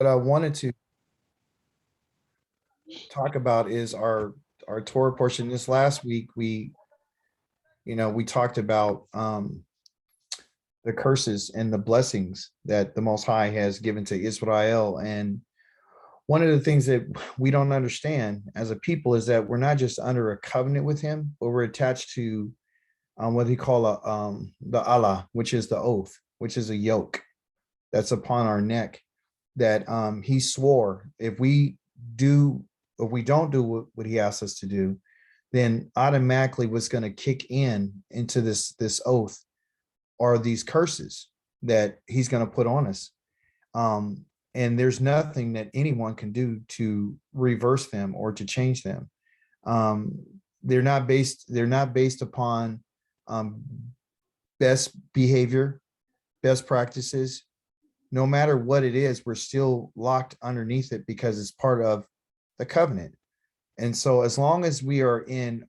what I wanted to talk about is our Torah portion. This last week, we talked about the curses and the blessings that the Most High has given to Israel. And one of the things that we don't understand as a people is that we're not just under a covenant with Him, but we're attached to what he call the Allah, which is the oath, which is a yoke that's upon our neck. That He swore if we don't do what He asks us to do, then automatically what's going to kick into this oath are these curses that He's going to put on us. And there's nothing that anyone can do to reverse them or to change them. They're not based upon best behavior, best practices. No matter what it is, we're still locked underneath it because it's part of the covenant. And so as long as we are in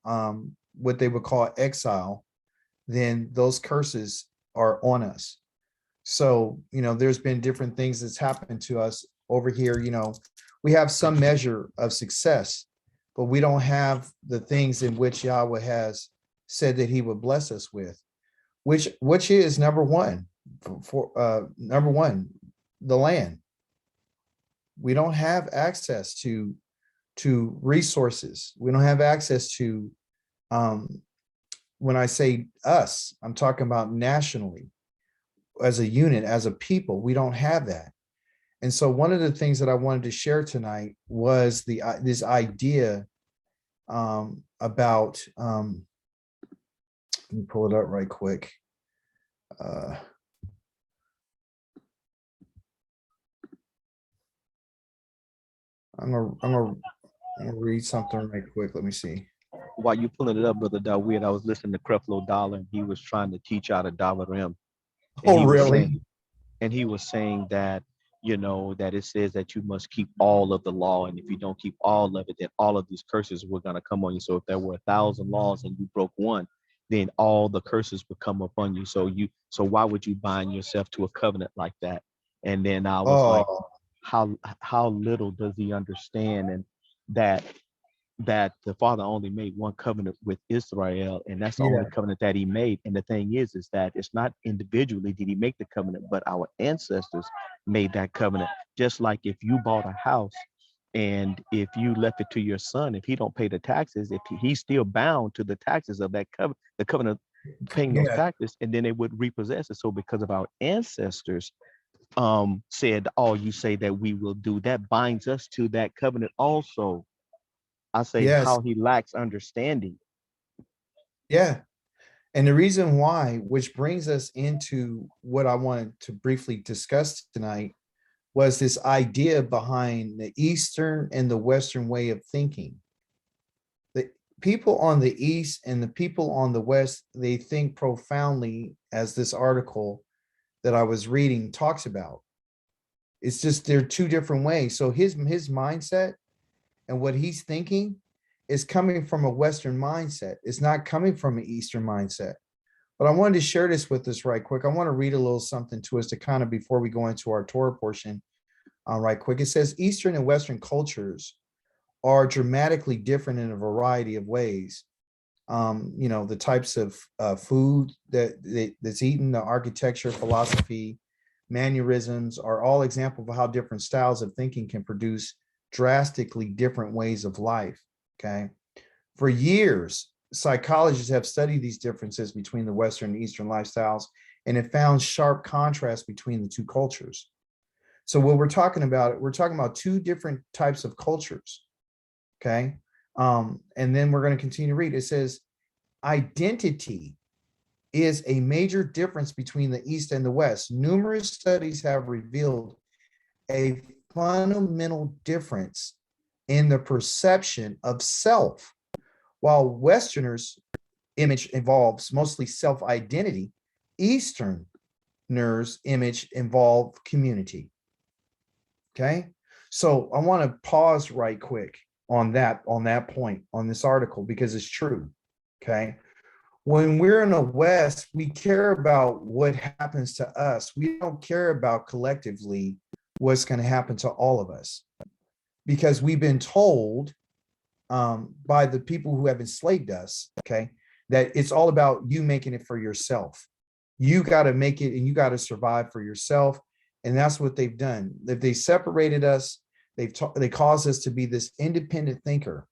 what they would call exile, then those curses are on us. So, there's been different things that's happened to us over here. We have some measure of success, but we don't have the things in which Yahweh has said that He would bless us with, which is number one, the land. We don't have access to resources. We don't have access to, when I say us, I'm talking about nationally, as a unit, as a people. We don't have that. And so one of the things that I wanted to share tonight was this idea about, let me pull it up right quick. I'm gonna read something right quick. Let me see. While you pulling it up, Brother Dawid, I was listening to Creflo Dollar, and he was trying to teach out of Davarim. Oh, really? And he was saying that, that it says that you must keep all of the law. And if you don't keep all of it, then all of these curses were going to come on you. So if there were 1,000 laws and you broke one, then all the curses would come upon you. So why would you bind yourself to a covenant like that? And then I was like, how little does he understand? And that the Father only made one covenant with Israel, and that's the only covenant that He made. And the thing is that it's not individually did He make the covenant, but our ancestors made that covenant. Just like if you bought a house and if you left it to your son, if he don't pay the taxes, if he's still bound to the taxes of that covenant, the covenant paying those taxes, and then they would repossess it. So because of our ancestors said, all you say that we will do, that binds us to that covenant also. I say how he lacks understanding. Yeah. And the reason why, which brings us into what I wanted to briefly discuss tonight, was this idea behind the Eastern and the Western way of thinking. The people on the East and the people on the West, they think profoundly, as this article that I was reading talks about. It's just they're two different ways. So his mindset and what he's thinking is coming from a Western mindset. It's not coming from an Eastern mindset. But I wanted to share this with us right quick. I want to read a little something to us to kind of, before we go into our Torah portion, right quick. It says Eastern and Western cultures are dramatically different in a variety of ways. The types of food that's eaten, the architecture, philosophy, mannerisms are all examples of how different styles of thinking can produce drastically different ways of life. Okay. For years, psychologists have studied these differences between the Western and Eastern lifestyles and have found sharp contrast between the two cultures. So what we're talking about two different types of cultures. Okay. And then we're going to continue to read. It says, identity is a major difference between the East and the West. Numerous studies have revealed a fundamental difference in the perception of self. While Westerners' image involves mostly self-identity, Easterners' image involve community. Okay, so I want to pause right quick on that point on this article, because it's true. Okay, when we're in the West, we care about what happens to us. We don't care about collectively what's going to happen to all of us, because we've been told by the people who have enslaved us, okay, that it's all about you making it for yourself. You got to make it and you got to survive for yourself. And that's what they've done. If they separated us, they caused us to be this independent thinker.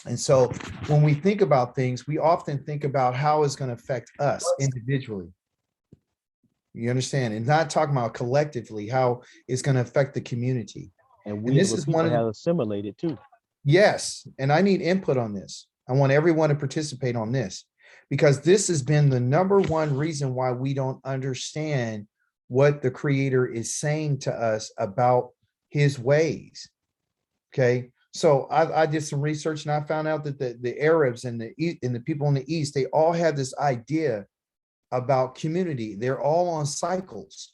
And so when we think about things, we often think about how it's going to affect us individually. You understand? And not talking about collectively, how it's going to affect the community. And And we as this a is one people of have assimilated too. yes, and I need input on this. I want everyone to participate on this, because this has been the number one reason why we don't understand what the creator is saying to us about his ways. Okay. So I did some research and I found out that the Arabs and the people in the East, they all have this idea about community. They're all on cycles.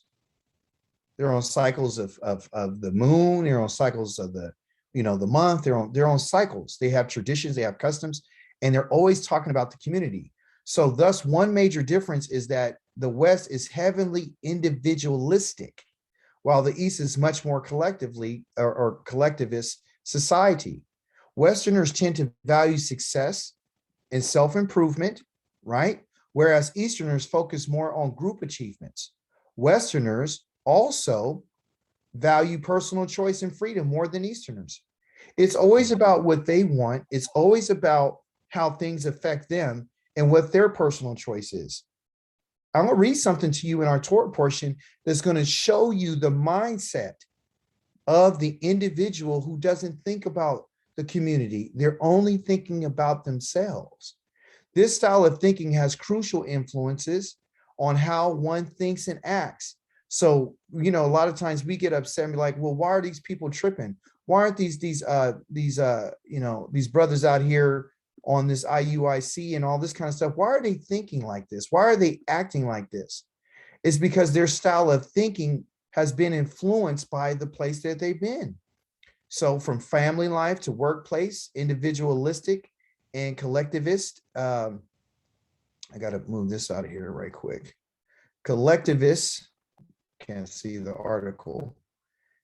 They're on cycles of the moon. They're on cycles of the month. They're on cycles. They have traditions, they have customs, and they're always talking about the community. So thus one major difference is that the West is heavily individualistic, while the East is much more collectively or collectivist society. Westerners tend to value success and self-improvement, right? Whereas Easterners focus more on group achievements. Westerners also value personal choice and freedom more than Easterners. It's always about what they want. It's always about how things affect them and what their personal choice is. I'm going to read something to you in our Torah portion that's going to show you the mindset of the individual who doesn't think about the community. They're only thinking about themselves. This style of thinking has crucial influences on how one thinks and acts. So, a lot of times we get upset and be like, well, why are these people tripping? Why aren't these brothers out here on this IUIC and all this kind of stuff? Why are they thinking like this? Why are they acting like this? It's because their style of thinking has been influenced by the place that they've been. So from family life to workplace, individualistic and collectivist. I got to move this out of here right quick. Collectivists, can't see the article.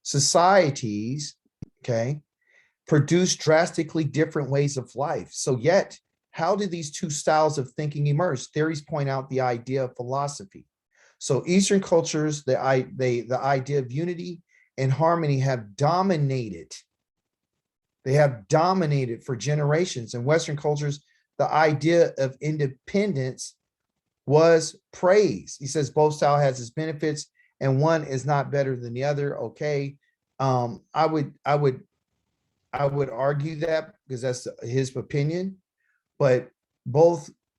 Societies, okay, produce drastically different ways of life. So yet, how do these two styles of thinking emerge? Theories point out the idea of philosophy. So Eastern cultures, the idea of unity and harmony have dominated. They have dominated for generations. In Western cultures, the idea of independence was praised. He says both style has its benefits and one is not better than the other. Okay. I would argue that because that's his opinion, but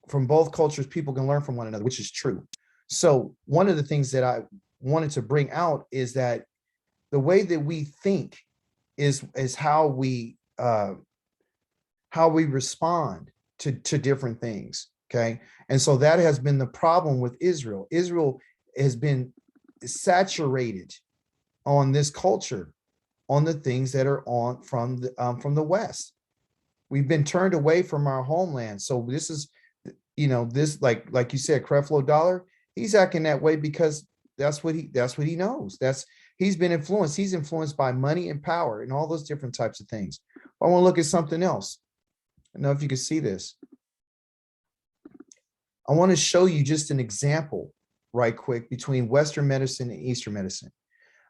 from both cultures, people can learn from one another, which is true. So one of the things that I wanted to bring out is that the way that we think is how we respond to different things. Okay. And so that has been the problem with Israel. Israel has been saturated on this culture, on the things that are from the West. We've been turned away from our homeland. So this is, this like you said, Creflo Dollar, he's acting that way because that's what he knows. He's been influenced. He's influenced by money and power and all those different types of things. I want to look at something else. I don't know if you can see this. I want to show you just an example right quick between Western medicine and Eastern medicine.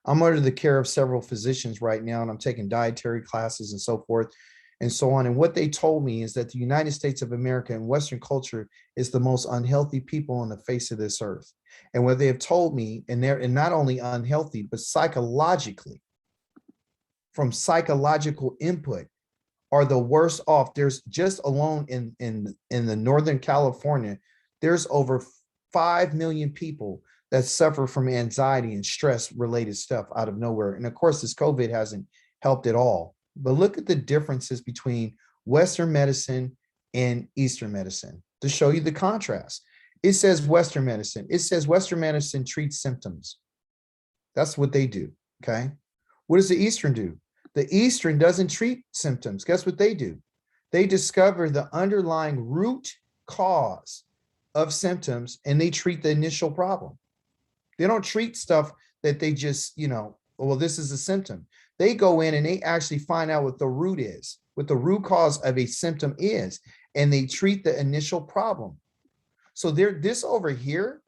I'm under the care of several physicians right now, and I'm taking dietary classes and so forth and so on. And what they told me is that the United States of America and Western culture is the most unhealthy people on the face of this earth. And what they have told me, and they're not only unhealthy, but psychologically, from psychological input, are the worst off. There's just alone in the Northern California, there's over 5 million people that suffer from anxiety and stress related stuff out of nowhere. And of course, this COVID hasn't helped at all. But look at the differences between Western medicine and Eastern medicine to show you the contrast. It says Western medicine. It says Western medicine treats symptoms. That's what they do. Okay. What does the Eastern do? The Eastern doesn't treat symptoms. Guess what they do? They discover the underlying root cause of symptoms and they treat the initial problem. They don't treat stuff that they just, well, this is a symptom. They go in and they actually find out what the root is, what the root cause of a symptom is, and they treat the initial problem. So this over here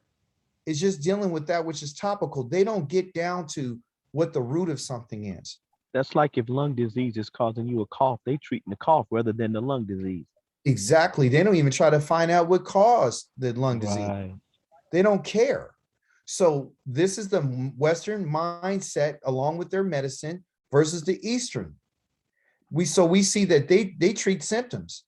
is just dealing with that which is topical. They don't get down to what the root of something is. That's like if lung disease is causing you a cough, they treating the cough rather than the lung disease. Exactly. They don't even try to find out what caused the lung disease. Right. They don't care. So this is the Western mindset along with their medicine versus the Eastern. We see that they treat symptoms.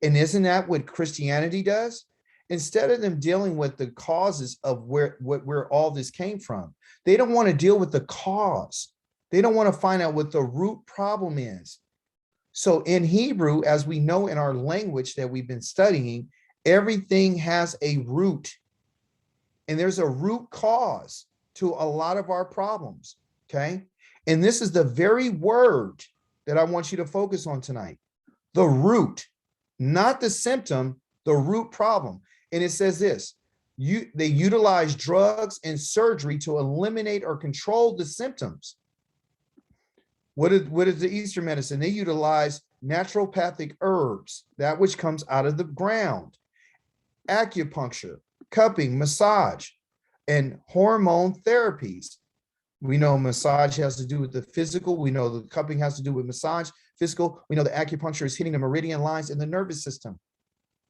And isn't that what Christianity does? Instead of them dealing with the causes of where all this came from, they don't want to deal with the cause. They don't want to find out what the root problem is. So in Hebrew, as we know in our language that we've been studying, everything has a root. And there's a root cause to a lot of our problems, okay? And this is the very word that I want you to focus on tonight. The root, not the symptom, the root problem. And it says this, they utilize drugs and surgery to eliminate or control the symptoms. What is the Eastern medicine? They utilize naturopathic herbs, that which comes out of the ground, acupuncture, cupping, massage, and hormone therapies. We know massage has to do with the physical. We know the cupping has to do with massage, physical. We know the acupuncture is hitting the meridian lines in the nervous system.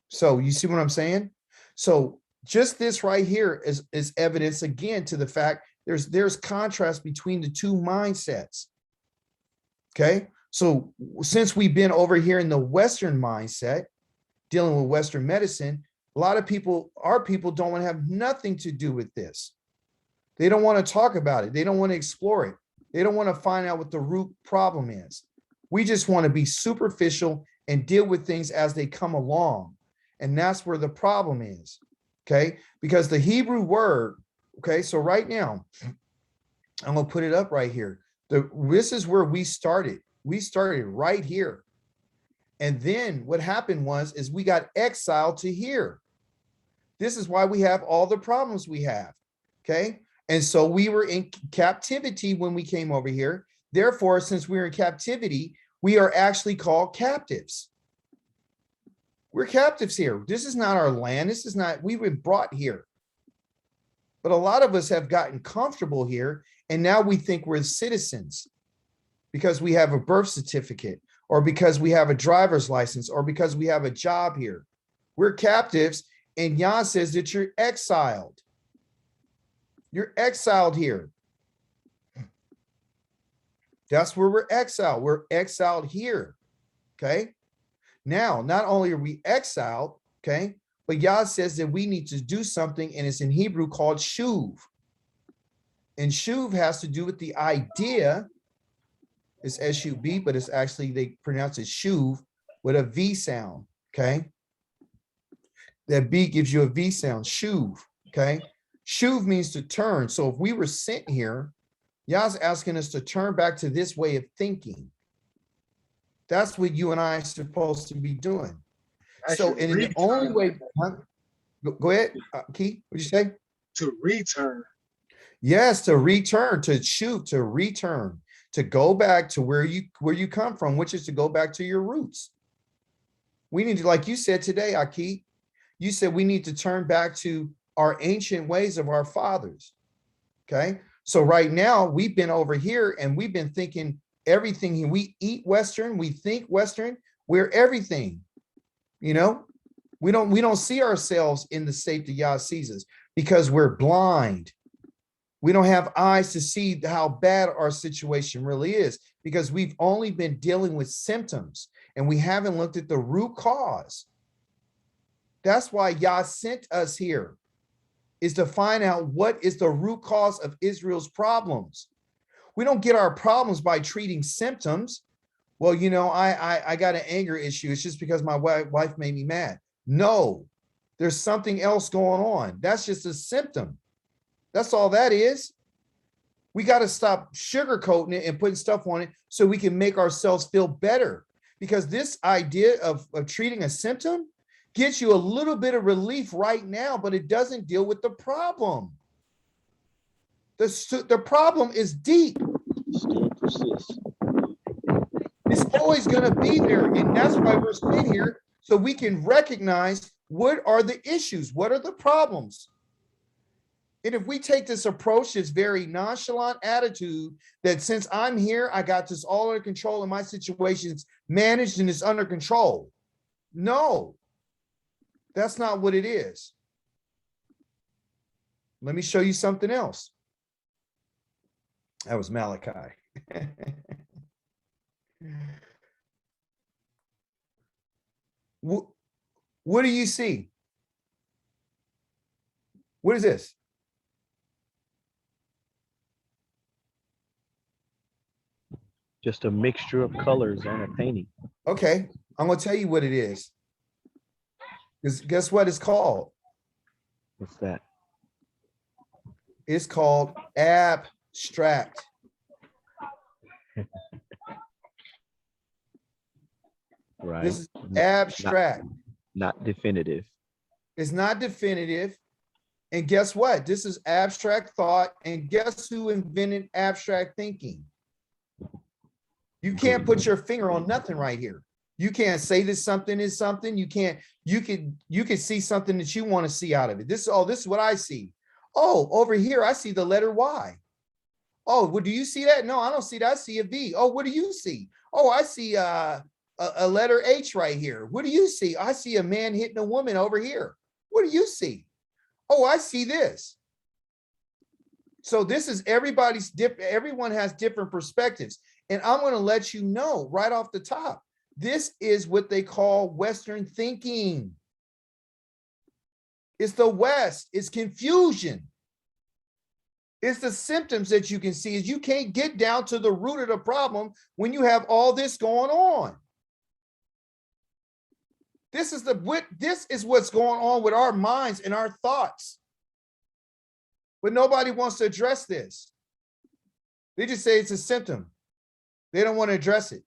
So you see what I'm saying? So just this right here is evidence again to the fact there's contrast between the two mindsets. Okay, so since we've been over here in the Western mindset, dealing with Western medicine, a lot of people, our people don't want to have nothing to do with this. They don't want to talk about it. They don't want to explore it. They don't want to find out what the root problem is. We just want to be superficial and deal with things as they come along. And that's where the problem is. Okay, because the Hebrew word, okay, so right now, I'm going to put it up right here. This is where we started. We started right here. And then what happened is we got exiled to here. This is why we have all the problems we have. Okay. And so we were in captivity when we came over here. Therefore, since we're in captivity, we are actually called captives. We're captives here. This is not our land. This is not, we were brought here. But a lot of us have gotten comfortable here. And now we think we're citizens because we have a birth certificate or because we have a driver's license or because we have a job here. We're captives. And Yah says that you're exiled. You're exiled here. That's where we're exiled. We're exiled here. Okay. Now, not only are we exiled, okay, but Yah says that we need to do something, and it's in Hebrew called shuv. And shuv has to do with the idea, it's S-U-B, but it's actually, they pronounce it shuv with a V sound, okay? That B gives you a V sound, shuv, okay? Shuv means to turn. So if we were sent here, Yah's asking us to turn back to this way of thinking. That's what you and I are supposed to be doing. So, and the only way, go ahead, Key, what'd you say? To return. Yes, to return, to shoot, to return, to go back to where you come from, which is to go back to your roots. We need to, like you said today, Aki, you said we need to turn back to our ancient ways of our fathers. Okay. So right now we've been over here and we've been thinking everything. We eat Western, we think Western, we're everything. You know, we don't see ourselves in the state that Yah sees us because we're blind. We don't have eyes to see how bad our situation really is because we've only been dealing with symptoms and we haven't looked at the root cause. That's why Yah sent us here, is to find out what is the root cause of Israel's problems. We don't get our problems by treating symptoms. Well, you know, I got an anger issue. It's just because my wife made me mad. No, there's something else going on. That's just a symptom. That's all that is. We got to stop sugarcoating it and putting stuff on it so we can make ourselves feel better. Because this idea of treating a symptom gets you a little bit of relief right now, but it doesn't deal with the problem. The problem is deep. Still persists. It's always going to be there. And that's why we're sitting here, so we can recognize what are the issues, what are the problems. And if we take this approach, this very nonchalant attitude that since I'm here, I got this all under control and my situation's managed and it's under control. No, that's not what it is. Let me show you something else. That was Malachi. What do you see? What is this? Just a mixture of colors on a painting. Okay, I'm gonna tell you what it is. Because guess what it's called? What's that? It's called abstract. Right. This is abstract. Not definitive. It's not definitive. And guess what? This is abstract thought. And guess who invented abstract thinking? You can't put your finger on nothing right here. You can't say that something is something. You can't, you could see something that you want to see out of it. This is what I see. Oh, over here, I see the letter Y. Oh, well, do you see that? No, I don't see that. I see a V. Oh, what do you see? Oh, I see a letter H right here. What do you see? I see a man hitting a woman over here. What do you see? Oh, I see this. So this is everybody's different. Everyone has different perspectives. And I'm going to let you know right off the top, this is what they call Western thinking. It's the West. It's confusion. It's the symptoms that you can see is you can't get down to the root of the problem when you have all this going on. This is what's going on with our minds and our thoughts. But nobody wants to address this. They just say it's a symptom. They don't want to address it.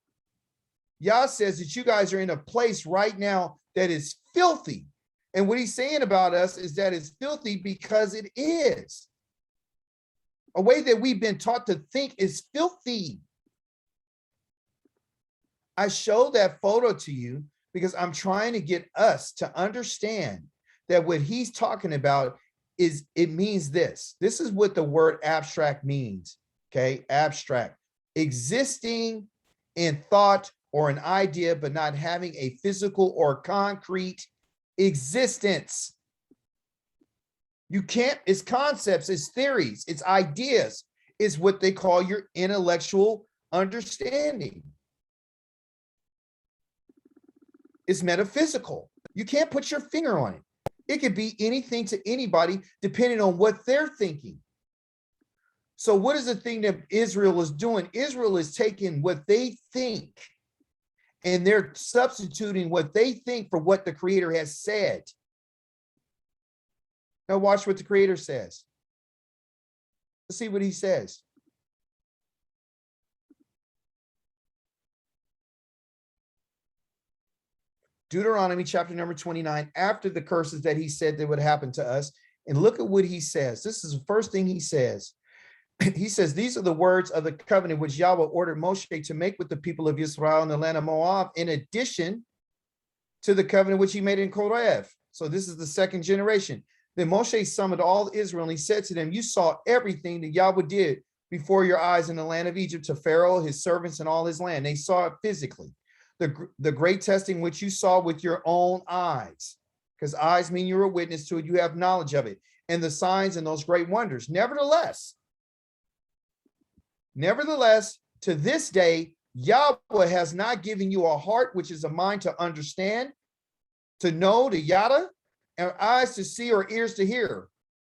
Yah says that you guys are in a place right now that is filthy. And what he's saying about us is that it's filthy because it is. A way that we've been taught to think is filthy. I showed that photo to you because I'm trying to get us to understand that what he's talking about is, it means this. This is what the word abstract means, okay? Abstract. Existing in thought or an idea, but not having a physical or concrete existence. You can't, it's concepts, it's theories, it's ideas, it's what they call your intellectual understanding. It's metaphysical. You can't put your finger on it. It could be anything to anybody depending on what they're thinking. So what is the thing that Israel is doing? Israel is taking what they think and they're substituting what they think for what the Creator has said. Now watch what the Creator says. Let's see what he says. Deuteronomy chapter number 29, after the curses that he said that would happen to us. And look at what he says. This is the first thing he says. He says, these are the words of the covenant which Yahweh ordered Moshe to make with the people of Israel in the land of Moab, in addition to the covenant which he made in Korev. So this is the second generation. Then Moshe summoned all Israel and he said to them, you saw everything that Yahweh did before your eyes in the land of Egypt to Pharaoh, his servants, and all his land. They saw it physically. The great testing which you saw with your own eyes, because eyes mean you're a witness to it, you have knowledge of it, and the signs and those great wonders. Nevertheless, to this day, Yahweh has not given you a heart, which is a mind to understand, to know, to yada, and eyes to see or ears to hear.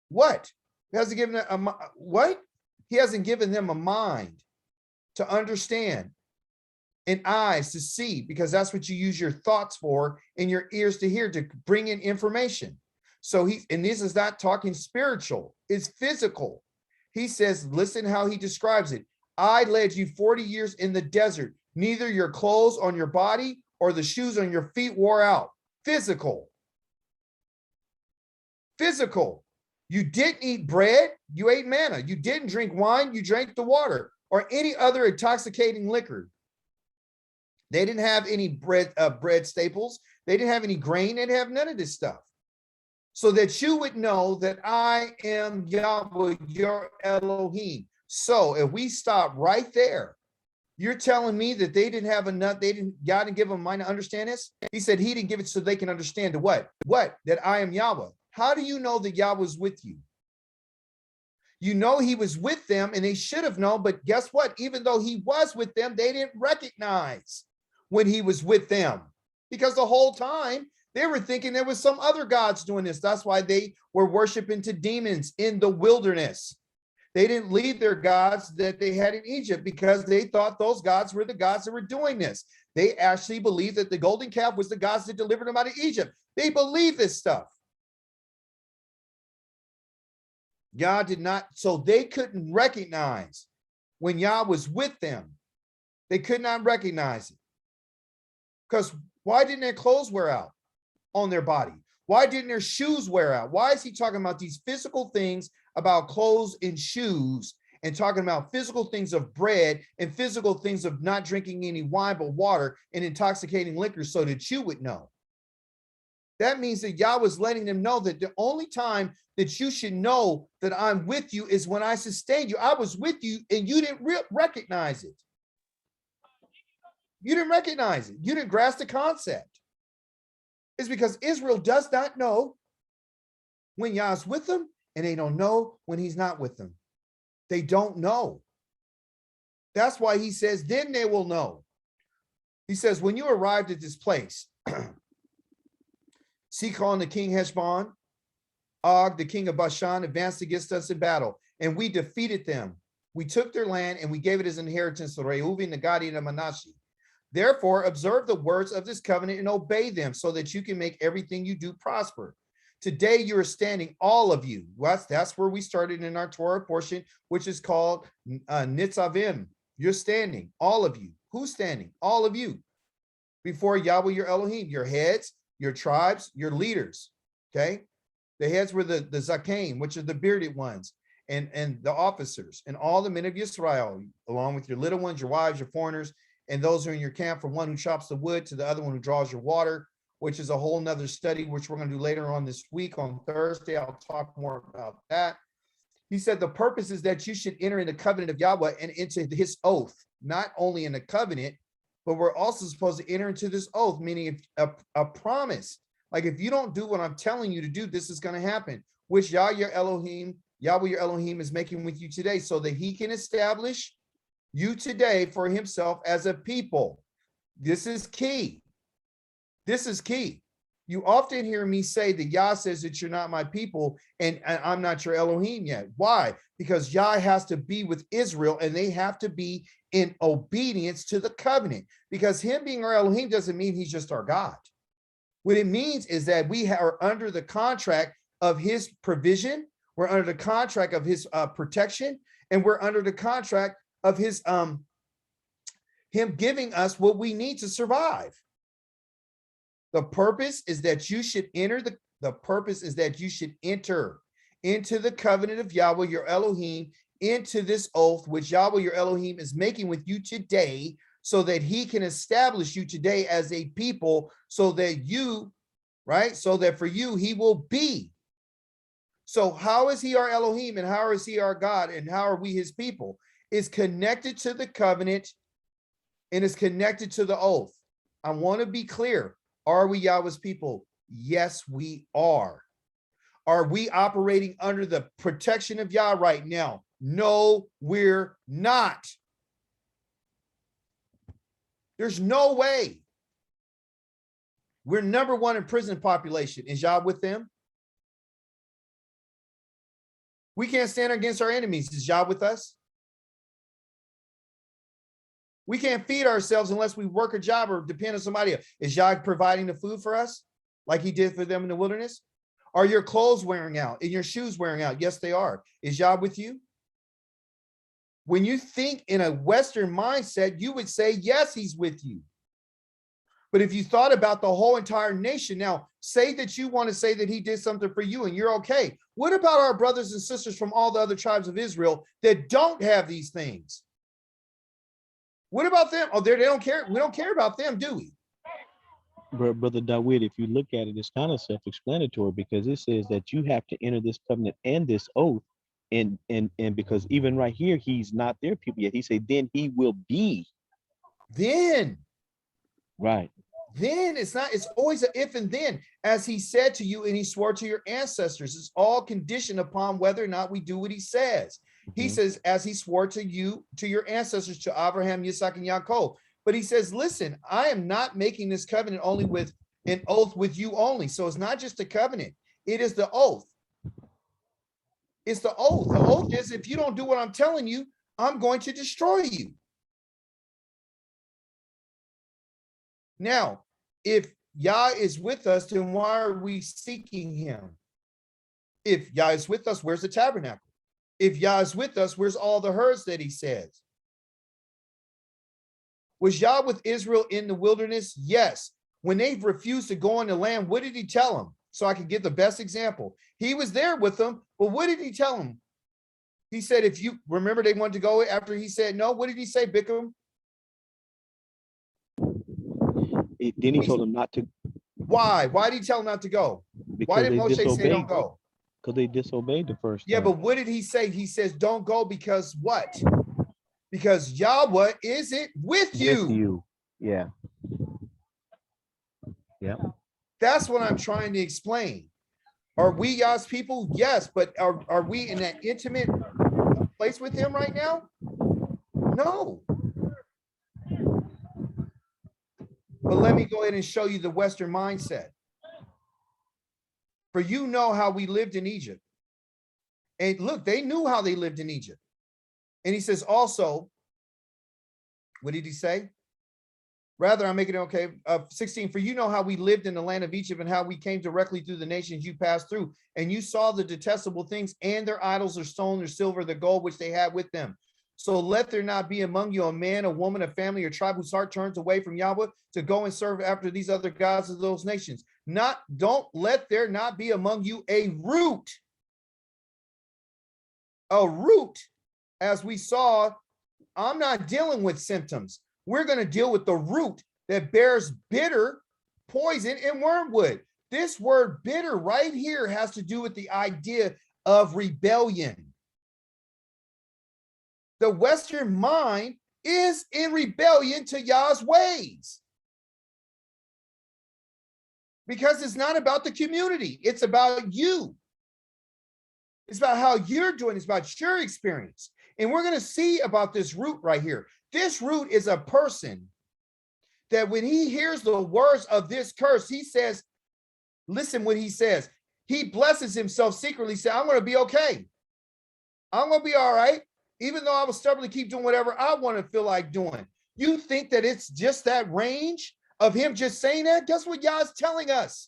What? He hasn't given them what? He hasn't given them a mind to understand and eyes to see, because that's what you use your thoughts for, and your ears to hear, to bring in information. So and this is not talking spiritual, it's physical. He says, listen how he describes it. I led you 40 years in the desert. Neither your clothes on your body or the shoes on your feet wore out. Physical. Physical. You didn't eat bread, you ate manna. You didn't drink wine, you drank the water. or any other intoxicating liquor. They didn't have any bread staples. They didn't have any grain. They didn't have none of this stuff. So that you would know that I am Yahweh, your Elohim. So if we stop right there, you're telling me that they didn't have enough, God didn't give them mind to understand this? He said he didn't give it so they can understand the what? What? That I am Yahweh. How do you know that Yahweh was with you? You know he was with them, and they should have known, but guess what? Even though he was with them, they didn't recognize when he was with them, because the whole time they were thinking there was some other gods doing this. That's why they were worshiping to demons in the wilderness. They didn't leave their gods that they had in Egypt because they thought those gods were the gods that were doing this. They actually believed that the golden calf was the gods that delivered them out of Egypt. They believed this stuff. Yah did not, so they couldn't recognize when Yah was with them. They could not recognize it. Because why didn't their clothes wear out on their body? Why didn't their shoes wear out? Why is he talking about these physical things about clothes and shoes, and talking about physical things of bread and physical things of not drinking any wine but water and intoxicating liquor, so that you would know? That means that Yah was letting them know that the only time that you should know that I'm with you is when I sustained you. I was with you and you didn't recognize it. You didn't recognize it. You didn't grasp the concept. It's because Israel does not know when Yah's with them, and they don't know when he's not with them. They don't know. That's why he says, then they will know. He says, when you arrived at this place, Sichon, the king Heshbon, Og, the king of Bashan, advanced against us in battle, and we defeated them. We took their land, and we gave it as inheritance to Reuven, the Gadi, and Manasseh. Therefore, observe the words of this covenant and obey them, so that you can make everything you do prosper. Today, you are standing, all of you. That's where we started in our Torah portion, which is called Nitzavim. You're standing, all of you. Who's standing? All of you. Before Yahweh, your Elohim, your heads, your tribes, your leaders. Okay? The heads were the Zakim, which are the bearded ones, and the officers, and all the men of Israel, along with your little ones, your wives, your foreigners, and those who are in your camp, from one who chops the wood to the other one who draws your water, which is a whole nother study, which we're going to do later on this week. On Thursday, I'll talk more about that. He said the purpose is that you should enter in the covenant of Yahweh and into his oath, not only in the covenant, but we're also supposed to enter into this oath, meaning a promise. Like, if you don't do what I'm telling you to do, this is going to happen, which Yahweh your Elohim is making with you today, so that he can establish you today for himself as a people. This is key. This is key. You often hear me say that Yah says that you're not my people and I'm not your Elohim yet. Why? Because Yah has to be with Israel, and they have to be in obedience to the covenant. Because him being our Elohim doesn't mean he's just our God. What it means is that we are under the contract of his provision. We're under the contract of his protection, and we're under the contract of his him giving us what we need to survive. The purpose is that you should enter the purpose is that you should enter into the covenant of Yahweh your Elohim, into this oath which Yahweh your Elohim is making with you today, so that he can establish you today as a people, so that you, right? So that for you he will be. So how is he our Elohim, and how is he our God, and how are we his people? It's connected to the covenant, and it's connected to the oath. I want to be clear. Are we Yahweh's people? Yes, we are. Are we operating under the protection of Yah right now? No, we're not. There's no way. We're number one in prison population. Is Yah with them? We can't stand against our enemies. Is Yah with us? We can't feed ourselves unless we work a job or depend on somebody else. Is Yah providing the food for us like he did for them in the wilderness? Are your clothes wearing out and your shoes wearing out? Yes, they are. Is Yah with you? When you think in a Western mindset, you would say, yes, he's with you. But if you thought about the whole entire nation, now say that you want to say that he did something for you and you're okay. What about our brothers and sisters from all the other tribes of Israel that don't have these things? What about them? Oh, they don't care. We don't care about them, do we? Brother Dawid, if you look at it, it's kind of self-explanatory because it says that you have to enter this covenant and this oath, and because even right here, he's not their people yet. He said, then he will be. Then Right. it's not, it's always an if and then, as he said to you and he swore to your ancestors. It's all conditioned upon whether or not we do what he says. He says, as he swore to you, to your ancestors, to Abraham, Yitzhak, and Yaakov. But he says, listen, I am not making this covenant only with an oath with you only. So it's not just a covenant, it is the oath. It's the oath. The oath is, if you don't do what I'm telling you, I'm going to destroy you. Now, if Yah is with us, then why are we seeking him? If Yah is with us, where's the tabernacle? If Yah is with us, where's all the herds that he says? Was Yah with Israel in the wilderness? Yes. When they refused to go in the land, what did he tell them? So I can give the best example. He was there with them, but what did he tell them? He said, if you remember, they wanted to go after he said no. What did he say, Bikram? Then he told them not to. Why? Why did he tell them not to go? Why did Moshe say don't go? Because they disobeyed the first time. Yeah, but what did he say? He says don't go because what? Because Yahweh isn't with you. With you. Yeah. Yeah. That's what I'm trying to explain. Are we Yah's people? Yes, but are we in that intimate place with him right now? No. But let me go ahead and show you the Western mindset. For you know how we lived in Egypt. And look, they knew how they lived in Egypt. And he says also, what did he say? Rather, I'm making it okay. 16, for you know how we lived in the land of Egypt and how we came directly through the nations you passed through. And you saw the detestable things and their idols, their stone, their silver, their gold, which they had with them. So let there not be among you a man, a woman, a family, or tribe whose heart turns away from Yahweh to go and serve after these other gods of those nations. Don't let there not be among you a root. A root, as we saw, I'm not dealing with symptoms. We're going to deal with the root that bears bitter poison and wormwood. This word bitter right here has to do with the idea of rebellion. The Western mind is in rebellion to Yah's ways. Because it's not about the community. It's about you. It's about how you're doing. It's about your experience. And we're going to see about this root right here. This root is a person that when he hears the words of this curse, he says, listen what he says. He blesses himself secretly, say, I'm going to be okay. I'm going to be all right. Even though I will stubbornly keep doing whatever I want to feel like doing. You think that it's just that range of him just saying that? Guess what Yah's telling us?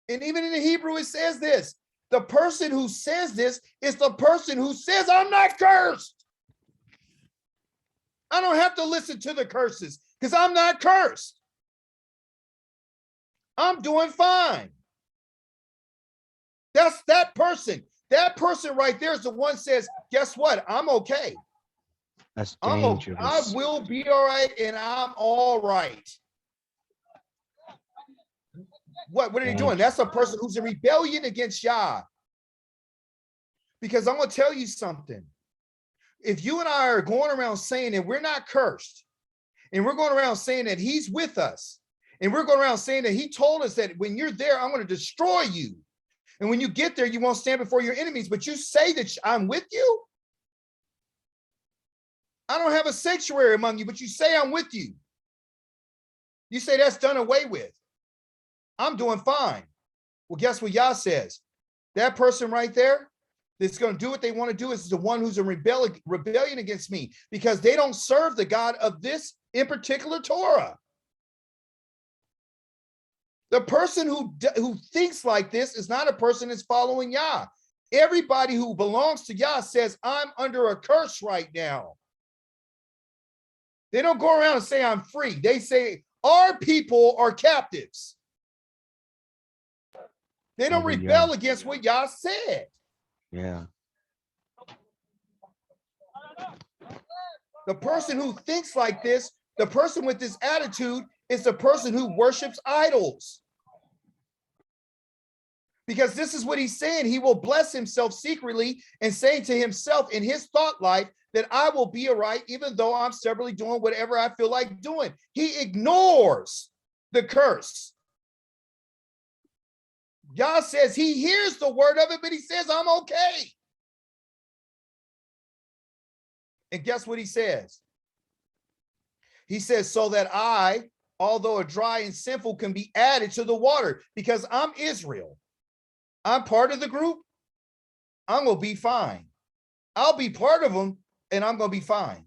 And even in the Hebrew, it says this. The person who says this is the person who says, I'm not cursed. I don't have to listen to the curses because I'm not cursed. I'm doing fine. That's that person. That person right there is the one says, guess what? I'm okay. That's dangerous. I will be all right and I'm all right. What are they doing? That's a person who's in rebellion against Yah. Because I'm going to tell you something. If you and I are going around saying that we're not cursed, and we're going around saying that he's with us, and we're going around saying that he told us that when you're there, I'm going to destroy you. And when you get there, you won't stand before your enemies, but you say that I'm with you. I don't have a sanctuary among you, but you say I'm with you. You say that's done away with. I'm doing fine. Well, guess what Yah says? That person right there that's going to do what they want to do is the one who's in rebellion against me because they don't serve the God of this in particular Torah. The person who thinks like this is not a person that's following Yah. Everybody who belongs to Yah says, I'm under a curse right now. They don't go around and say I'm free. They say our people are captives. They don't rebel against what Yah said. Yeah. The person who thinks like this The person with this attitude is the person who worships idols. Because this is what he's saying. He will bless himself secretly and saying to himself in his thought life that I will be all right, even though I'm severally doing whatever I feel like doing. He ignores the curse. Yah says he hears the word of it, but he says, I'm okay. And guess what he says? He says, so that I, although a dry and sinful, can be added to the water, because I'm Israel. I'm part of the group. I'm going to be fine. I'll be part of them and I'm going to be fine.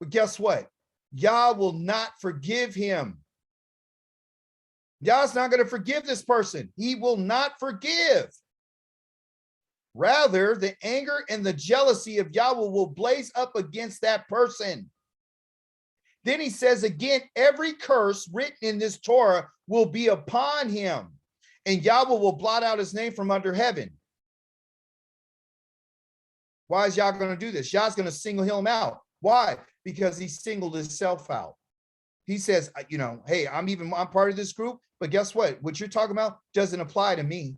But guess what? Yah will not forgive him. Yah's not going to forgive this person. He will not forgive. Rather, the anger and the jealousy of Yahweh will blaze up against that person. Then he says again, every curse written in this Torah will be upon him, and Yahweh will blot out his name from under heaven. Why is Yah going to do this? Yah's going to single him out. Why? Because he singled himself out. He says, hey, I'm part of this group, but guess what? What you're talking about doesn't apply to me.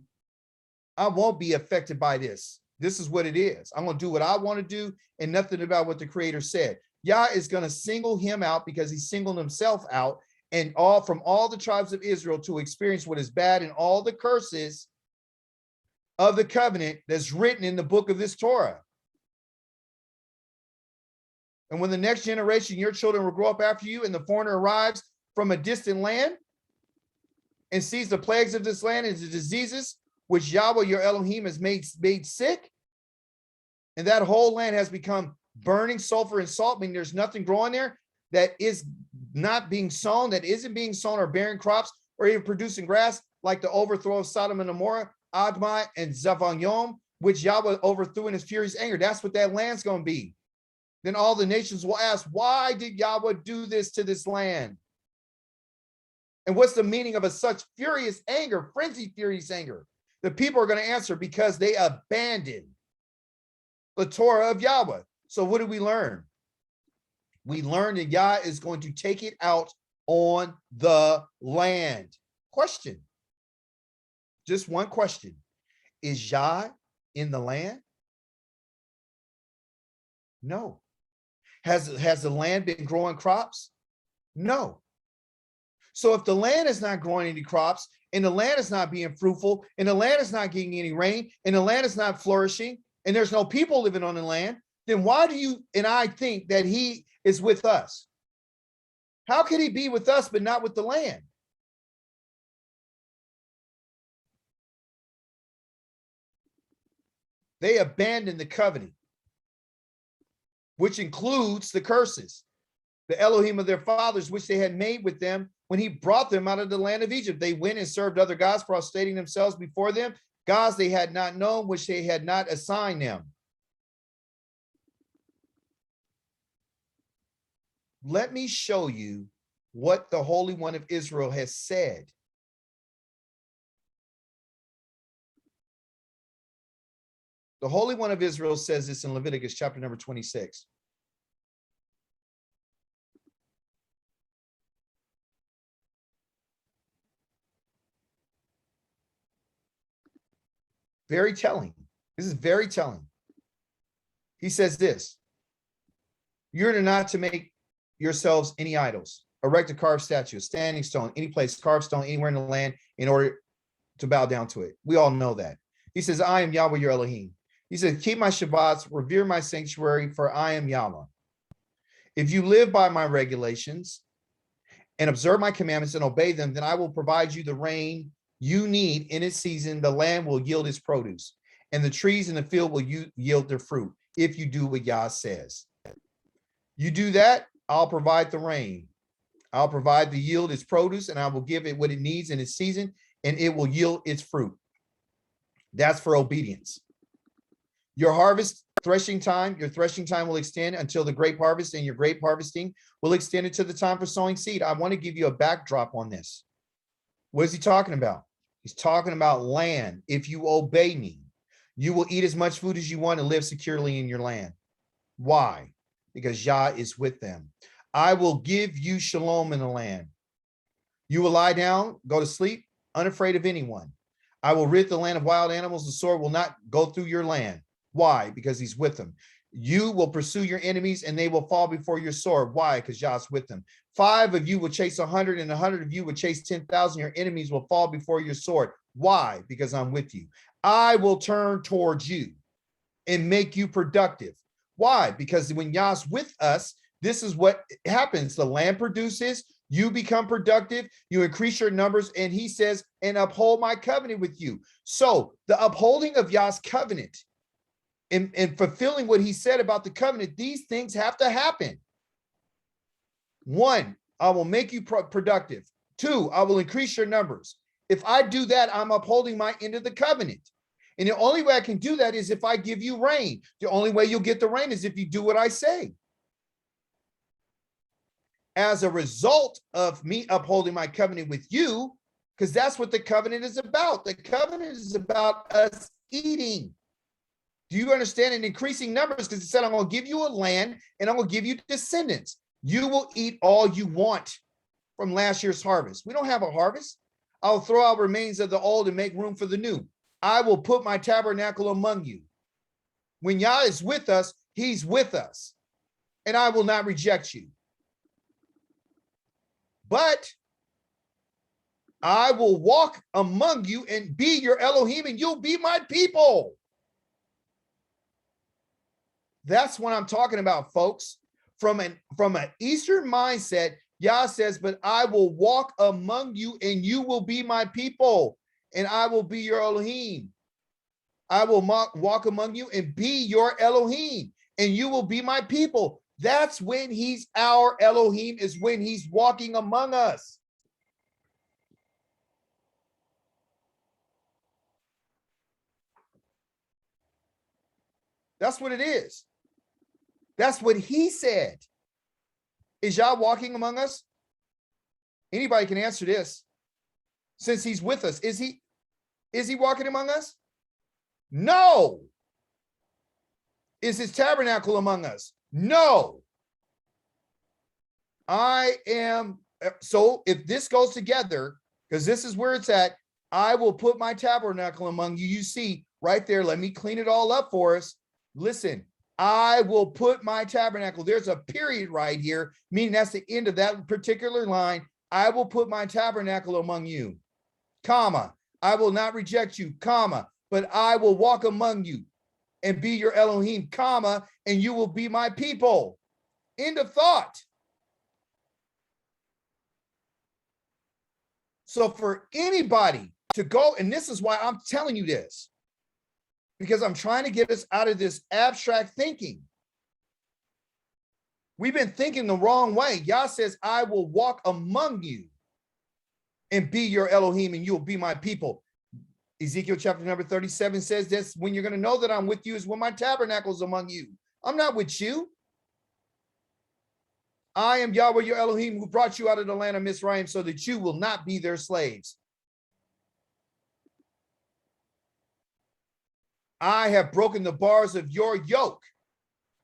I won't be affected by this. This is what it is. I'm going to do what I want to do and nothing about what the Creator said. Yah is going to single him out because he singled himself out, and from all the tribes of Israel to experience what is bad and all the curses of the covenant that's written in the book of this Torah. And when the next generation, your children will grow up after you, and the foreigner arrives from a distant land and sees the plagues of this land and the diseases which Yahweh your Elohim has made sick, and that whole land has become burning sulfur and salt, meaning there's nothing growing there that is not being sown, that isn't being sown or bearing crops or even producing grass, like the overthrow of Sodom and Gomorrah, Admah and Zavanyom, which Yahweh overthrew in his furious anger. That's what that land's going to be. Then all the nations will ask, why did Yahweh do this to this land? And what's the meaning of such furious anger, frenzied furious anger? The people are going to answer, because they abandoned the Torah of Yahweh. So what did we learn? We learned that Yah is going to take it out on the land. Question. Just one question. Is Yah in the land? No. Has the land been growing crops? No. So if the land is not growing any crops, and the land is not being fruitful, and the land is not getting any rain, and the land is not flourishing, and there's no people living on the land, then why do you and I think that he is with us? How could he be with us but not with the land? They abandoned the covenant, which includes the curses, the Elohim of their fathers, which they had made with them when he brought them out of the land of Egypt. They went and served other gods, prostrating themselves before them, gods they had not known, which they had not assigned them. Let me show you what the Holy One of Israel has said. The Holy One of Israel says this in Leviticus chapter number 26. Very telling. This is very telling. He says this: you're not to make yourselves any idols, erect a carved statue, a standing stone, any place, carved stone, anywhere in the land, in order to bow down to it. We all know that. He says, I am Yahweh your Elohim. He says, keep my Shabbats, revere my sanctuary, for I am Yahweh. If you live by my regulations and observe my commandments and obey them, then I will provide you the rain you need in its season. The land will yield its produce, and the trees in the field will yield their fruit, if you do what Yah says. You do that, I'll provide the rain. I'll provide the yield, its produce, and I will give it what it needs in its season, and it will yield its fruit. That's for obedience. Your threshing time will extend until the grape harvest, and your grape harvesting will extend it to the time for sowing seed. I want to give you a backdrop on this. What is he talking about? He's talking about land. If you obey me, you will eat as much food as you want and live securely in your land. Why? Because Yah is with them. I will give you shalom in the land. You will lie down, go to sleep, unafraid of anyone. I will rid the land of wild animals. The sword will not go through your land. Why? Because he's with them. You will pursue your enemies and they will fall before your sword. Why? Because Yah's with them. 5 of you will chase 100 and 100 of you will chase 10,000. Your enemies will fall before your sword. Why? Because I'm with you. I will turn towards you and make you productive. Why? Because when Yah's with us, this is what happens. The land produces, you become productive, you increase your numbers, and he says, and uphold my covenant with you. So the upholding of Yah's covenant and fulfilling what he said about the covenant, these things have to happen. 1, I will make you productive. 2, I will increase your numbers. If I do that, I'm upholding my end of the covenant. And the only way I can do that is if I give you rain. The only way you'll get the rain is if you do what I say. As a result of me upholding my covenant with you, because that's what the covenant is about. The covenant is about us eating. Do you understand? In increasing numbers, because it said, I'm going to give you a land and I'm going to give you descendants. You will eat all you want from last year's harvest. We don't have a harvest. I'll throw out remains of the old and make room for the new. I will put my tabernacle among you. When Yah is with us, he's with us. And I will not reject you. But I will walk among you and be your Elohim, and you'll be my people. That's what I'm talking about, folks. From an Eastern mindset, Yah says, but I will walk among you and you will be my people and I will be your Elohim. I will walk among you and be your Elohim and you will be my people. That's when he's our Elohim, is when he's walking among us. That's what it is. That's what he said. Is Yah walking among us? Anybody can answer this. Since he's with us, is he walking among us? No. Is his tabernacle among us? No. I am. So if this goes together, because this is where it's at, I will put my tabernacle among you. You see right there, let me clean it all up for us. Listen, I will put my tabernacle. There's a period right here, meaning that's the end of that particular line. I will put my tabernacle among you, comma. I will not reject you, comma, but I will walk among you and be your Elohim, comma, and you will be my people. End of thought. So for anybody to go, and this is why I'm telling you this, because I'm trying to get us out of this abstract thinking. We've been thinking the wrong way. Yah says, I will walk among you and be your Elohim and you'll be my people. Ezekiel chapter number 37 says this, when you're going to know that I'm with you is when my tabernacle is among you. I'm not with you. I am Yahweh, your Elohim, who brought you out of the land of Mizraim so that you will not be their slaves. I have broken the bars of your yoke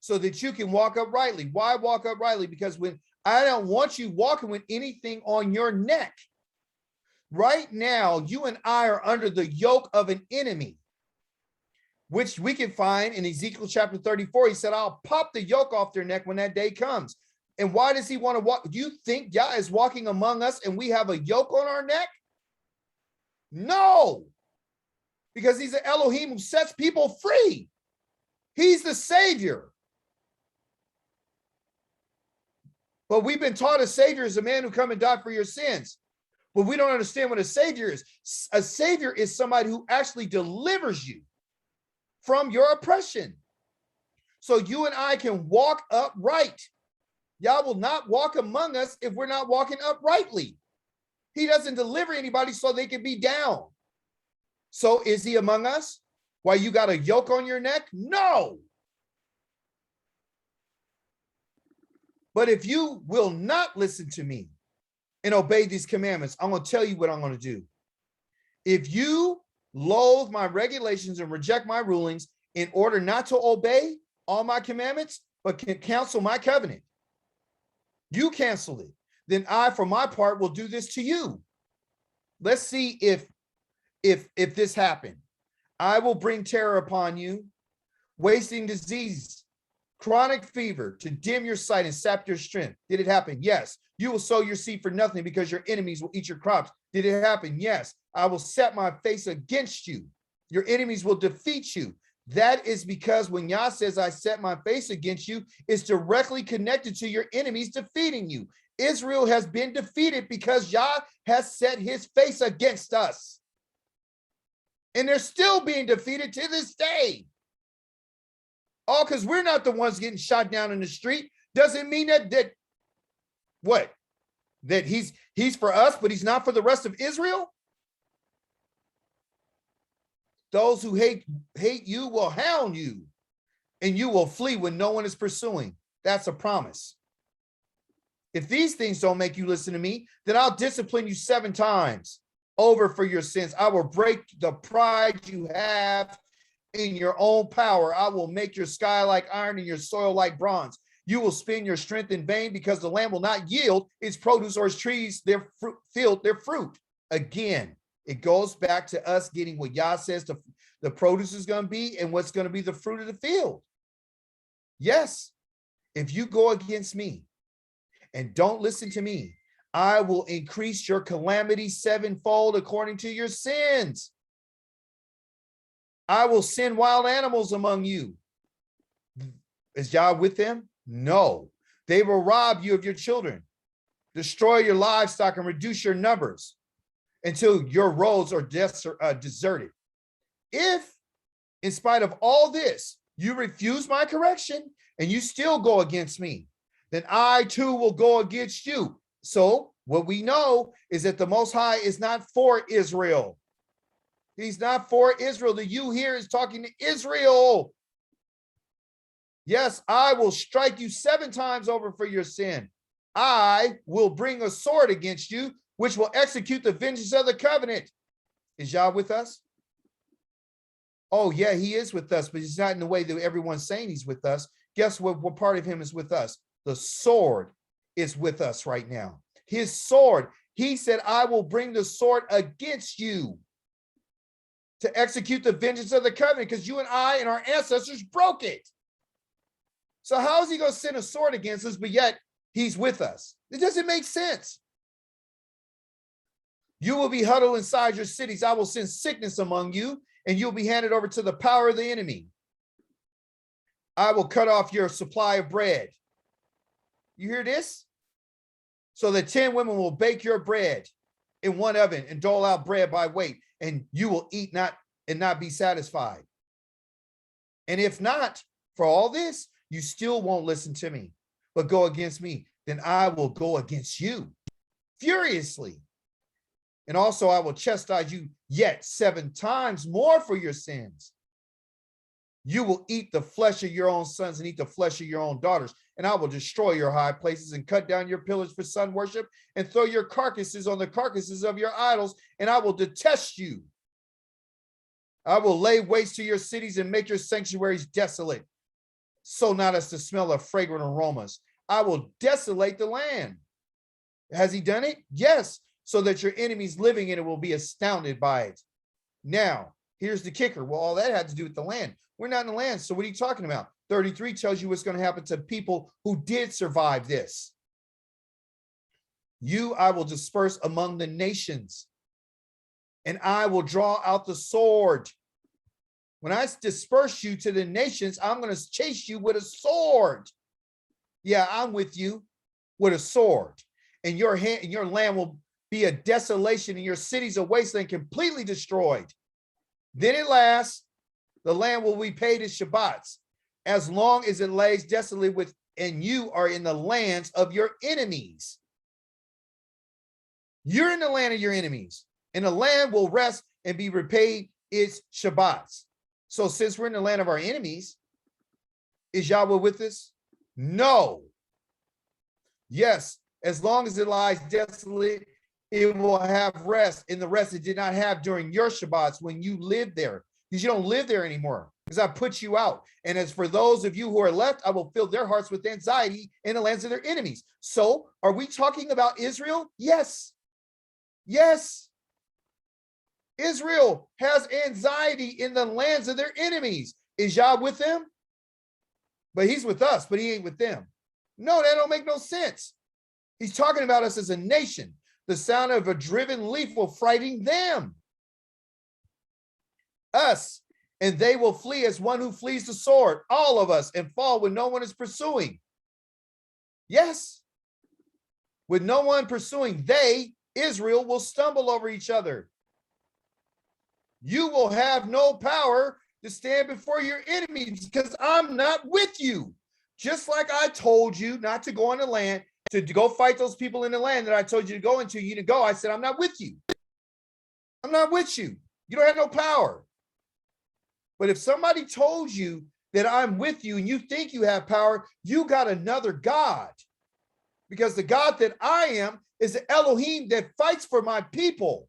so that you can walk uprightly. Why walk uprightly? Because when I don't want you walking with anything on your neck. Right now, you and I are under the yoke of an enemy, which we can find in Ezekiel chapter 34. He said, I'll pop the yoke off their neck when that day comes. And why does he want to walk? Do you think Yah is walking among us and we have a yoke on our neck? No. Because he's an Elohim who sets people free. He's the savior. But we've been taught a savior is a man who come and died for your sins. But we don't understand what a savior is. A savior is somebody who actually delivers you from your oppression. So you and I can walk upright. Yah will not walk among us if we're not walking uprightly. He doesn't deliver anybody so they can be down. So is he among us? Why, you got a yoke on your neck? No. But if you will not listen to me and obey these commandments, I'm going to tell you what I'm going to do. If you loathe my regulations and reject my rulings in order not to obey all my commandments, but can cancel my covenant, You canceled it. Then I, for my part, will do this to you. Let's see if this happened. I will bring terror upon you, wasting disease, chronic fever to dim your sight and sap your strength. Did it happen? Yes. You will sow your seed for nothing because your enemies will eat your crops. Did it happen? Yes. I will set my face against you. Your enemies will defeat you. That is because when Yah says, I set my face against you, it's directly connected to your enemies defeating you. Israel has been defeated because Yah has set his face against us. And they're still being defeated to this day. All because we're not the ones getting shot down in the street. Doesn't mean that what? That he's for us, but he's not for the rest of Israel? Those who hate you will hound you, and you will flee when no one is pursuing. That's a promise. If these things don't make you listen to me, then I'll discipline you 7 times over for your sins. I will break the pride you have in your own power. I will make your sky like iron and your soil like bronze. You will spend your strength in vain because the land will not yield its produce or its trees their fruit. Again, it goes back to us getting what Yah says the produce is going to be and what's going to be the fruit of the field. Yes, if you go against me and don't listen to me, I will increase your calamity 7-fold according to your sins. I will send wild animals among you. Is Yah with them? No. They will rob you of your children, destroy your livestock, and reduce your numbers until your roads are deserted. If, in spite of all this, you refuse my correction and you still go against me, then I too will go against you. So what we know is that the Most High is not for Israel. He's not for Israel. The you here is talking to Israel. Yes, I will strike you 7 times over for your sin. I will bring a sword against you, which will execute the vengeance of the covenant. Is Yah with us? Oh, yeah, he is with us, but he's not in the way that everyone's saying he's with us. Guess what part of him is with us? The sword is with us right now. His sword. He said, I will bring the sword against you to execute the vengeance of the covenant, because you and I and our ancestors broke it. So how is he going to send a sword against us, but yet he's with us? It doesn't make sense. You will be huddled inside your cities. I will send sickness among you, and you'll be handed over to the power of the enemy. I will cut off your supply of bread. You hear this? So that 10 women will bake your bread in one oven and dole out bread by weight, and you will eat not be satisfied. And if not, for all this, you still won't listen to me, but go against me, then I will go against you furiously. And also I will chastise you yet 7 times more for your sins. You will eat the flesh of your own sons and eat the flesh of your own daughters. And I will destroy your high places and cut down your pillars for sun worship and throw your carcasses on the carcasses of your idols. And I will detest you. I will lay waste to your cities and make your sanctuaries desolate, so not as to smell of fragrant aromas. I will desolate the land. Has he done it? Yes, so that your enemies living in it will be astounded by it. Now, here's the kicker. Well, all that had to do with the land. We're not in the land, so what are you talking about? 33 tells you what's going to happen to people who did survive this. You I will disperse among the nations, and I will draw out the sword. When I disperse you to the nations, I'm going to chase you with a sword. Yeah, I'm with you with a sword. And your land will be a desolation, and your cities a wasteland, completely destroyed. Then at last, the land will be paid in Shabbats, as long as it lays desolate with, and you are in the lands of your enemies. You're in the land of your enemies, and the land will rest and be repaid its Shabbats. So since we're in the land of our enemies, is Yahweh with us? No. Yes, as long as it lies desolate, it will have rest, and the rest it did not have during your Shabbats when you lived there, because you don't live there anymore. because I put you out. And as for those of you who are left, I will fill their hearts with anxiety in the lands of their enemies. So are we talking about Israel? Yes. Yes. Israel has anxiety in the lands of their enemies. Is Yah with them? But he's with us, but he ain't with them. No, that don't make no sense. He's talking about us as a nation. The sound of a driven leaf will frighten them. Us. And they will flee as one who flees the sword, all of us, and fall when no one is pursuing. Yes. With no one pursuing, they, Israel, will stumble over each other. You will have no power to stand before your enemies because I'm not with you. Just like I told you not to go on the land, to go fight those people in the land that I told you to go into, you didn't go. I said, I'm not with you. I'm not with you. You don't have no power. But if somebody told you that I'm with you and you think you have power, you got another God. Because the God that I am is the Elohim that fights for my people.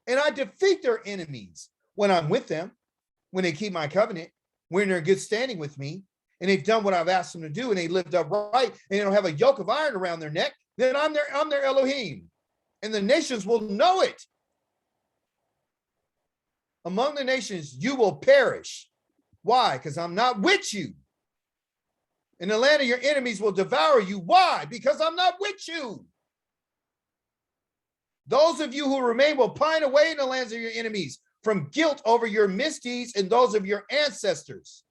And I defeat their enemies when I'm with them, when they keep my covenant, when they're in good standing with me, and they've done what I've asked them to do, and they lived upright, and they don't have a yoke of iron around their neck, then I'm their Elohim. And the nations will know it. Among the nations, you will perish. Why? Because I'm not with you. And the land of your enemies will devour you. Why? Because I'm not with you. Those of you who remain will pine away in the lands of your enemies from guilt over your misdeeds and those of your ancestors.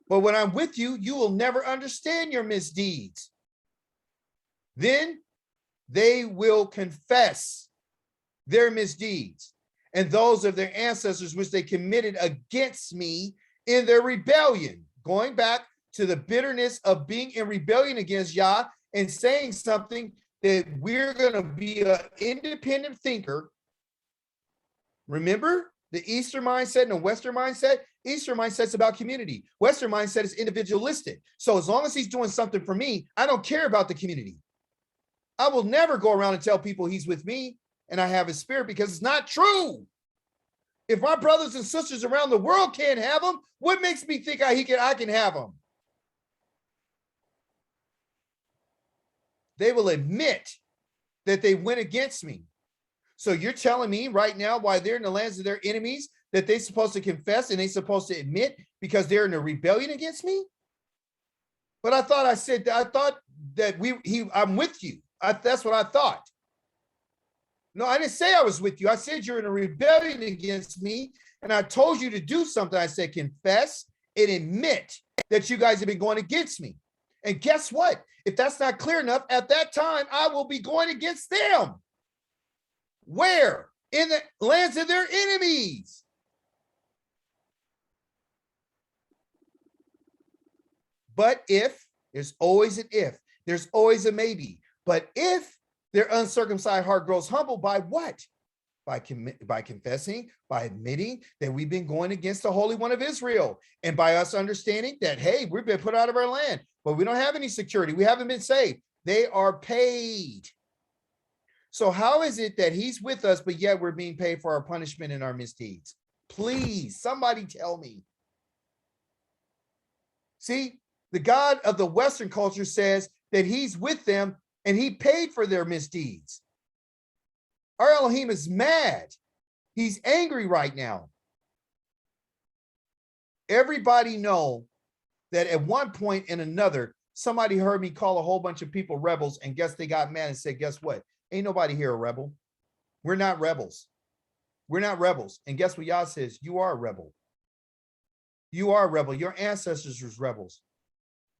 But when I'm with you, you will never understand your misdeeds. Then they will confess their misdeeds and those of their ancestors which they committed against me in their rebellion. Going back to the bitterness of being in rebellion against Yah and saying something that we're going to be an independent thinker. Remember the Eastern mindset and the Western mindset? Eastern mindset's about community. Western mindset is individualistic. So as long as he's doing something for me, I don't care about the community. I will never go around and tell people he's with me and I have his spirit because it's not true. If my brothers and sisters around the world can't have him, what makes me think I can have him? They will admit that they went against me. So you're telling me right now why they're in the lands of their enemies that they're supposed to confess and they're supposed to admit because they're in a rebellion against me? But I thought that I'm with you. That's what I thought. No, I didn't say I was with you. I said you're in a rebellion against me, and I told you to do something. I said confess and admit that you guys have been going against me. And guess what? If that's not clear enough, at that time, I will be going against them. Where? In the lands of their enemies. But if, there's always an if, there's always a maybe. But if their uncircumcised heart grows humble, by what? By confessing, by admitting that we've been going against the Holy One of Israel. And by us understanding that, hey, we've been put out of our land, but we don't have any security. We haven't been saved. They are paid. So how is it that he's with us, but yet we're being paid for our punishment and our misdeeds? Please, somebody tell me. See, the God of the Western culture says that he's with them and he paid for their misdeeds. Our Elohim is mad. He's angry right now. Everybody know that at one point and another, somebody heard me call a whole bunch of people rebels, and guess they got mad and said, guess what? Ain't nobody here a rebel. We're not rebels. We're not rebels. And guess what Yah says? You are a rebel. You are a rebel. Your ancestors was rebels.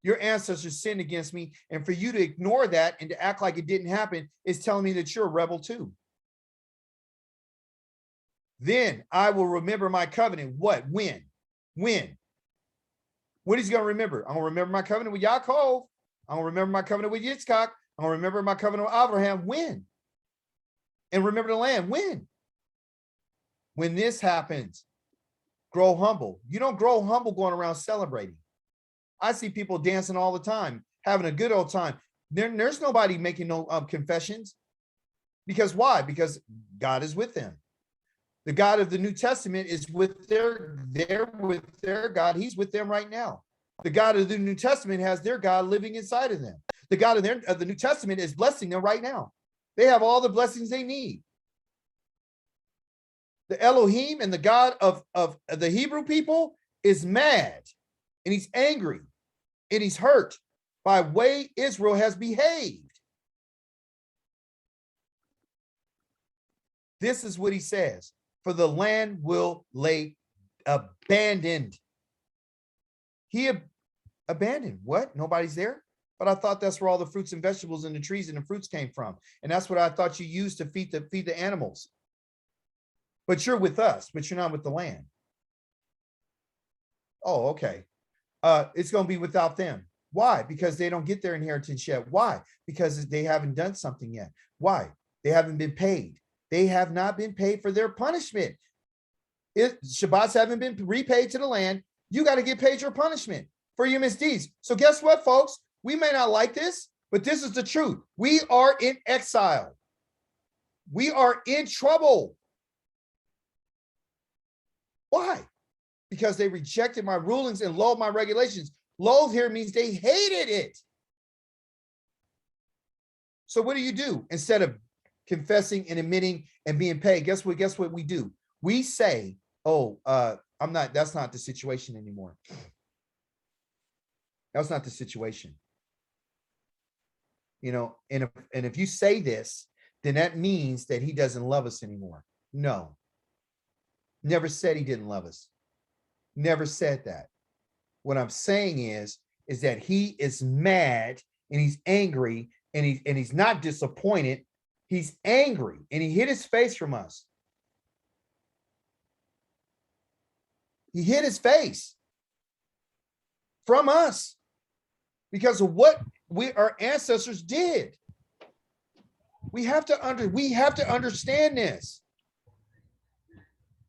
Your ancestors sinned against me. And for you to ignore that and to act like it didn't happen is telling me that you're a rebel too. Then I will remember my covenant. What? When? When? What is he going to remember? I'm going to remember my covenant with Yaakov. I'm going to remember my covenant with Yitzchak. I'm going to remember my covenant with Abraham. When? And remember the land. When? When this happens, grow humble. You don't grow humble going around celebrating. I see people dancing all the time, having a good old time. There's nobody making no confessions. Because why? Because God is with them. The God of the New Testament is with with their God. He's with them right now. The God of the New Testament has their God living inside of them. The God of the New Testament is blessing them right now. They have all the blessings they need. The Elohim and the God of the Hebrew people is mad, and he's angry, and he's hurt by the way Israel has behaved. This is what he says: for the land will lay abandoned. He abandoned what? Nobody's there? But I thought that's where all the fruits and vegetables and the trees and the fruits came from. And that's what I thought you used to feed the animals. But you're with us, but you're not with the land. Oh, okay. It's going to be without them. Why? Because they don't get their inheritance yet. Why? Because they haven't done something yet. Why? They haven't been paid. They have not been paid for their punishment. Shabbats haven't been repaid to the land. You got to get paid your punishment for your misdeeds. So guess what, folks? We may not like this, but this is the truth. We are in exile. We are in trouble. Why? Because they rejected my rulings and loathed my regulations. Loathe here means they hated it. So what do? Instead of confessing and admitting and being paid, guess what we do? We say, oh, that's not the situation anymore. That's not the situation. You know, and if you say this, then that means that he doesn't love us anymore. No. Never said he didn't love us. Never said that. What I'm saying is that he is mad and he's angry and he's not disappointed. He's angry and he hid his face from us. He hid his face from us because of what our ancestors did. We have to understand this.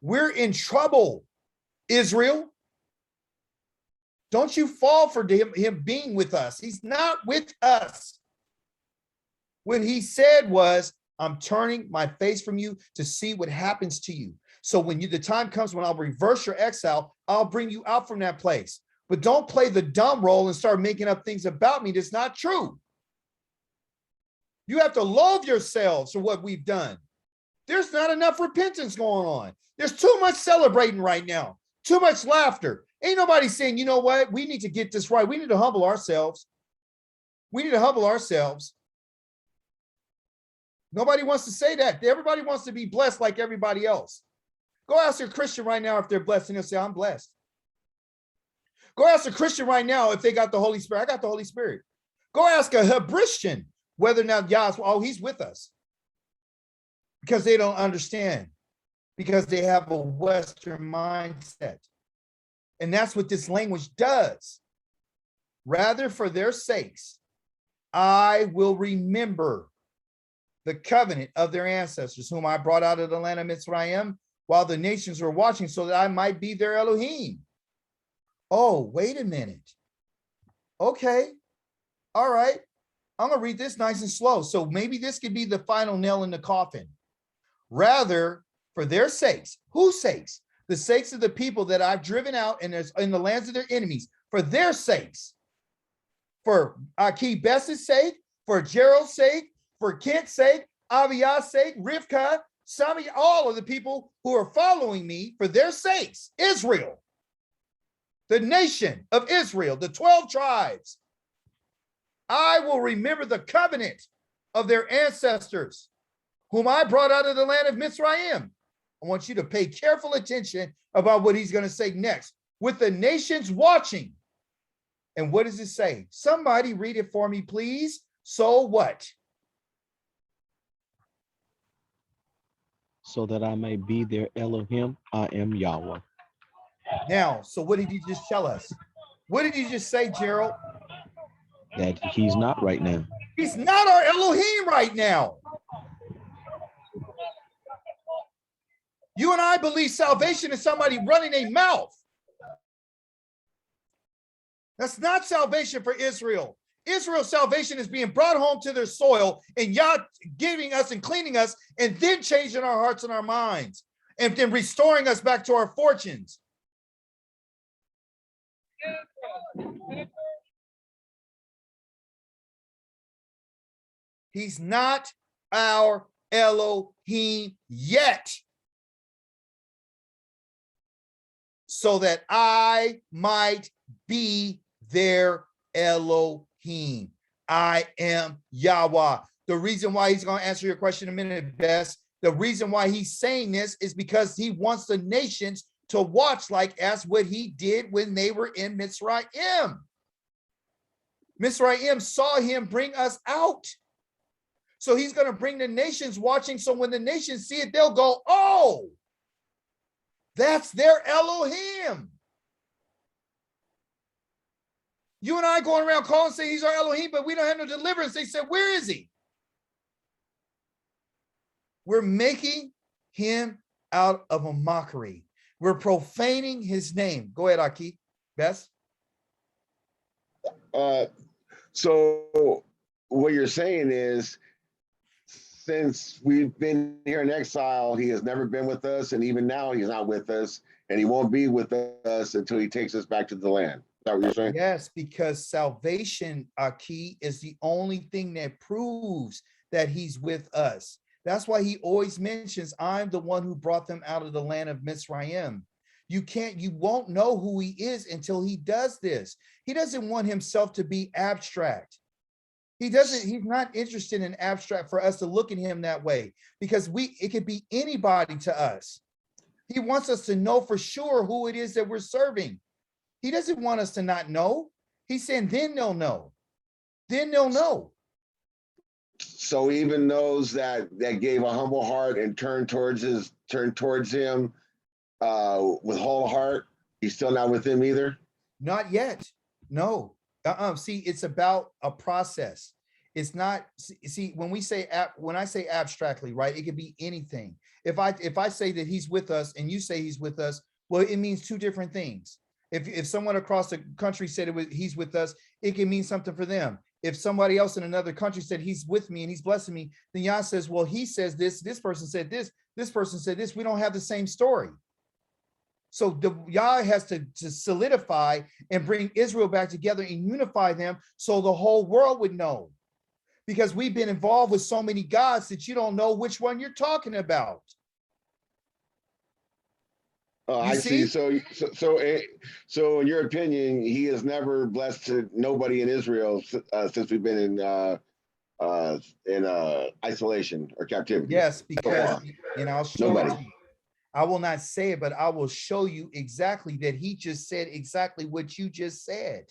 We're in trouble, Israel. Don't you fall for him being with us. He's not with us. What he said was, I'm turning my face from you to see what happens to you. So when the time comes when I'll reverse your exile, I'll bring you out from that place. But don't play the dumb role and start making up things about me that's not true. You have to loathe yourselves for what we've done. There's not enough repentance going on. There's too much celebrating right now, too much laughter. Ain't nobody saying, you know what? We need to get this right. We need to humble ourselves. We need to humble ourselves. Nobody wants to say that. Everybody wants to be blessed like everybody else. Go ask a Christian right now if they're blessed, and they'll say, I'm blessed. Go ask a Christian right now if they got the Holy Spirit. I got the Holy Spirit. Go ask a Hebraic whether or not he's with us. Because they don't understand. Because they have a Western mindset. And that's what this language does. Rather, for their sakes, I will remember the covenant of their ancestors, whom I brought out of the land of Mitzrayim, while the nations were watching, so that I might be their Elohim. Oh, wait a minute. Okay. All right. I'm going to read this nice and slow. So maybe this could be the final nail in the coffin. Rather, for their sakes, whose sakes? The sakes of the people that I've driven out and in the lands of their enemies, for their sakes. For Aki Bess's sake, for Gerald's sake, for Kent's sake, Avia's sake, Rivka, all of the people who are following me, for their sakes, Israel, the nation of Israel, the 12 tribes. I will remember the covenant of their ancestors, whom I brought out of the land of Mitzrayim. I want you to pay careful attention about what he's going to say next. With the nations watching. And what does it say? Somebody read it for me, please. So what? So that I may be their Elohim, I am Yahweh. Now, so what did he just tell us? What did he just say, Gerald? That he's not right now. He's not our Elohim right now. You and I believe salvation is somebody running a mouth. That's not salvation for Israel. Israel's salvation is being brought home to their soil and Yah giving us and cleaning us and then changing our hearts and our minds. and then restoring us back to our fortunes. He's not our Elohim yet, so that I might be their Elohim. I am Yahweh. The reason why he's going to answer your question in a minute, Bess, the reason why he's saying this is because he wants the nations to watch like as what he did when they were in Mitzrayim. Mitzrayim saw him bring us out. So he's going to bring the nations watching. So when the nations see it, they'll go, oh, that's their Elohim. You and I going around calling saying he's our Elohim, but we don't have no deliverance. They said, where is he? We're making him out of a mockery. We're profaning his name. Go ahead, Aki. Bess? So what you're saying is, since we've been here in exile, he has never been with us, and even now he's not with us, and he won't be with us until he takes us back to the land. Is that what you're saying? Yes, because salvation, Aki, is the only thing that proves that he's with us. That's why he always mentions, I'm the one who brought them out of the land of Mitzrayim. You won't know who he is until he does this. He doesn't want himself to be abstract. He's not interested in abstract for us to look at him that way, because it could be anybody to us. He wants us to know for sure who it is that we're serving. He doesn't want us to not know. He's saying, then they'll know. Then they'll know. So even those that gave a humble heart and turned towards him with whole heart, he's still not with them either? Not yet. No. See, it's about a process. It's not, see, when I say abstractly, right, it could be anything. If I say that he's with us and you say he's with us, well, it means two different things. If someone across the country said he's with us, it can mean something for them. If somebody else in another country said he's with me and he's blessing me, then Yah says, well, he says this person said this person said this. We don't have the same story. So the Yah has to solidify and bring Israel back together and unify them so the whole world would know. Because we've been involved with so many gods that you don't know which one you're talking about. I see. So in your opinion, he has never blessed to nobody in Israel since we've been in isolation or captivity. Yes, because, and I'll show Nobody. you. I will not say it, but I will show you exactly that he just said exactly what you just said.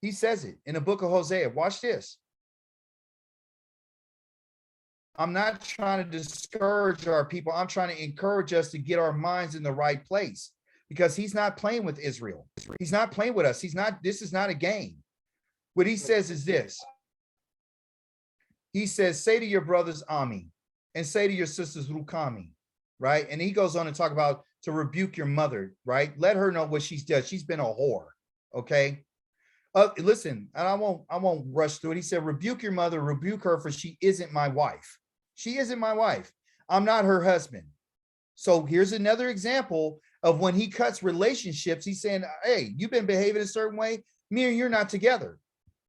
He says it in the book of Hosea. Watch this. I'm not trying to discourage our people. I'm trying to encourage us to get our minds in the right place, because he's not playing with Israel. He's not playing with us. This is not a game. What he says is this. He says, say to your brothers, Ami, and say to your sisters, Rukami, right? And he goes on to talk about to rebuke your mother, right? Let her know what she's done. She's been a whore, okay? Listen, and I won't rush through it. He said, rebuke your mother, rebuke her, for she isn't my wife. She isn't my wife. I'm not her husband. So here's another example of when he cuts relationships. He's saying, hey, you've been behaving a certain way. Me and you're not together.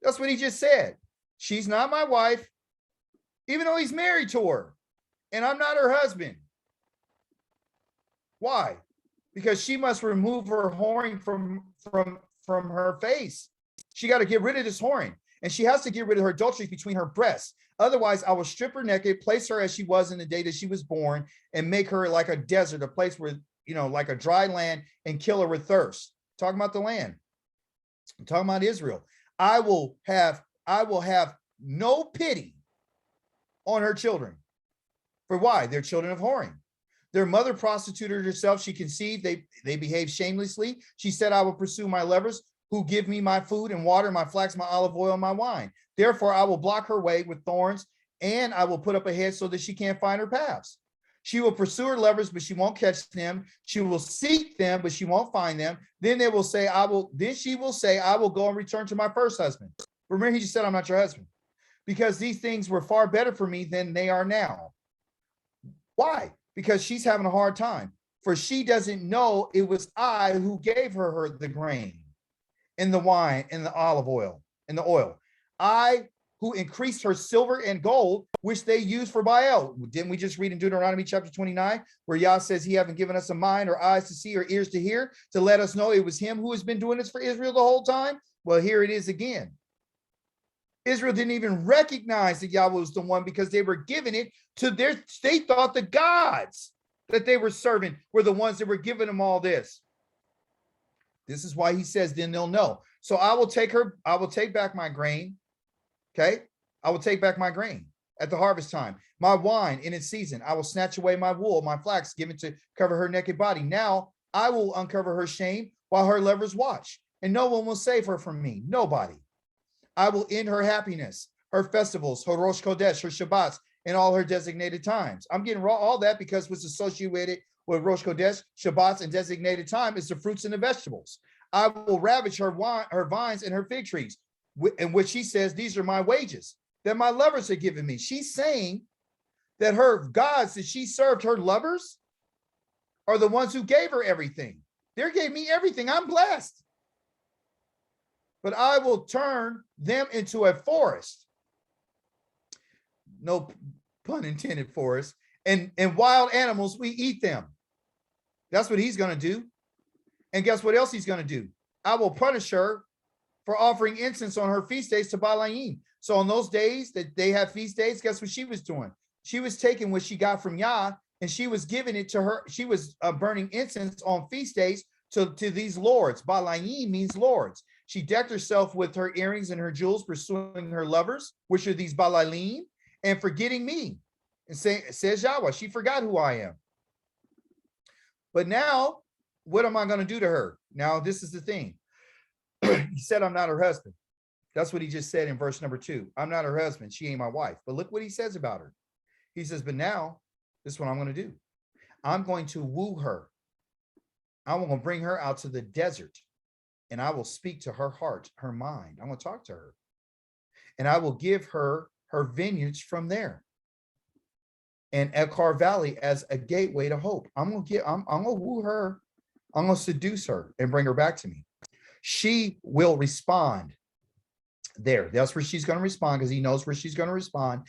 That's what he just said. She's not my wife, even though he's married to her. And I'm not her husband. Why? Because she must remove her whoring from her face. She got to get rid of this whoring. And she has to get rid of her adultery between her breasts. Otherwise, I will strip her naked, place her as she was in the day that she was born, and make her like a desert, a place where, like a dry land, and kill her with thirst. Talking about the land. I'm talking about Israel. I will have no pity on her children. For why? They're children of whoring. Their mother prostituted herself. She conceived. They behaved shamelessly. She said, I will pursue my lovers who give me my food and water, my flax, my olive oil, and my wine. Therefore, I will block her way with thorns, and I will put up a hedge so that she can't find her paths. She will pursue her lovers, but she won't catch them. She will seek them, but she won't find them. Then she will say, I will go and return to my first husband. Remember, he just said, I'm not your husband. Because these things were far better for me than they are now. Why? because she's having a hard time. For she doesn't know it was I who gave her the grain and the wine and the olive oil and the oil. I who increased her silver and gold, which they used for Baal. Didn't we just read in Deuteronomy chapter 29, where Yah says he haven't given us a mind or eyes to see or ears to hear to let us know it was him who has been doing this for Israel the whole time? Well, here it is again. Israel didn't even recognize that Yahweh was the one because they were giving it to they thought the gods that they were serving were the ones that were giving them all this. This is why he says, then they'll know. So I will take back my grain. Okay. I will take back my grain at the harvest time, my wine in its season. I will snatch away my wool, my flax, given to cover her naked body. Now I will uncover her shame while her lovers watch, and no one will save her from me. Nobody. I will end her happiness, her festivals, her Rosh Kodesh, her Shabbats, and all her designated times. I'm getting all that because what's associated with Rosh Kodesh, Shabbats, and designated time is the fruits and the vegetables. I will ravage her vines and her fig trees, in which she says, these are my wages that my lovers have given me. She's saying that her gods that she served, her lovers, are the ones who gave her everything. They gave me everything. I'm blessed. But I will turn them into a forest. No pun intended, forest. And wild animals, we eat them. That's what he's going to do. And guess what else he's going to do? I will punish her for offering incense on her feast days to Balaam. So on those days that they have feast days, guess what she was doing? She was taking what she got from Yah and she was giving it to her. She was burning incense on feast days to these lords. Balaam means lords. She decked herself with her earrings and her jewels, pursuing her lovers, which are these Balalim, and forgetting me. And says Yahweh, she forgot who I am. But now, what am I going to do to her? Now, this is the thing. He said, I'm not her husband. That's what he just said in verse number 2. I'm not her husband. She ain't my wife. But look what he says about her. He says, but now, this is what I'm going to do. I'm going to woo her. I'm going to bring her out to the desert. And I will speak to her heart, her mind. I'm going to talk to her. And I will give her her vineyards from there. And Ekar Valley as a gateway to hope. I'm going to woo her. I'm going to seduce her and bring her back to me. She will respond there. That's where she's going to respond, because he knows where she's going to respond,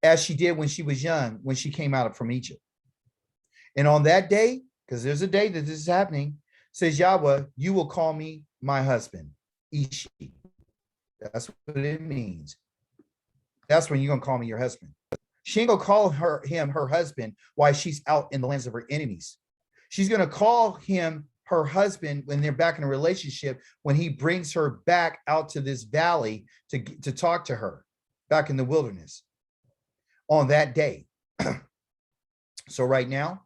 as she did when she was young, when she came out from Egypt. And on that day, because there's a day that this is happening, says Yahweh, you will call me my husband, Ishi. That's what it means. That's when you're going to call me your husband. She ain't going to call him her husband while she's out in the lands of her enemies. She's going to call him her husband when they're back in a relationship, when he brings her back out to this valley to talk to her back in the wilderness on that day. So right now,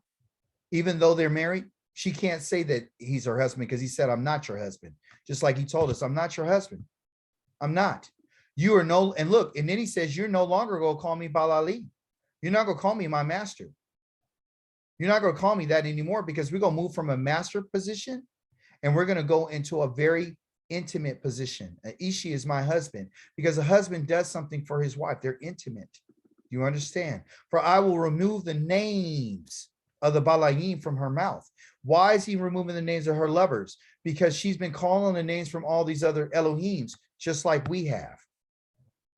even though they're married, she can't say that he's her husband, because he said, I'm not your husband. Just like he told us, I'm not your husband. I'm not. You are no, and look, and then he says, you're no longer going to call me Balali. You're not going to call me my master. You're not going to call me that anymore, because we're going to move from a master position and we're going to go into a very intimate position. Ishi is my husband, because a husband does something for his wife. They're intimate. You understand? For I will remove the names of the Balaim from her mouth. Why is he removing the names of her lovers? Because she's been calling the names from all these other Elohims, just like we have.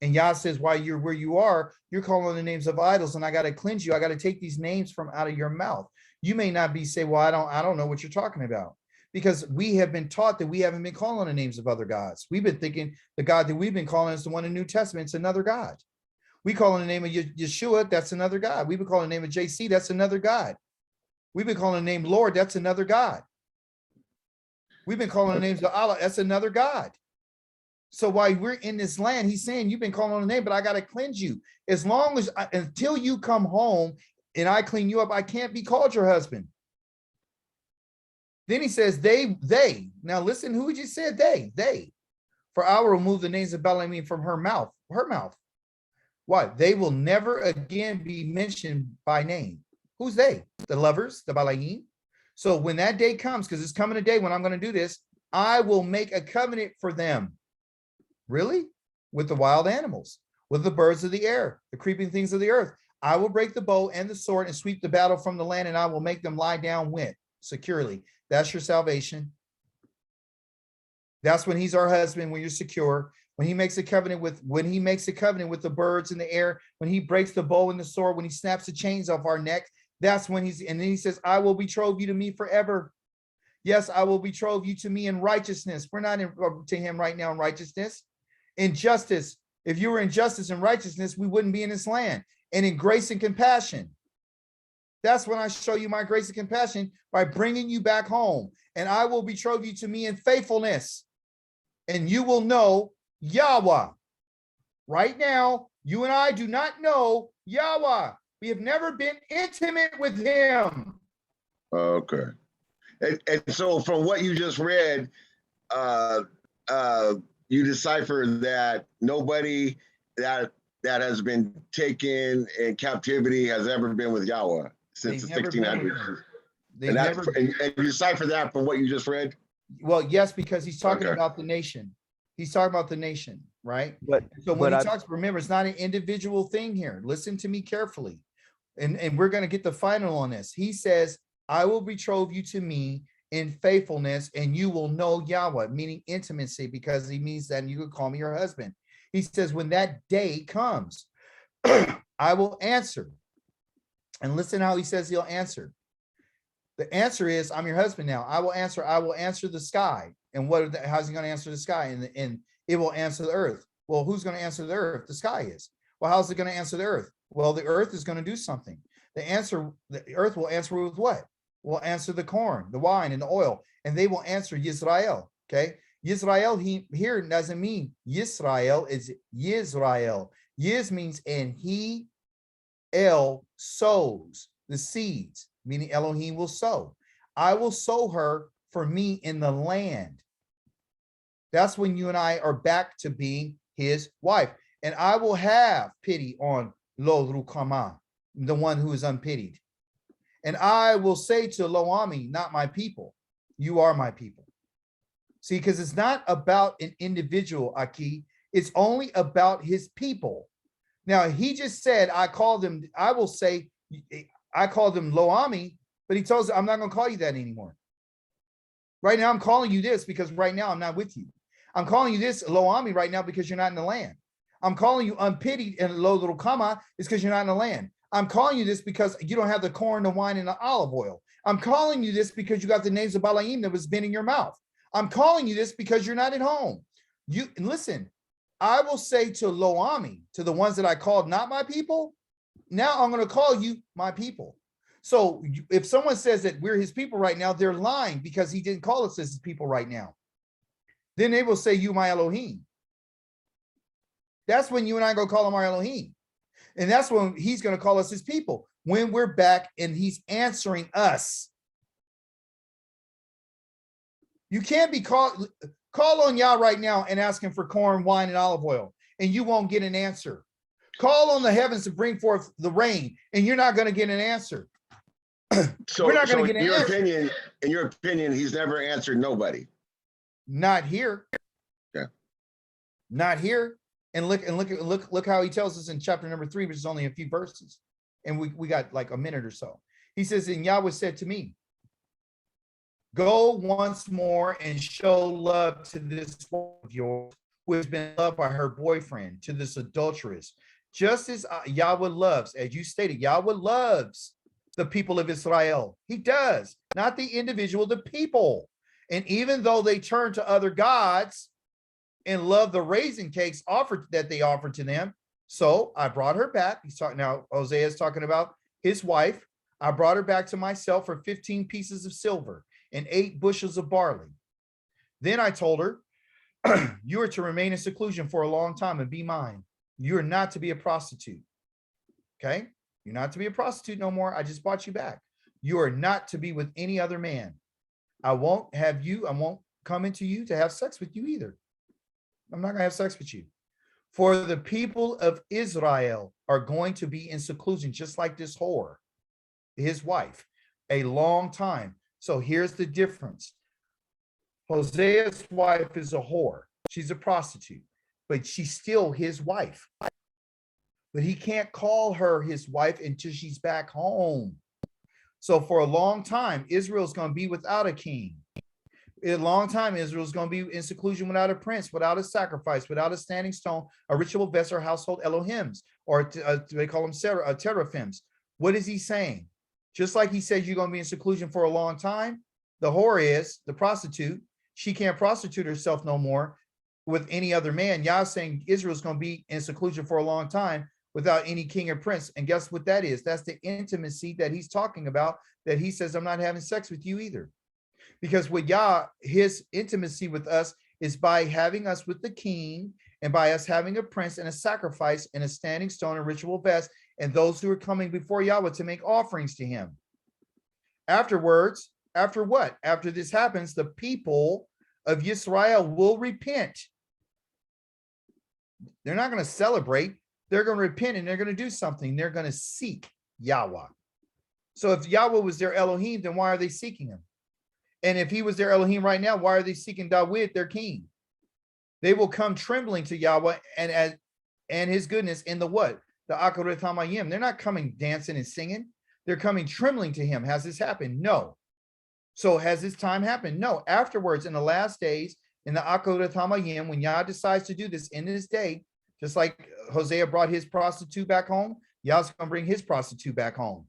And Yah says, while you're where you are, you're calling the names of idols, and I got to cleanse you. I got to take these names from out of your mouth. You may not be say, well, I don't know what you're talking about, because we have been taught that we haven't been calling the names of other gods. We've been thinking the God that we've been calling is the one in the New Testament. It's another God. We call in the name of Yeshua, that's another God. We've been calling the name of JC, that's another God. We've been calling the name Lord, that's another God. We've been calling the names of Allah, that's another God. So while we're in this land, he's saying, you've been calling on the name, but I got to cleanse you. As long as, until you come home and I clean you up, I can't be called your husband. Then he says, they. Now listen, who just said they. For I will remove the names of Balaam from her mouth. Why? They will never again be mentioned by name. Who's they? The lovers, the Balaam. So when that day comes, because it's coming a day when I'm going to do this, I will make a covenant for them. Really? With the wild animals, with the birds of the air, the creeping things of the earth. I will break the bow and the sword and sweep the battle from the land, and I will make them lie down with securely. That's your salvation. That's when he's our husband, when you're secure. When he makes a covenant with the birds in the air, when he breaks the bow and the sword, when he snaps the chains off our neck, that's when and then he says, I will betroth you to me forever. Yes, I will betroth you to me in righteousness. We're not to him right now in righteousness. In justice. If you were in justice and righteousness, we wouldn't be in this land. And in grace and compassion. That's when I show you my grace and compassion, by bringing you back home. And I will betroth you to me in faithfulness. And you will know Yahweh. Right now, you and I do not know Yahweh. We have never been intimate with him. Okay. And so from what you just read, you decipher that nobody that has been taken in captivity has ever been with Yahweh since the 1600s. And you decipher that from what you just read? Well, yes, because he's talking about the nation. He's talking about the nation, right? But so when he talks, remember, it's not an individual thing here. Listen to me carefully. And we're going to get the final on this. He says, I will betroth you to me in faithfulness, and you will know Yahweh, meaning intimacy, because he means that you could call me your husband. He says, when that day comes, I will answer. And listen how he says he'll answer. The answer is, I'm your husband now. I will answer the sky. And how's he going to answer the sky? And it will answer the earth. Well, who's going to answer the earth? The sky is. Well, how's it going to answer the earth? Well, the earth is going to do something. The earth will answer with what? Will answer the corn, the wine, and the oil, and they will answer Yisrael. Okay, Yisrael here doesn't mean Yisrael, is Yisrael. Yiz means and he sows the seeds, meaning Elohim will sow. I will sow her for me in the land. That's when you and I are back to being his wife, and I will have pity on Lo Rukama, the one who is unpitied. And I will say to Lo-Ami, not my people, you are my people. See, because it's not about an individual, Aki. It's only about his people. Now, he just said, I called them Lo-Ami, but he tells us, I'm not going to call you that anymore. Right now, I'm calling you this because right now I'm not with you. I'm calling you this Lo-Ami right now because you're not in the land. I'm calling you unpitied and Lo Rukama is because you're not in the land. I'm calling you this because you don't have the corn, the wine, and the olive oil. I'm calling you this because you got the names of Balaam that was been in your mouth. I'm calling you this because you're not at home. And listen, I will say to Lo-Ami, to the ones that I called not my people, now I'm going to call you my people. So if someone says that we're his people right now, they're lying because he didn't call us as his people right now. Then they will say, you my Elohim. That's when you and I go call him our Elohim. And that's when he's going to call us his people, when we're back and he's answering us. You can't be call on Yah right now and ask him for corn, wine, and olive oil, and you won't get an answer. Call on the heavens to bring forth the rain, and you're not going to get an answer. So, we're not going to get an answer. In your opinion, he's never answered nobody. Not here. Yeah. Not here. And look how he tells us in chapter number 3, which is only a few verses. And we got like a minute or so. He says, and Yahweh said to me, go once more and show love to this wife of yours who has been loved by her boyfriend, to this adulteress. Just as Yahweh loves, as you stated, Yahweh loves the people of Israel. He does, not the individual, the people. And even though they turn to other gods and love the raisin cakes that they offered to them. So I brought her back. He's talking now, Hosea is talking about his wife. I brought her back to myself for 15 pieces of silver and 8 bushels of barley. Then I told her, you are to remain in seclusion for a long time and be mine. You are not to be a prostitute. Okay? You're not to be a prostitute no more. I just brought you back. You are not to be with any other man. I won't come into you to have sex with you either. I'm not going to have sex with you. For the people of Israel are going to be in seclusion, just like this whore, his wife, a long time. So here's the difference. Hosea's wife is a whore. She's a prostitute, but she's still his wife. but he can't call her his wife until she's back home. So for a long time, Israel's going to be without a king. A long time, Israel's going to be in seclusion without a prince, without a sacrifice, without a standing stone, a ritual vest, or household Elohims, or they call them teraphims. What is he saying? Just like he said, you're going to be in seclusion for a long time. The whore is the prostitute. She can't prostitute herself no more with any other man. Yah's saying Israel's going to be in seclusion for a long time without any king or prince. And guess what that is? That's the intimacy that he's talking about, that he says, I'm not having sex with you either. Because with Yah, his intimacy with us is by having us with the king and by us having a prince and a sacrifice and a standing stone, a ritual vest, and those who are coming before Yahweh to make offerings to him. Afterwards, after what? After this happens, the people of Israel will repent. They're not going to celebrate. They're going to repent and they're going to do something. They're going to seek Yahweh. So if Yahweh was their Elohim, then why are they seeking him? And if he was their Elohim right now, why are they seeking David, their king? They will come trembling to Yahweh and his goodness in the what? The Akaret Hamayim. They're not coming dancing and singing. They're coming trembling to him. Has this happened? No. So has this time happened? No. Afterwards, in the last days, in the Akaret Hamayim, when Yah decides to do this in this day, just like Hosea brought his prostitute back home, Yah's going to bring his prostitute back home.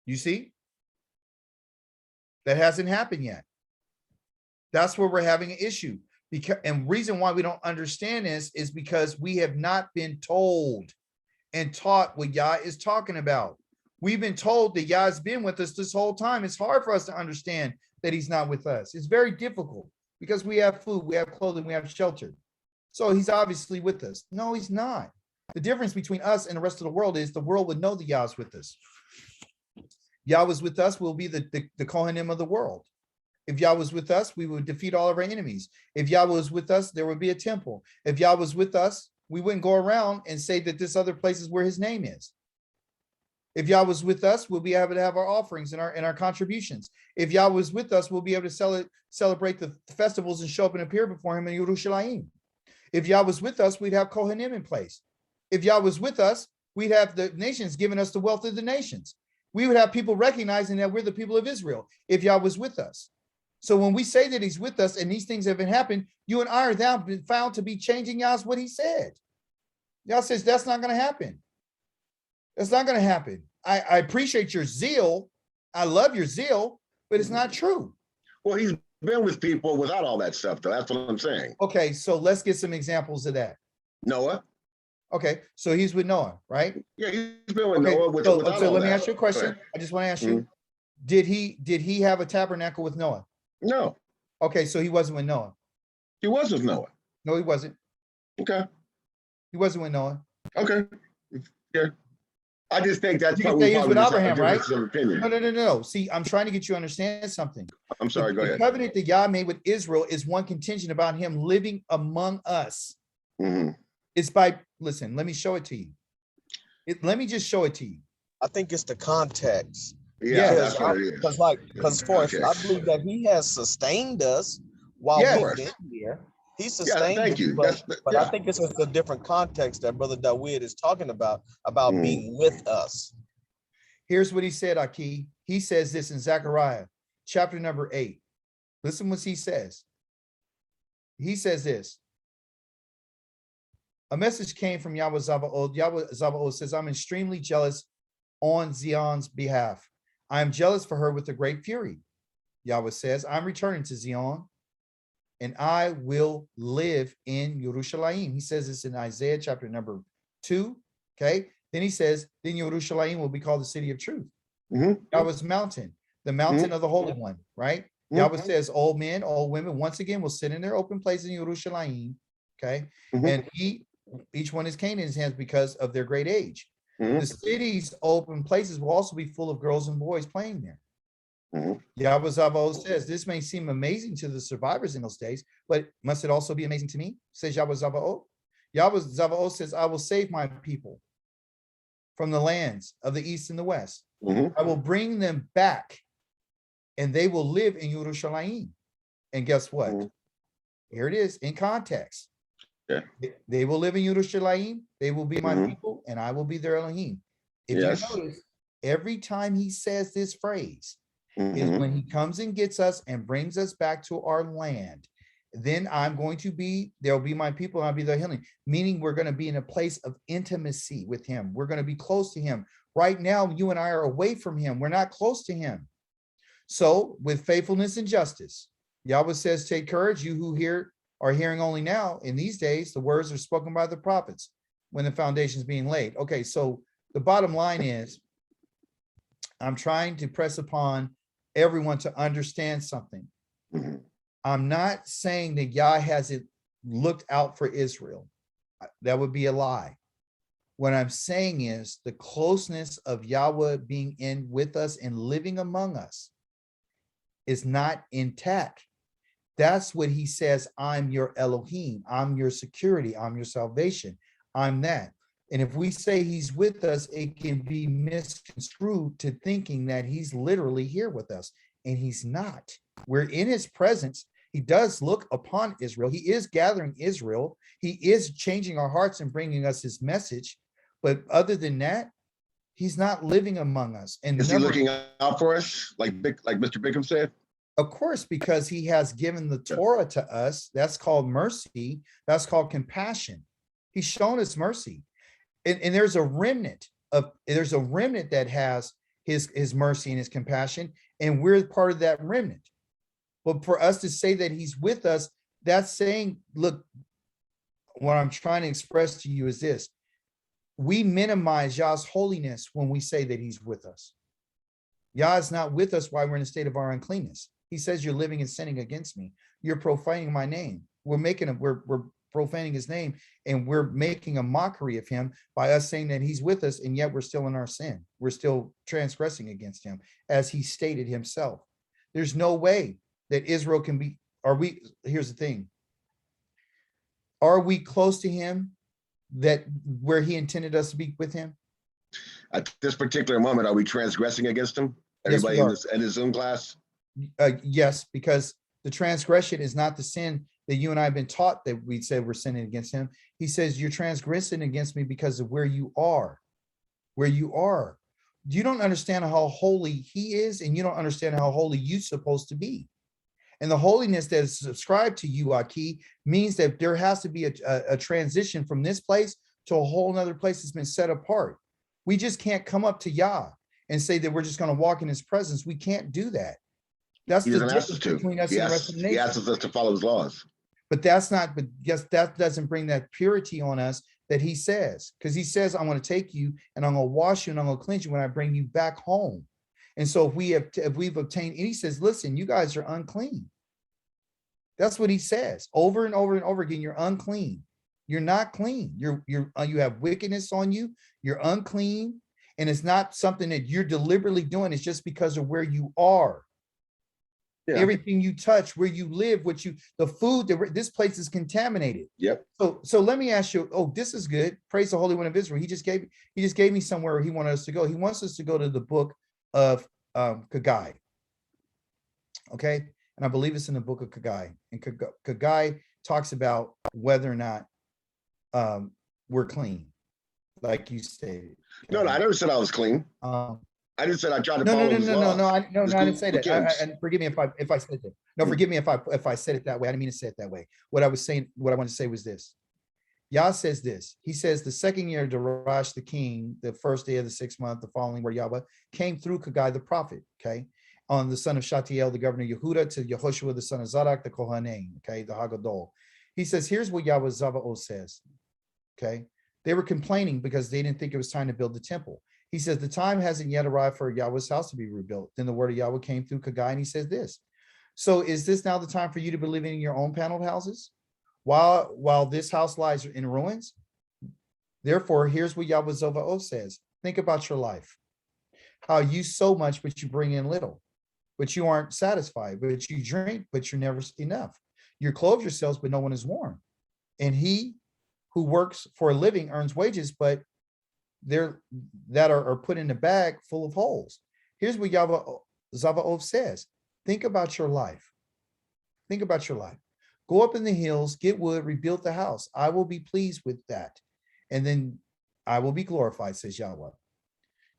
You see? That hasn't happened yet. That's where we're having an issue. And reason why we don't understand this is because we have not been told and taught what Yah is talking about. We've been told that Yah has been with us this whole time. It's hard for us to understand that he's not with us. It's very difficult because we have food, we have clothing, we have shelter. So he's obviously with us. No, he's not. The difference between us and the rest of the world is the world would know that Yah is with us. Yah was with us, we'll be the Kohanim of the world. If Yah was with us, we would defeat all of our enemies. If Yah was with us, there would be a temple. If Yah was with us, we wouldn't go around and say that this other place is where his name is. If Yah was with us, we'll be able to have our offerings and our contributions. If Yah was with us, we'll be able to celebrate the festivals and show up and appear before him in Yerushalayim. If Yah was with us, we'd have Kohanim in place. If Yah was with us, we'd have the nations giving us the wealth of the nations. We would have people recognizing that we're the people of Israel if Yah was with us. So when we say that he's with us and these things have been happening, you and I are now been found to be changing Yah's what he said. Yah says that's not going to happen. That's not going to happen. I appreciate your zeal. I love your zeal, but it's not true. Well, he's been with people without all that stuff, though. That's what I'm saying. Okay, so let's get some examples of that. Noah. Okay, so he's with Noah, right? Yeah, he's been with Okay, Noah. so Without let all me that. ask you a question. I just want to ask you, did he have a tabernacle with Noah? No, Okay, so he wasn't with Noah. he was with Noah. No, he wasn't. Okay. He wasn't with Noah. Okay. Yeah. I just think that's You can probably say he was with Abraham, right? Opinion. No. See, I'm trying to get you to understand something. I'm sorry, go The ahead. covenant that Yah made with Israel is one contingent about him living among us. Mhm. It's by, listen, let me show it to you. Let me just show it to you. I think it's the context. Yeah, Yeah, that's what it is. Because for us, I believe that he has sustained us while Yeah. we've been here. He sustained thank us, you. but Yeah. I think it's just a different context that Brother Dawid is talking about being with us. Here's what he said, Aki. He says this in Zechariah, chapter number 8. Listen what he says. He says this. A message came from Yahweh Zavaoth. Yahweh Zavaoth says, I'm extremely jealous on Zion's behalf. I am jealous for her with a great fury. Yahweh says, I'm returning to Zion and I will live in Yerushalayim. He says this in Isaiah chapter number 2. Okay. Then he says, then Yerushalayim will be called the city of truth. Mhm. Yahweh's mountain, the mountain of the Holy One, right? Yahweh says, old men, old women, once again, will sit in their open places in Yerushalayim. Okay. And each one is cane in his hands because of their great age. The city's open places will also be full of girls and boys playing there. Yahweh Zavaoth says, this may seem amazing to the survivors in those days, but must it also be amazing to me? Says Yahweh Zavaoth. Yahweh Zavaoth says, I will save my people from the lands of the east and the west. I will bring them back and they will live in Yerushalayim. And guess what? Here it is in context. Yeah. They will live in Yerushalayim. They will be my Mhm. people, and I will be their Elohim. If you Yes. notice, every time he says this phrase is Mhm. when he comes and gets us and brings us back to our land. Then I'm going to be, there'll be my people, and I'll be their healing. Meaning we're going to be in a place of intimacy with him. We're going to be close to him. Right now, you and I are away from him. We're not close to him. So with faithfulness and justice, Yahweh says, take courage, you who are hearing only now. In these days, the words are spoken by the prophets when the foundation is being laid. Okay, so the bottom line is, I'm trying to press upon everyone to understand something. Mhm. I'm not saying that Yah hasn't looked out for Israel. That would be a lie. What I'm saying is the closeness of Yahweh being in with us and living among us is not intact. That's what he says. I'm your Elohim. I'm your security. I'm your salvation. I'm that. And if we say he's with us, it can be misconstrued to thinking that he's literally here with us. And he's not. We're in his presence. He does look upon Israel. He is gathering Israel. He is changing our hearts and bringing us his message. But other than that, he's not living among us. And Is he number, looking out for us, like Mr. Bickham said? of course, because he has given the Torah to us. That's called mercy. That's called compassion. He's shown us mercy. And there's a remnant that has his mercy and his compassion, and we're part of that remnant. But for us to say that he's with us, that's saying, look, what I'm trying to express to you is this: we minimize Yah's holiness when we say that he's with us. Yah is not with us while we're in a state of our uncleanness. He says, you're living and sinning against me. You're profaning my name. We're profaning his name, and we're making a mockery of him by us saying that he's with us, and yet we're still in our sin. We're still transgressing against him, as he stated himself. There's no way that Israel can be, here's the thing. Are we close to him that where he intended us to be with him? At this particular moment, are we transgressing against him? Yes, we Everybody are. in this Zoom class? Yes, because the transgression is not the sin that you and I have been taught that we said we're sinning against him. He says, you're transgressing against me because of where you are. You don't understand how holy he is, and you don't understand how holy you're supposed to be. And the holiness that is subscribed to you, Aki, means that there has to be a transition from this place to a whole nother place that's been set apart. We just can't come up to Yah and say that we're just going to walk in his presence. We can't do that. That's He the doesn't ask us difference to. between us and the rest of the He nation. asks us to follow his laws. But that's not, but yes, that doesn't bring that purity on us that he says, because he says, I'm going to take you and I'm going to wash you and I'm going to cleanse you when I bring you back home. And so if we've obtained, and he says, listen, you guys are unclean. That's what he says over and over and over again. You're unclean. You're not clean. You have wickedness on you. You're unclean. And it's not something that you're deliberately doing. It's just because of where you are. Yeah. Everything you touch, where you live, the food, this place is contaminated. Yep. So let me ask you, oh, this is good. Praise the Holy One of Israel. He just gave me somewhere where he wanted us to go. He wants us to go to the book of Kagai. Okay. And I believe it's in the book of Kagai. And Kagai talks about whether or not we're clean, like you stated. No, I never said I was clean. I just said I tried to follow his laws. I didn't say that. And forgive me if I said that. No, forgive me if I said it that way. I didn't mean to say it that way. What I wanted to say was this. Yah says this. He says the second year of Darash the king, the first day of the 6th month, the following where Yahweh came through Kagai the prophet, okay, on the son of Shatiel, the governor of Yehuda, to Yehoshua, the son of Zadok, the Kohanim, okay, the Haggadol. He says, here's what Yahweh Zavaoth says, okay. They were complaining because they didn't think it was time to build the temple. He says, the time hasn't yet arrived for Yahweh's house to be rebuilt. Then the word of Yahweh came through Kagai, and he says this. So is this now the time for you to be living in your own paneled houses? While this house lies in ruins? Therefore, here's what Yahweh Zavaoth says. Think about your life. How you sow much, but you bring in little. But you aren't satisfied. But you drink, but you're never enough. You clothe yourselves, but no one is warm. And he who works for a living earns wages, but they're that are put in a bag full of holes. Here's what Yahweh Zavaoth says. Think about your life. Think about your life. Go up in the hills, get wood, rebuild the house. I will be pleased with that. And then I will be glorified, says Yahweh.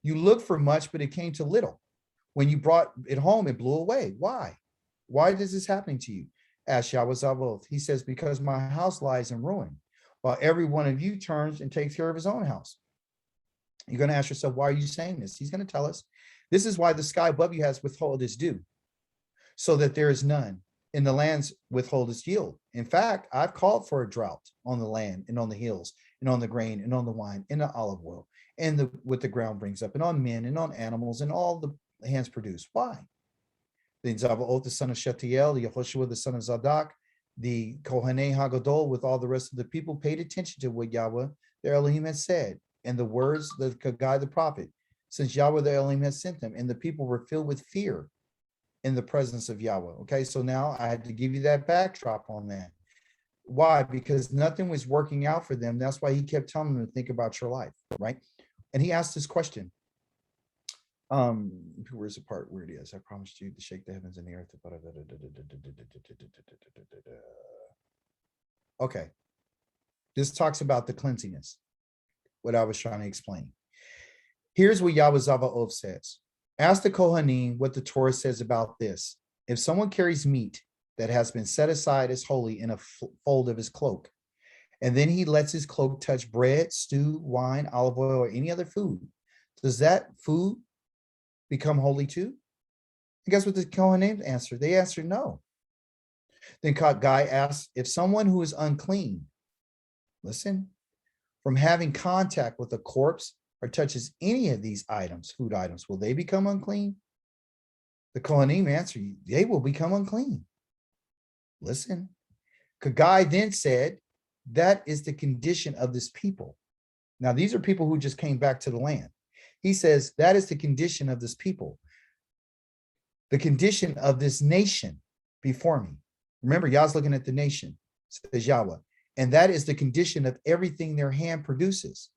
You looked for much, but it came to little. When you brought it home, it blew away. Why? Why is this happening to you? Asked Yahweh Sabaoth. He says, because my house lies in ruin, while every one of you turns and takes care of his own house. You're going to ask yourself, why are you saying this? He's going to tell us, this is why the sky above you has withhold its dew, so that there is none in the lands withhold its yield. In fact, I've called for a drought on the land and on the hills and on the grain and on the wine and the olive oil and what the ground brings up and on men and on animals and all the hands produce. Why? Then Zavaoth, the son of Shetiel, Yehoshua, the son of Zadok, the Kohanei Hagadol, with all the rest of the people, paid attention to what Yahweh, their Elohim, had said, and the words that could guide the prophet, since Yahweh, their Elohim, had sent them, and the people were filled with fear in the presence of Yahweh. Okay, so now I had to give you that backdrop on that. Why? Because nothing was working out for them. That's why he kept telling them to think about your life, right? And he asked this question. Where's the part where it is? I promised you to shake the heavens and the earth. Okay. This talks about the cleansiness, what I was trying to explain. Here's what Yahweh Zavaoth says. Ask the Kohanim what the Torah says about this. If someone carries meat that has been set aside as holy in a fold of his cloak, and then he lets his cloak touch bread, stew, wine, olive oil, or any other food, does that food become holy too? And guess what the Kohanim answered? They answered no. Then Guy asked, if someone who is unclean, listen, from having contact with a corpse or touches any of these items, food items, will they become unclean? The Kohanim answered, they will become unclean. Listen, Kagai then said, that is the condition of this people. Now, these are people who just came back to the land. He says, that is the condition of this people, the condition of this nation before me. Remember, Yah's looking at the nation, says Yahweh, and that is the condition of everything their hand produces,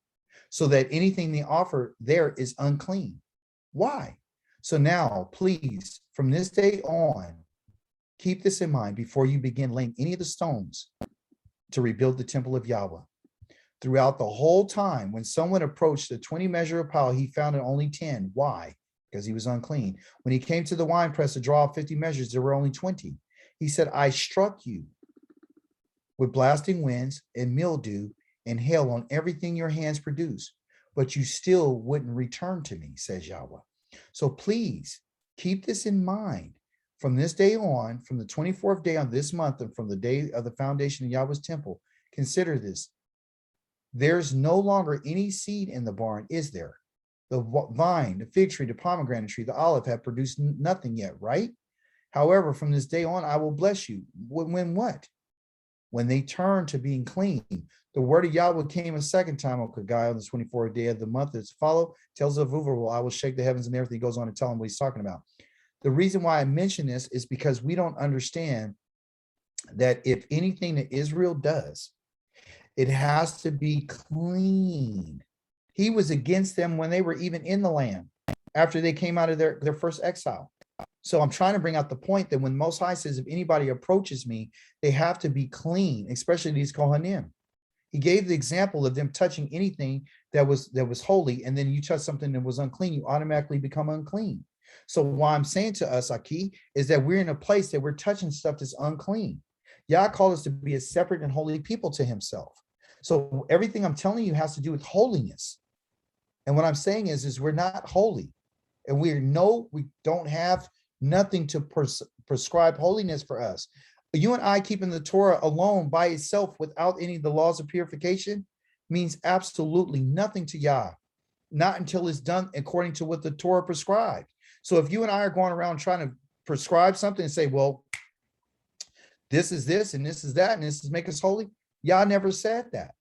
so that anything they offer there is unclean. Why? So now, please, from this day on, keep this in mind before you begin laying any of the stones to rebuild the temple of Yahweh. Throughout the whole time, when someone approached the 20 measure of power, he found it only 10. Why? Because he was unclean. When he came to the wine press to draw 50 measures, there were only 20. He said, I struck you with blasting winds and mildew and hail on everything your hands produce, but you still wouldn't return to me, says Yahweh. So please keep this in mind. From this day on, from the 24th day on this month, and from the day of the foundation of Yahweh's temple, consider this. There's no longer any seed in the barn, is there? The vine, the fig tree, the pomegranate tree, the olive have produced nothing yet, right? However, from this day on, I will bless you. When what? When they turn to being clean. The word of Yahweh came a second time, O Kagai, on the 24th day of the month that's follow, tells of Uver, I will shake the heavens and everything. He goes on to tell him what he's talking about. The reason why I mention this is because we don't understand that if anything that Israel does, it has to be clean. He was against them when they were even in the land, after they came out of their first exile. So I'm trying to bring out the point that when Most High says, if anybody approaches me, they have to be clean, especially these Kohanim. He gave the example of them touching anything that was holy, and then you touch something that was unclean, you automatically become unclean. So what I'm saying to us, Aki, is that we're in a place that we're touching stuff that's unclean. Yah called us to be a separate and holy people to himself. So everything I'm telling you has to do with holiness. And what I'm saying is we're not holy. And we don't have nothing to prescribe holiness for us. You and I keeping the Torah alone by itself without any of the laws of purification means absolutely nothing to Yah. Not until it's done according to what the Torah prescribed. So if you and I are going around trying to prescribe something and say, well, this is this and this is that and this is make us holy, Yah never said that.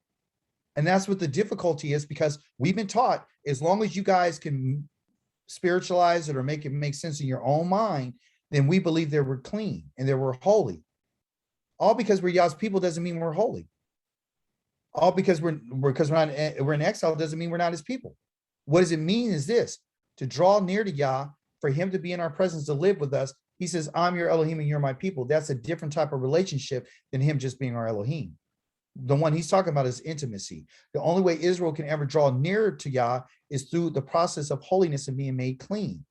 And that's what the difficulty is, because we've been taught as long as you guys can spiritualize it or make it make sense in your own mind, then we believe that we're clean and that we're holy. All because we're Yah's people doesn't mean we're holy. All because we're in exile doesn't mean we're not his people. What does it mean is this: to draw near to Yah, for him to be in our presence, to live with us, He says, I'm your Elohim and you're my people. That's a different type of relationship than him just being our Elohim. The one he's talking about is intimacy. The only way Israel can ever draw nearer to Yah is through the process of holiness and being made clean.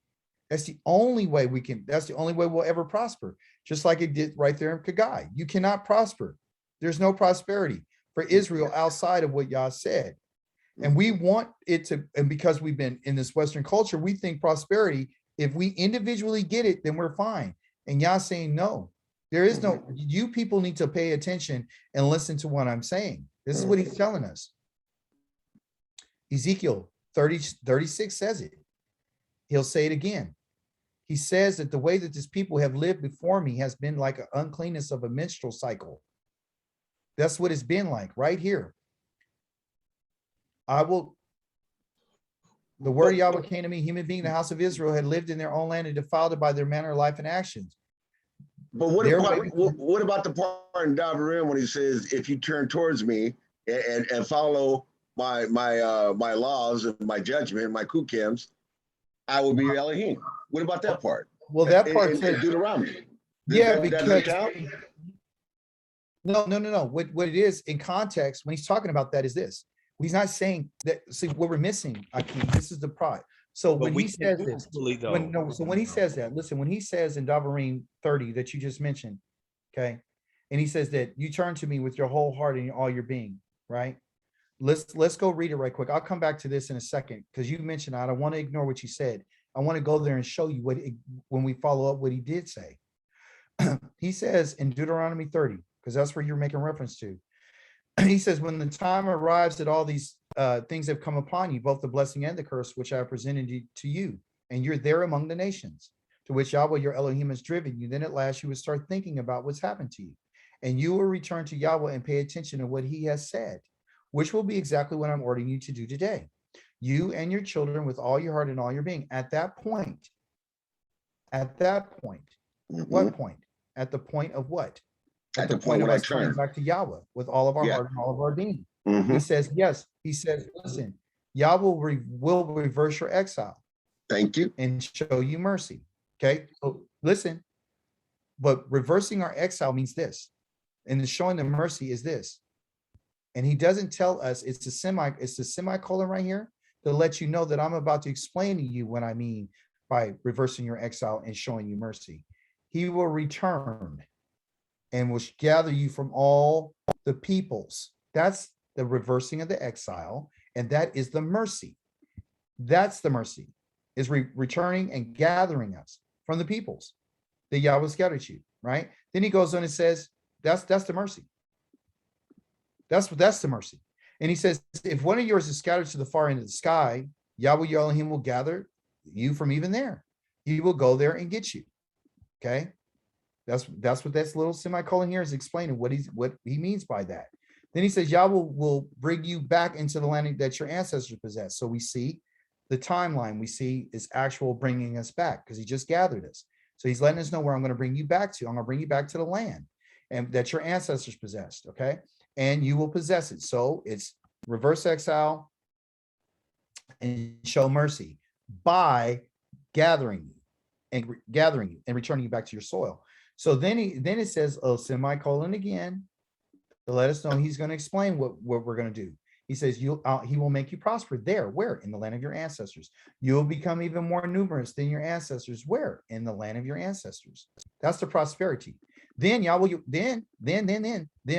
That's the only way we can, that's the only way we'll ever prosper. Just like it did right there in Kagai. You cannot prosper. There's no prosperity for Israel outside of what Yah said. And we want it to, and because we've been in this Western culture, we think prosperity, if we individually get it, then we're fine. And Yah saying, no, there is no, you people need to pay attention and listen to what I'm saying. This is what he's telling us. Ezekiel 36 says it. He'll say it again. He says that the way that this people have lived before me has been like an uncleanness of a menstrual cycle. That's what it's been like right here. The word of Yahweh came to me, human being, the house of Israel had lived in their own land and defiled it by their manner of life and actions. But what about the part in Davarim when he says, if you turn towards me and follow my laws and my judgment, my kukims, I will be Elohim. What about that part? Well, that part says Deuteronomy. Yeah, because no. What it is in context when he's talking about that is this. He's not saying that. See, what we're missing, this is the pride. So when he says this, when he says that, listen, when he says in Davarim 30 that you just mentioned, okay, and he says that you turn to me with your whole heart and all your being, right? Let's go read it right quick. I'll come back to this in a second because you mentioned I don't want to ignore what you said. I want to go there and show you when we follow up what he did say. He says in Deuteronomy 30, because that's where you're making reference to. He says, when the time arrives that all these things have come upon you, both the blessing and the curse, which I have presented to you, and you're there among the nations, to which Yahweh your Elohim has driven you, then at last you will start thinking about what's happened to you. And you will return to Yahweh and pay attention to what he has said, which will be exactly what I'm ordering you to do today. You and your children with all your heart and all your being. At that point, what point? At the point of what? At the point when I turn back to Yahweh with all of our heart and all of our being. He says, yes. He says, listen, Yahweh will reverse your exile. Thank you. And show you mercy. Okay. So listen, but reversing our exile means this. And showing the mercy is this. And he doesn't tell us it's a semicolon right here to let you know that I'm about to explain to you what I mean by reversing your exile and showing you mercy. He will return and will gather you from all the peoples. That's the reversing of the exile. And that is the mercy. That's the mercy, is returning and gathering us from the peoples that Yahweh scattered you, right? Then he goes on and says, that's the mercy. That's the mercy. And he says, if one of yours is scattered to the far end of the sky, Yahweh your Elohim will gather you from even there. He will go there and get you. Okay. That's what this little semicolon here is explaining what he means by that. Then he says, Yahweh will bring you back into the land that your ancestors possessed. So we see the timeline we see is actual bringing us back because he just gathered us. So he's letting us know where I'm going to bring you back to. I'm going to bring you back to the land and that your ancestors possessed. Okay. And you will possess it. So it's reverse exile and show mercy by gathering you and returning you back to your soil. So then it says a semicolon again to let us know he's going to explain what we're going to do. He says he will make you prosper there. Where? In the land of your ancestors. You'll become even more numerous than your ancestors. Where? In the land of your ancestors. That's the prosperity. Then Yahweh, then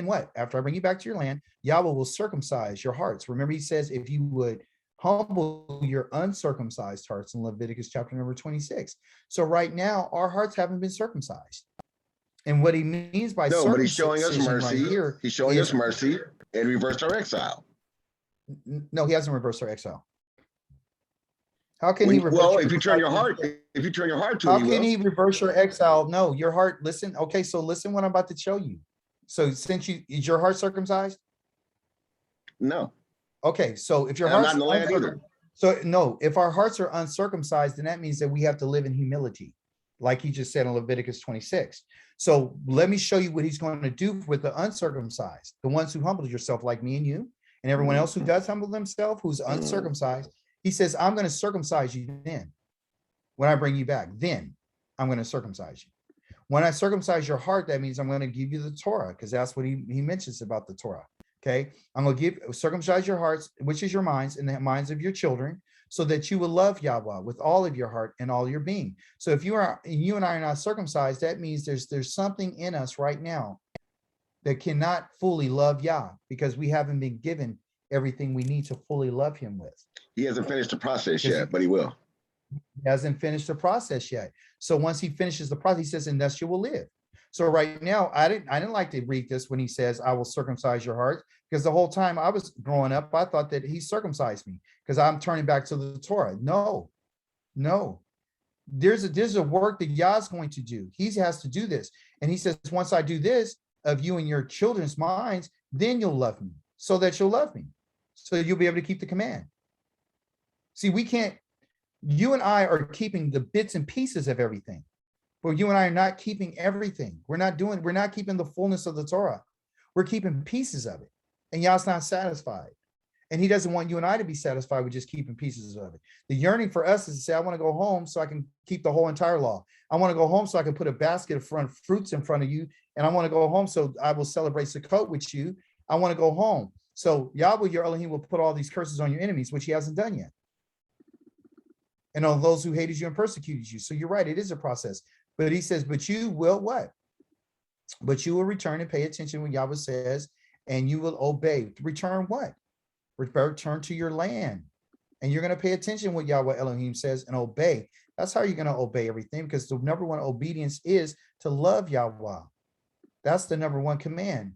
what? After I bring you back to your land, Yahweh will circumcise your hearts. Remember, he says, if you would humble your uncircumcised hearts in Leviticus chapter number 26. So right now, our hearts haven't been circumcised. And what he means by but he's showing us mercy. Right here, he's showing us mercy and reversed our exile. No, he hasn't reversed our exile. How can he reverse? Well, if you turn your heart to how can he reverse your exile? No, your heart. Listen. Okay, so listen what I'm about to show you. So since is your heart circumcised? No. Okay, so if your heart's not in the land either. So no, if our hearts are uncircumcised, then that means that we have to live in humility, like he just said in Leviticus 26. So let me show you what he's going to do with the uncircumcised, the ones who humbled yourself, like me and you, and everyone else who does humble themselves, who's uncircumcised. He says, I'm going to circumcise you then. When I bring you back, then I'm going to circumcise you. When I circumcise your heart, that means I'm going to give you the Torah, because that's what he mentions about the Torah. Okay, I'm going to circumcise your hearts, which is your minds, and the minds of your children, so that you will love Yahweh with all of your heart and all your being. So if you and I are not circumcised, that means there's something in us right now that cannot fully love Yah, because we haven't been given everything we need to fully love him with. He hasn't finished the process yet, but he will. He hasn't finished the process yet. So once he finishes the process, he says, and thus you will live. So right now, I didn't like to read this when he says, I will circumcise your heart, because the whole time I was growing up, I thought that he circumcised me because I'm turning back to the Torah. No. There's a work that Yah's going to do. He has to do this. And he says, once I do this of you and your children's minds, then you'll love me, so that you'll love me. So you'll be able to keep the command. See, you and I are keeping the bits and pieces of everything, but you and I are not keeping everything. We're not keeping the fullness of the Torah. We're keeping pieces of it. And Yah's not satisfied. And he doesn't want you and I to be satisfied with just keeping pieces of it. The yearning for us is to say, I want to go home so I can keep the whole entire law. I want to go home so I can put a basket of fruits in front of you. And I want to go home so I will celebrate Sukkot with you. I want to go home. So Yahweh, your Elohim, will put all these curses on your enemies, which he hasn't done yet. And on those who hated you and persecuted you. So you're right, it is a process. But he says, but you will what? But you will return and pay attention when Yahweh says, and you will obey. Return what? Return to your land. And you're going to pay attention what Yahweh Elohim says and obey. That's how you're going to obey everything, because the number one obedience is to love Yahweh. That's the number one command.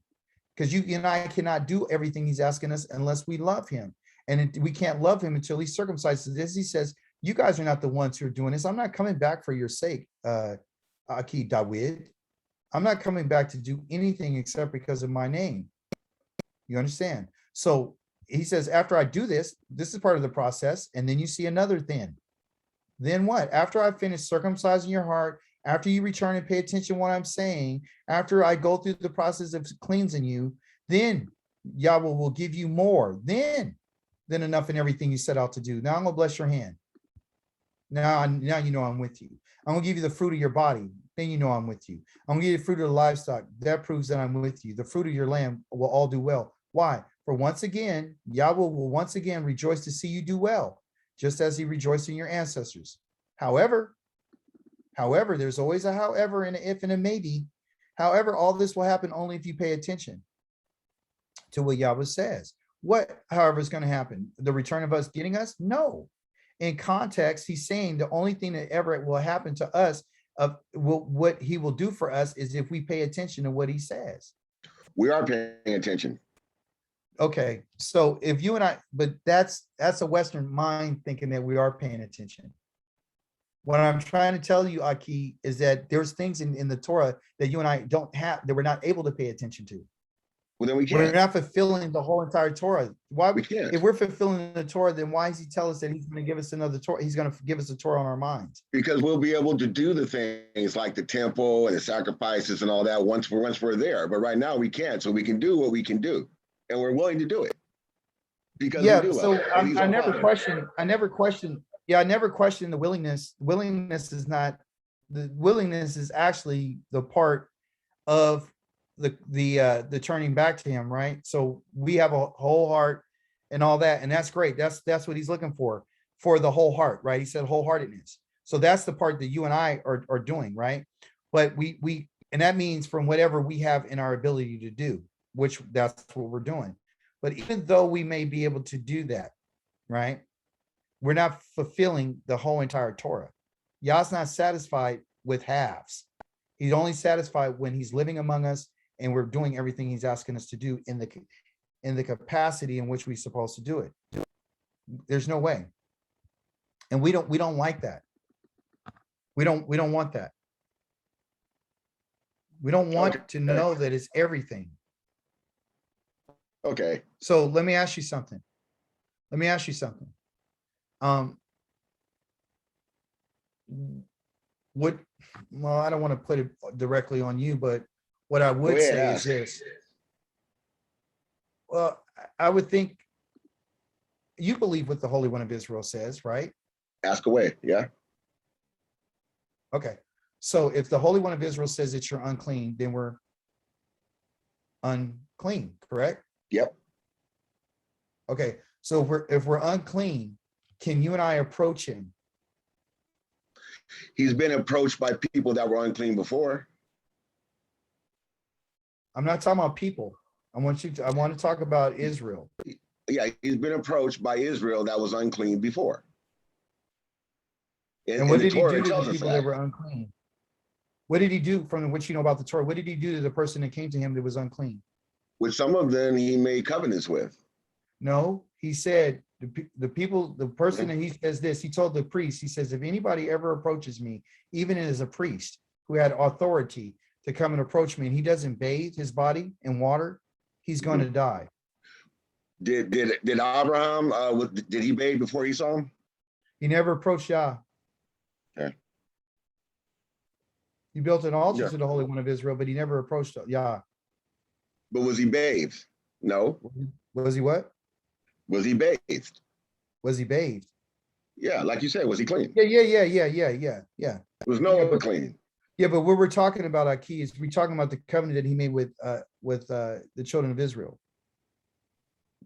Because you and I cannot do everything he's asking us unless we love him. And we can't love him until he circumcises this. He says, you guys are not the ones who are doing this. I'm not coming back for your sake, Aki Dawid. I'm not coming back to do anything except because of my name. You understand? So he says, after I do this, this is part of the process. And then you see another thing. Then what? After I finish circumcising your heart, after you return and pay attention to what I'm saying, after I go through the process of cleansing you, then Yahweh will give you more than enough in everything you set out to do. Now I'm going to bless your hand. Now you know I'm with you. I'm going to give you the fruit of your body. Then you know I'm with you. I'm going to give you the fruit of the livestock. That proves that I'm with you. The fruit of your land will all do well. Why? For once again, Yahweh will once again rejoice to see you do well, just as he rejoiced in your ancestors. However, there's always a however and an if and a maybe. However, all this will happen only if you pay attention to what Yahweh says. What, however, is going to happen? The return of us getting us? No. In context, he's saying the only thing that ever will happen to us what he will do for us is if we pay attention to what he says. We are paying attention. Okay, so if you and I, but that's a Western mind thinking that we are paying attention. What I'm trying to tell you, Aki, is that there's things in the Torah that you and I don't have, that we're not able to pay attention to. Well, then we We're can't. not fulfilling the whole entire Torah. Why We can't. If we're fulfilling the Torah, then why does he tell us that he's going to give us another Torah? He's going to give us a Torah on our minds. Because we'll be able to do the things like the temple and the sacrifices and all that once we're there. But right now we can't. So we can do what we can do, and we're willing to do it because we do So love it. And he's I our never Father. question the willingness. Willingness is actually the part of the turning back to him, right? So we have a whole heart and all that, and that's great. That's what he's looking for the whole heart, right? He said wholeheartedness. So that's the part that you and I are doing, right? But we and that means from whatever we have in our ability to do, which that's what we're doing. But even though we may be able to do that, right? We're not fulfilling the whole entire Torah. Yah's not satisfied with halves. He's only satisfied when he's living among us and we're doing everything he's asking us to do in the capacity in which we're supposed to do it. There's no way. And we don't like that. We don't want that. We don't want to know that it's everything. Okay. So let me ask you something. Well, I don't want to put it directly on you, but what I would say is this. Well, I would think you believe what the Holy One of Israel says, right? Ask away. Yeah. Okay. So if the Holy One of Israel says that you're unclean, then we're unclean, correct? Yep. Okay, so if we're unclean, can you and I approach him? He's been approached by people that were unclean before. I'm not talking about people. I want to talk about Israel. Yeah, he's been approached by Israel that was unclean before. And what the did he Torah do to tells the us people that were unclean? What did he do from what you know about the Torah? What did he do to the person that came to him that was unclean? With some of them, he made covenants with. No, he said the person that he says this, he told the priest, he says, if anybody ever approaches me, even as a priest who had authority to come and approach me, and he doesn't bathe his body in water, he's going to die. Did Abraham, did he bathe before he saw him? He never approached Yah. Okay. He built an altar Yeah. to the Holy One of Israel, but he never approached Yah. But was he bathed? No. Was he what? Was he bathed? Was he bathed? Yeah, like you said, was he clean? Yeah. It was no clean. Yeah, but what we're talking about, Aki, is we're talking about the covenant that he made with the children of Israel.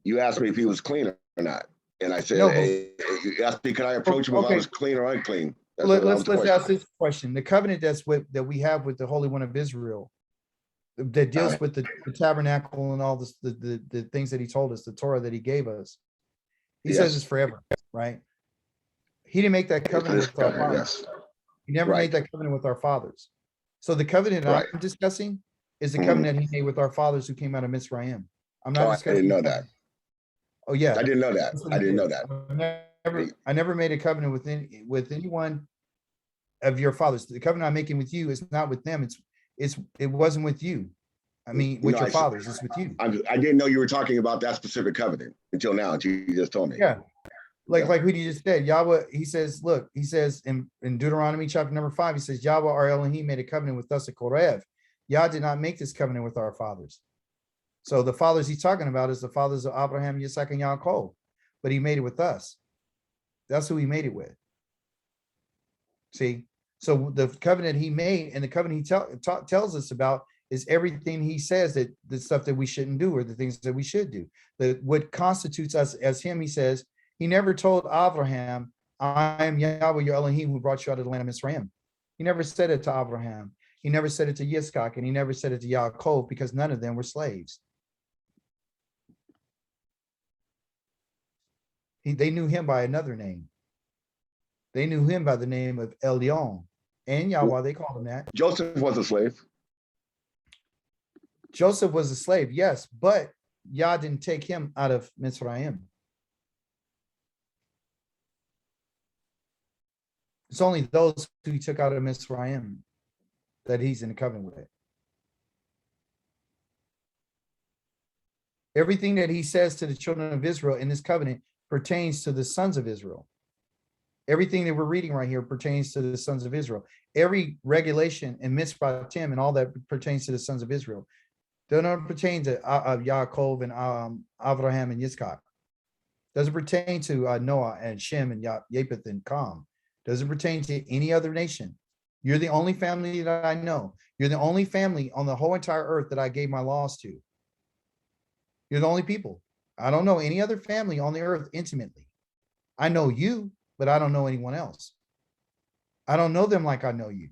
You asked me if he was clean or not, and I said, No, but- hey, you asked me, could I approach him if I was clean or unclean? Let's ask this question. The covenant that we have with the Holy One of Israel, that deals with the tabernacle and all this, the things that he told us, the Torah that he gave us. He says it's forever, right? He didn't make that covenant with our fathers. Yes. He never made that covenant with our fathers. So the covenant I'm discussing is the covenant he made with our fathers who came out of Mizraim. I'm not discussing. I didn't know that. Oh yeah, I didn't know that. I didn't know that. I never made a covenant with anyone of your fathers. The covenant I'm making with you is not with them. It wasn't with you. I mean, with your fathers, it's with you. I didn't know you were talking about that specific covenant until now. You just told me. Yeah. Like what you just said, Yahweh, he says, look, he says in Deuteronomy chapter number 5, he says, Yahweh our Elohim made a covenant with us at Korev. Yah did not make this covenant with our fathers. So the fathers he's talking about is the fathers of Abraham, Yitzhak, and Yaakov, but he made it with us. That's who he made it with. See, so the covenant he made and the covenant he tells us about is everything he says, that the stuff that we shouldn't do or the things that we should do. What constitutes us as him, he says, he never told Abraham, I am Yahweh your Elohim who brought you out of the land of Mizraim. He never said it to Abraham. He never said it to Yitzchak, and he never said it to Yaakov, because none of them were slaves. They knew him by another name. They knew him by the name of Elyon. And Yahweh, they called him that. Joseph was a slave. Joseph was a slave, yes, but Yah didn't take him out of Mizraim. It's only those who he took out of Mizraim that he's in the covenant with. Everything that he says to the children of Israel in this covenant pertains to the sons of Israel. Everything that we're reading right here pertains to the sons of Israel. Every regulation and mitzvah and all that pertains to the sons of Israel. They don't pertain to Yaakov and Abraham and Yitzchak. Doesn't pertain to Noah and Shem and Japheth and Ham. Doesn't pertain to any other nation. You're the only family that I know. You're the only family on the whole entire earth that I gave my laws to. You're the only people. I don't know any other family on the earth intimately. I know you, but I don't know anyone else. I don't know them like I know you.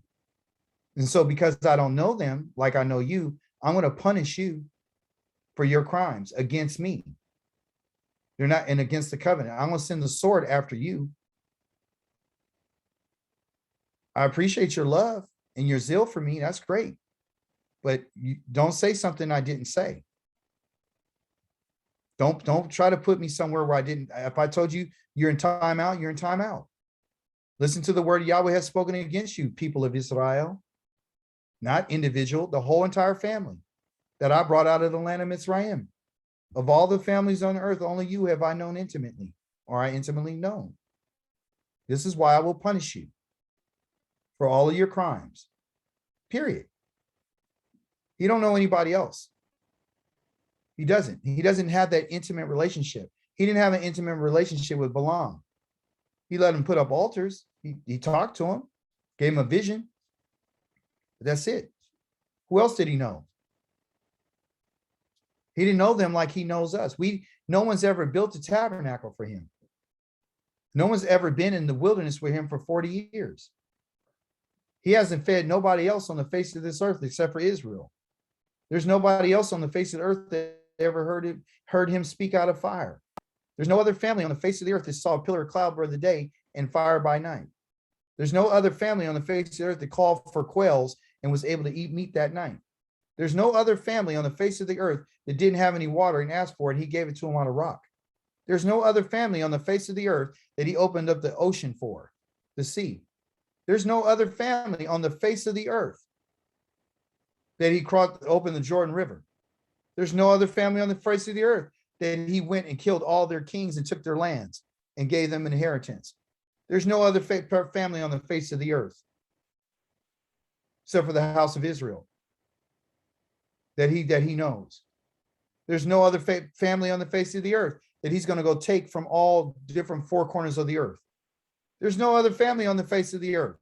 And so because I don't know them like I know you, I'm going to punish you for your crimes against me. You're not, and against the covenant. I'm going to send the sword after you. I appreciate your love and your zeal for me. That's great. But you don't say something I didn't say. Don't try to put me somewhere where I didn't. If I told you you're in timeout, you're in timeout. Listen to the word Yahweh has spoken against you, people of Israel. Not individual, the whole entire family that I brought out of the land of Mizraim. Of all the families on earth, only you have I known intimately, or I intimately known. This is why I will punish you for all of your crimes, period. He don't know anybody else. He doesn't. He doesn't have that intimate relationship. He didn't have an intimate relationship with Balaam. He let him put up altars. He talked to him, gave him a vision. That's it. Who else did he know? He didn't know them like he knows us. No one's ever built a tabernacle for him. No one's ever been in the wilderness with him for 40 years. He hasn't fed nobody else on the face of this earth except for Israel. There's nobody else on the face of the earth that ever heard him speak out of fire. There's no other family on the face of the earth that saw a pillar of cloud by the day and fire by night. There's no other family on the face of the earth that called for quails and was able to eat meat that night. There's no other family on the face of the earth that didn't have any water and asked for it. And he gave it to them on a rock. There's no other family on the face of the earth that he opened up the ocean for, the sea. There's no other family on the face of the earth that he opened the Jordan River. There's no other family on the face of the earth that he went and killed all their kings and took their lands and gave them inheritance. There's no other family on the face of the earth except for the house of Israel that he knows. There's no other family on the face of the earth that he's going to go take from all different four corners of the earth. There's no other family on the face of the earth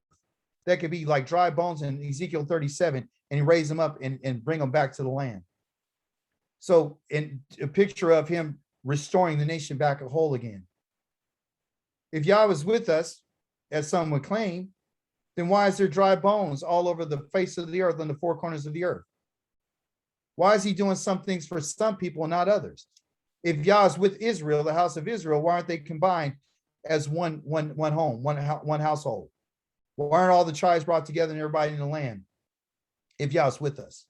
that could be like dry bones in Ezekiel 37 and raise them up and bring them back to the land. So in a picture of him restoring the nation back whole again. If Yah was with us, as some would claim, then why is there dry bones all over the face of the earth on the four corners of the earth? Why is he doing some things for some people and not others? If Yah is with Israel, the house of Israel, why aren't they combined as one home, one household? Why aren't all the tribes brought together and everybody in the land? If Yah is with us.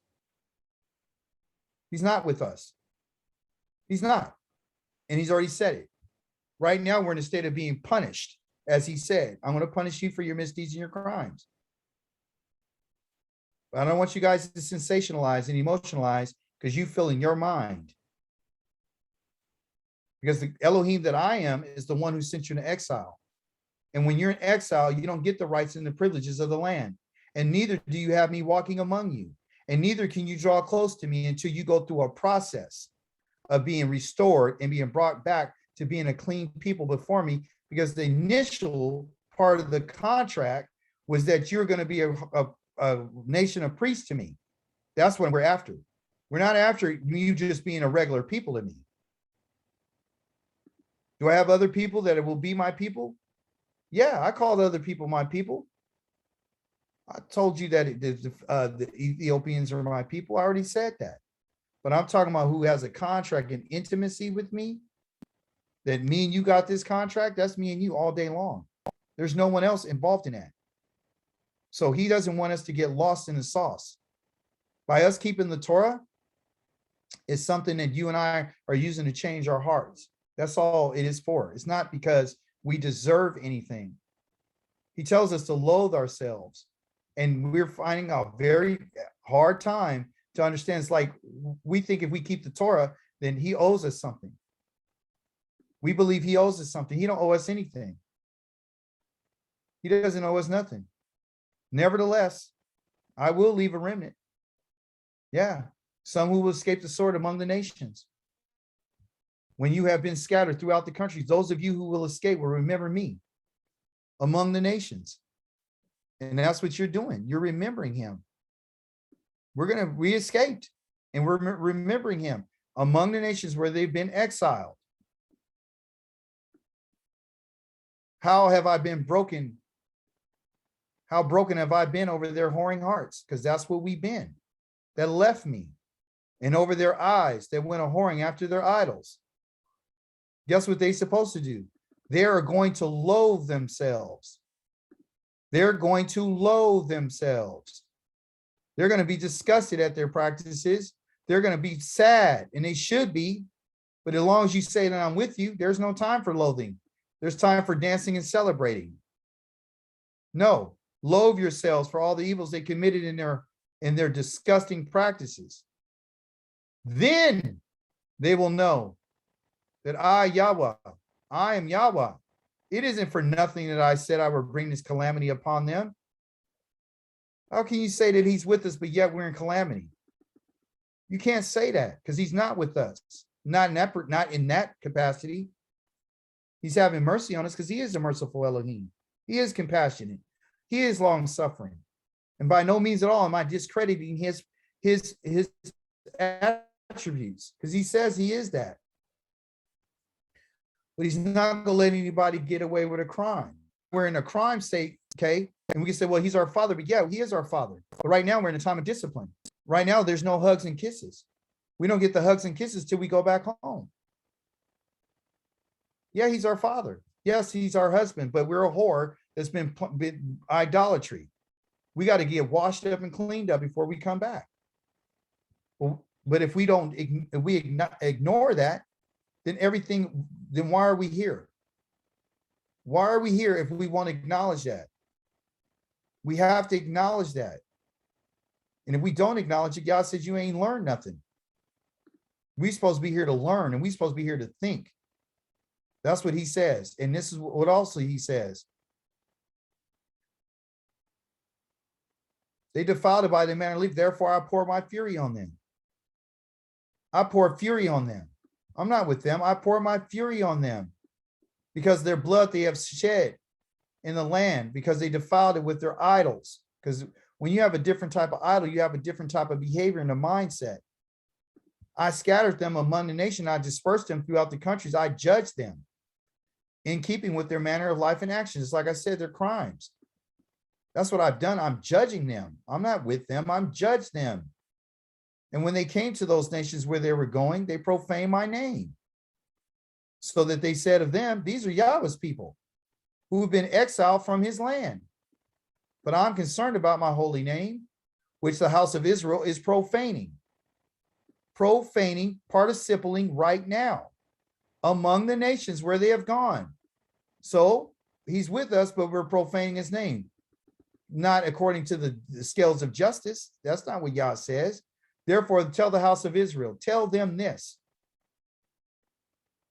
He's not with us. He's not. And he's already said it. Right now, we're in a state of being punished. As he said, I'm going to punish you for your misdeeds and your crimes. But I don't want you guys to sensationalize and emotionalize because you feel in your mind. Because the Elohim that I am is the one who sent you into exile. And when you're in exile, you don't get the rights and the privileges of the land. And neither do you have me walking among you. And neither can you draw close to me until you go through a process of being restored and being brought back to being a clean people before me. Because the initial part of the contract was that you're going to be a nation of priests to me. That's what we're after. We're not after you just being a regular people to me. Do I have other people that will be my people? Yeah, I called other people my people. I told you that the Ethiopians are my people. I already said that. But I'm talking about who has a contract and intimacy with me. That me and you got this contract. That's me and you all day long. There's no one else involved in that. So he doesn't want us to get lost in the sauce. By us keeping the Torah, it's something that you and I are using to change our hearts. That's all it is for. It's not because we deserve anything. He tells us to loathe ourselves. And we're finding a very hard time to understand. It's like we think if we keep the Torah, then he owes us something. We believe he owes us something. He don't owe us anything. He doesn't owe us nothing. Nevertheless, I will leave a remnant. Yeah, some who will escape the sword among the nations. When you have been scattered throughout the countries, those of you who will escape will remember me among the nations. And that's what you're doing. You're remembering him. We escaped and we're remembering him among the nations where they've been exiled. How have I been broken? How broken have I been over their whoring hearts? Because that's what we've been. That left me. And over their eyes that went a whoring after their idols. Guess what they're supposed to do? They are going to loathe themselves. They're going to loathe themselves. They're going to be disgusted at their practices. They're going to be sad, and they should be. But as long as you say that I'm with you, there's no time for loathing. There's time for dancing and celebrating. No, loathe yourselves for all the evils they committed in their disgusting practices. Then they will know that I, Yahweh, I am Yahweh. It isn't for nothing that I said I would bring this calamity upon them. How can you say that he's with us, but yet we're in calamity? You can't say that because he's not with us. Not in that capacity. He's having mercy on us because he is a merciful Elohim. He is compassionate. He is long-suffering. And by no means at all am I discrediting his attributes, because he says he is that. But he's not going to let anybody get away with a crime. We're in a crime state, okay? And we can say, well, he's our father. But yeah, he is our father. But right now we're in a time of discipline. Right now there's no hugs and kisses. We don't get the hugs and kisses till we go back home. Yeah, he's our father. Yes, he's our husband, but we're a whore that's been idolatry. We got to get washed up and cleaned up before we come back. Well, but if we don't, if we ignore that, then why are we here? Why are we here if we want to acknowledge that? We have to acknowledge that. And if we don't acknowledge it, God says you ain't learned nothing. We're supposed to be here to learn, and we're supposed to be here to think. That's what he says. And this is what also he says. They defiled it by the manner of life, therefore I pour my fury on them. I pour fury on them. I'm not with them. I pour my fury on them because their blood they have shed in the land, because they defiled it with their idols. Because when you have a different type of idol, you have a different type of behavior and a mindset. I scattered them among the nation. I dispersed them throughout the countries. I judged them in keeping with their manner of life and actions. Like I said, their crimes. That's what I've done. I'm judging them. I'm not with them. I'm judged them. And when they came to those nations where they were going, they profaned my name. So that they said of them, these are Yahweh's people who have been exiled from his land. But I'm concerned about my holy name, which the house of Israel is profaning. Profaning, participling right now among the nations where they have gone. So he's with us, but we're profaning his name. Not according to the scales of justice. That's not what Yah says. Therefore, tell the house of Israel, tell them this.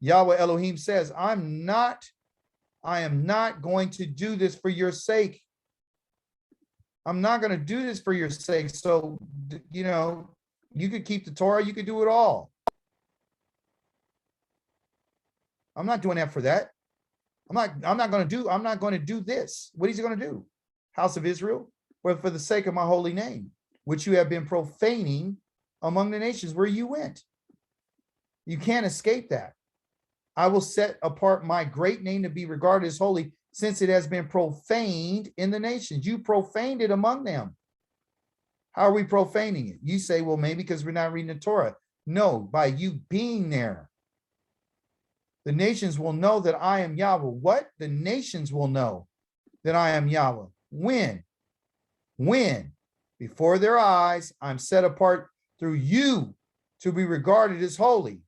Yahweh Elohim says, I am not going to do this for your sake. I'm not going to do this for your sake. So, you know, you could keep the Torah, you could do it all. I'm not doing that for that. I'm not going to do this. What is he going to do? House of Israel, but for the sake of my holy name, which you have been profaning among the nations where you went. You can't escape that. I will set apart my great name to be regarded as holy, since it has been profaned in the nations. You profaned it among them. How are we profaning it? You say, well, maybe because we're not reading the Torah. No, by you being there. The nations will know that I am Yahweh. What? The nations will know that I am Yahweh. When? Before their eyes, I'm set apart through you to be regarded as holy.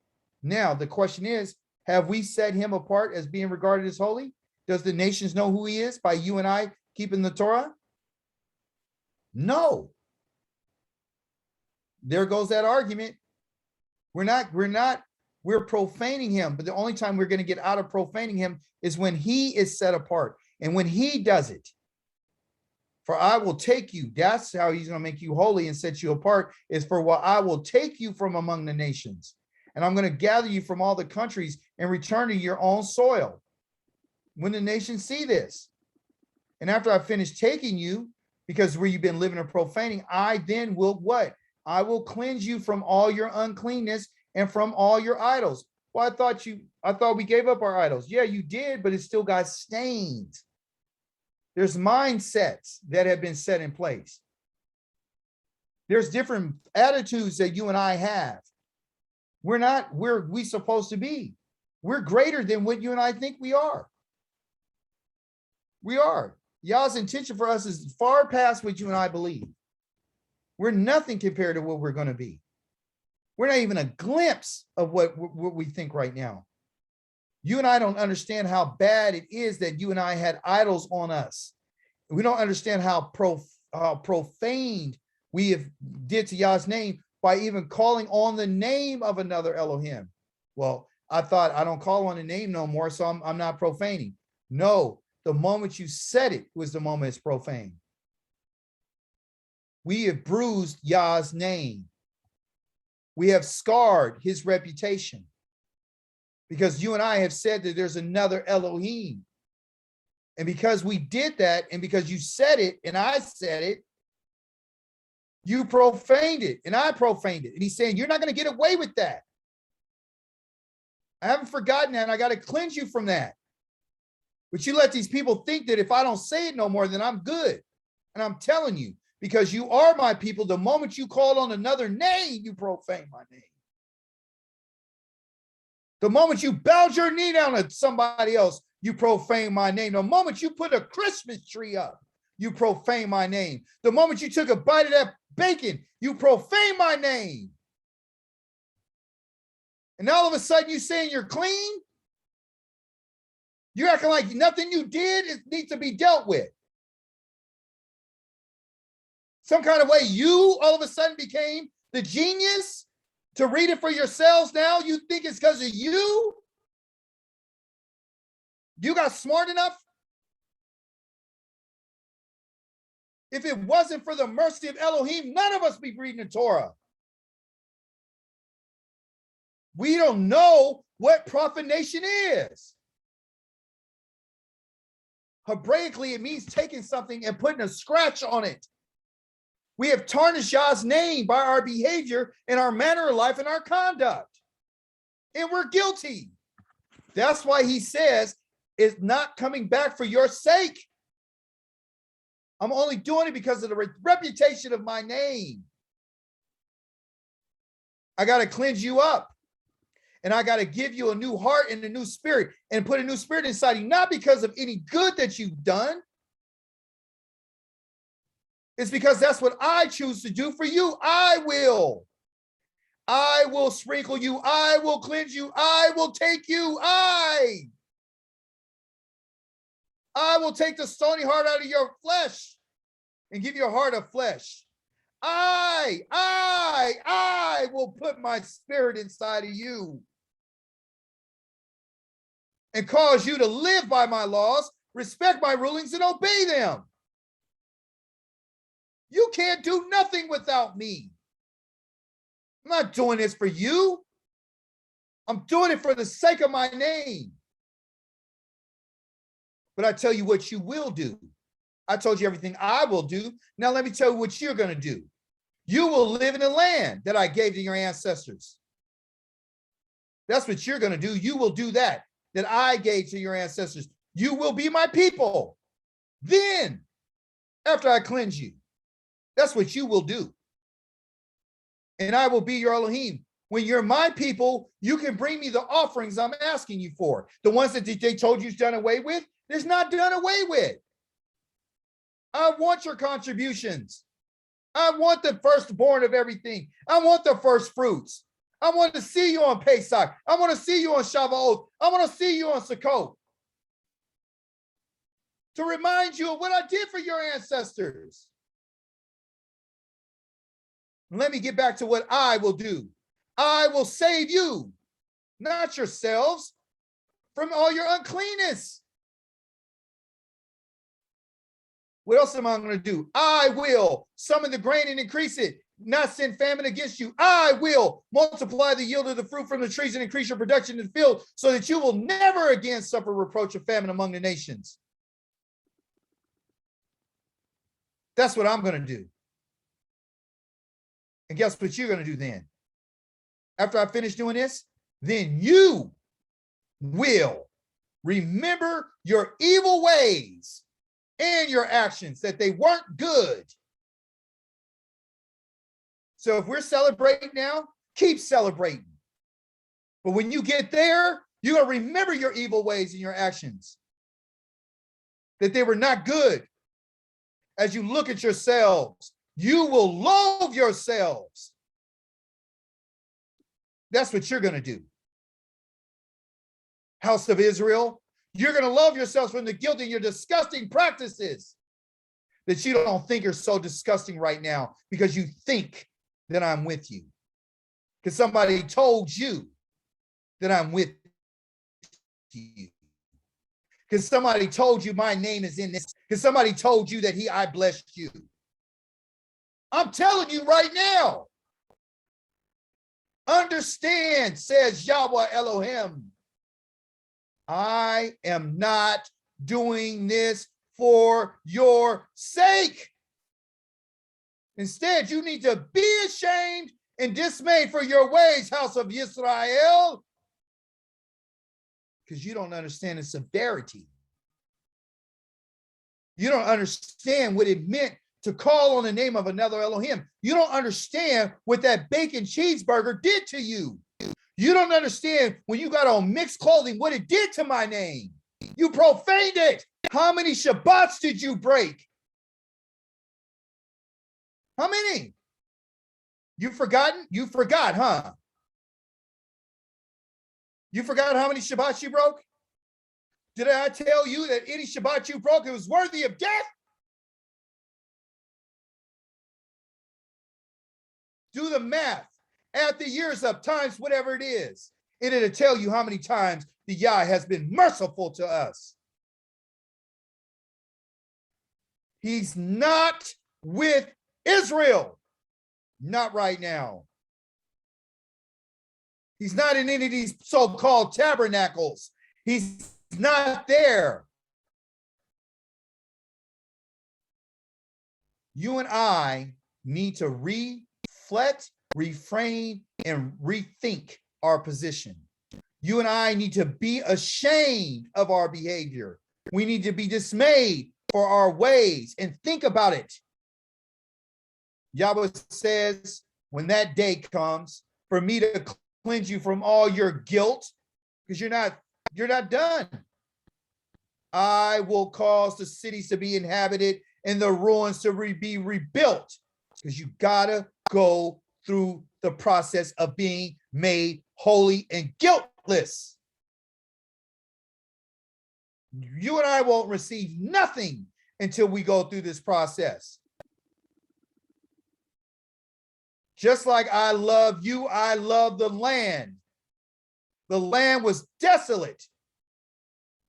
Now, the question is, have we set him apart as being regarded as holy? Does the nations know who he is by you and I keeping the Torah? No. There goes that argument. We're profaning him, but the only time we're going to get out of profaning him is when he is set apart and when he does it. For I will take you. That's how he's going to make you holy and set you apart, is for what I will take you from among the nations. And I'm going to gather you from all the countries and return to your own soil. When the nations see this. And after I finish taking you, because where you've been living and profaning, I then will what? I will cleanse you from all your uncleanness and from all your idols. Well, I thought we gave up our idols. Yeah, you did, but it still got stained. There's mindsets that have been set in place. There's different attitudes that you and I have. We're not where we supposed to be. We're greater than what you and I think we are. We are. Yah's intention for us is far past what you and I believe. We're nothing compared to what we're going to be. We're not even a glimpse of what we think right now. You and I don't understand how bad it is that you and I had idols on us. We don't understand how profaned we have did to Yah's name by even calling on the name of another Elohim. Well, I thought I don't call on the name no more, so I'm not profaning. No, the moment you said it was the moment it's profane. We have bruised Yah's name. We have scarred his reputation. Because you and I have said that there's another Elohim. And because we did that, and because you said it, and I said it, You profaned it, and I profaned it. And he's saying, you're not going to get away with that. I haven't forgotten that, and I got to cleanse you from that. But you let these people think that if I don't say it no more, then I'm good. And I'm telling you, because you are my people, the moment you call on another name, you profane my name. The moment you bowed your knee down to somebody else, you profane my name. The moment you put a Christmas tree up, you profane my name. The moment you took a bite of that bacon, you profane my name. And all of a sudden you saying you're clean? You're acting like nothing you did needs to be dealt with. Some kind of way you all of a sudden became the genius to read it for yourselves now? You think it's because of you? You got smart enough? If it wasn't for the mercy of Elohim, none of us be reading the Torah. We don't know what profanation is. Hebraically, it means taking something and putting a scratch on it. We have tarnished Yah's name by our behavior and our manner of life and our conduct. And we're guilty. That's why he says it's not coming back for your sake. I'm only doing it because of the reputation of my name. I got to cleanse you up. And I got to give you a new heart and a new spirit and put a new spirit inside you, not because of any good that you've done. It's because that's what I choose to do for you. I will sprinkle you. I will cleanse you. I will take you. I will take the stony heart out of your flesh and give you a heart of flesh. I will put my spirit inside of you and cause you to live by my laws, respect my rulings, and obey them. You can't do nothing without me. I'm not doing this for you. I'm doing it for the sake of my name. But I tell you what you will do. I told you everything I will do. Now let me tell you what you're going to do. You will live in the land that I gave to your ancestors. That's what you're going to do. You will do that I gave to your ancestors. You will be my people. Then, after I cleanse you, that's what you will do. And I will be your Elohim. When you're my people, you can bring me the offerings I'm asking you for. The ones that they told you's done away with, it's not done away with. I want your contributions. I want the firstborn of everything. I want the first fruits. I want to see you on Pesach. I want to see you on Shavuot. I want to see you on Sukkot. To remind you of what I did for your ancestors. Let me get back to what I will do. I will save you, not yourselves, from all your uncleanness. What else am I going to do? I will summon the grain and increase it, not send famine against you. I will multiply the yield of the fruit from the trees and increase your production in the field so that you will never again suffer reproach of famine among the nations. That's what I'm going to do. And guess what you're going to do then? After I finish doing this, then you will remember your evil ways and your actions, that they weren't good. So if we're celebrating now, keep celebrating. But when you get there, you're going to remember your evil ways and your actions, that they were not good. As you look at yourselves, you will loathe yourselves. That's what you're going to do. House of Israel, you're going to love yourselves from the guilt of your disgusting practices that you don't think are so disgusting right now because you think that I'm with you. Because somebody told you that I'm with you. Because somebody told you my name is in this. Because somebody told you that I blessed you. I'm telling you right now. Understand, says Yahweh Elohim. I am not doing this for your sake. Instead, you need to be ashamed and dismayed for your ways, house of Israel, because you don't understand the severity. You don't understand what it meant to call on the name of another Elohim. You don't understand what that bacon cheeseburger did to you. You don't understand when you got on mixed clothing, what it did to my name. You profaned it. How many Shabbats did you break? How many? You forgotten? You forgot, huh? You forgot how many Shabbats you broke? Did I tell you that any Shabbat you broke, it was worthy of death? Do the math. Add the years up times whatever it is. And it'll tell you how many times the Yah has been merciful to us. He's not with Israel. Not right now. He's not in any of these so-called tabernacles. He's not there. You and I need to reflect, refrain, and rethink our position. You and I need to be ashamed of our behavior. We need to be dismayed for our ways and think about it. Yahweh says, when that day comes, for me to cleanse you from all your guilt, because you're not done. I will cause the cities to be inhabited and the ruins to be rebuilt, because you gotta go through the process of being made holy and guiltless. You and I won't receive nothing until we go through this process. Just like I love you, I love the land. The land was desolate,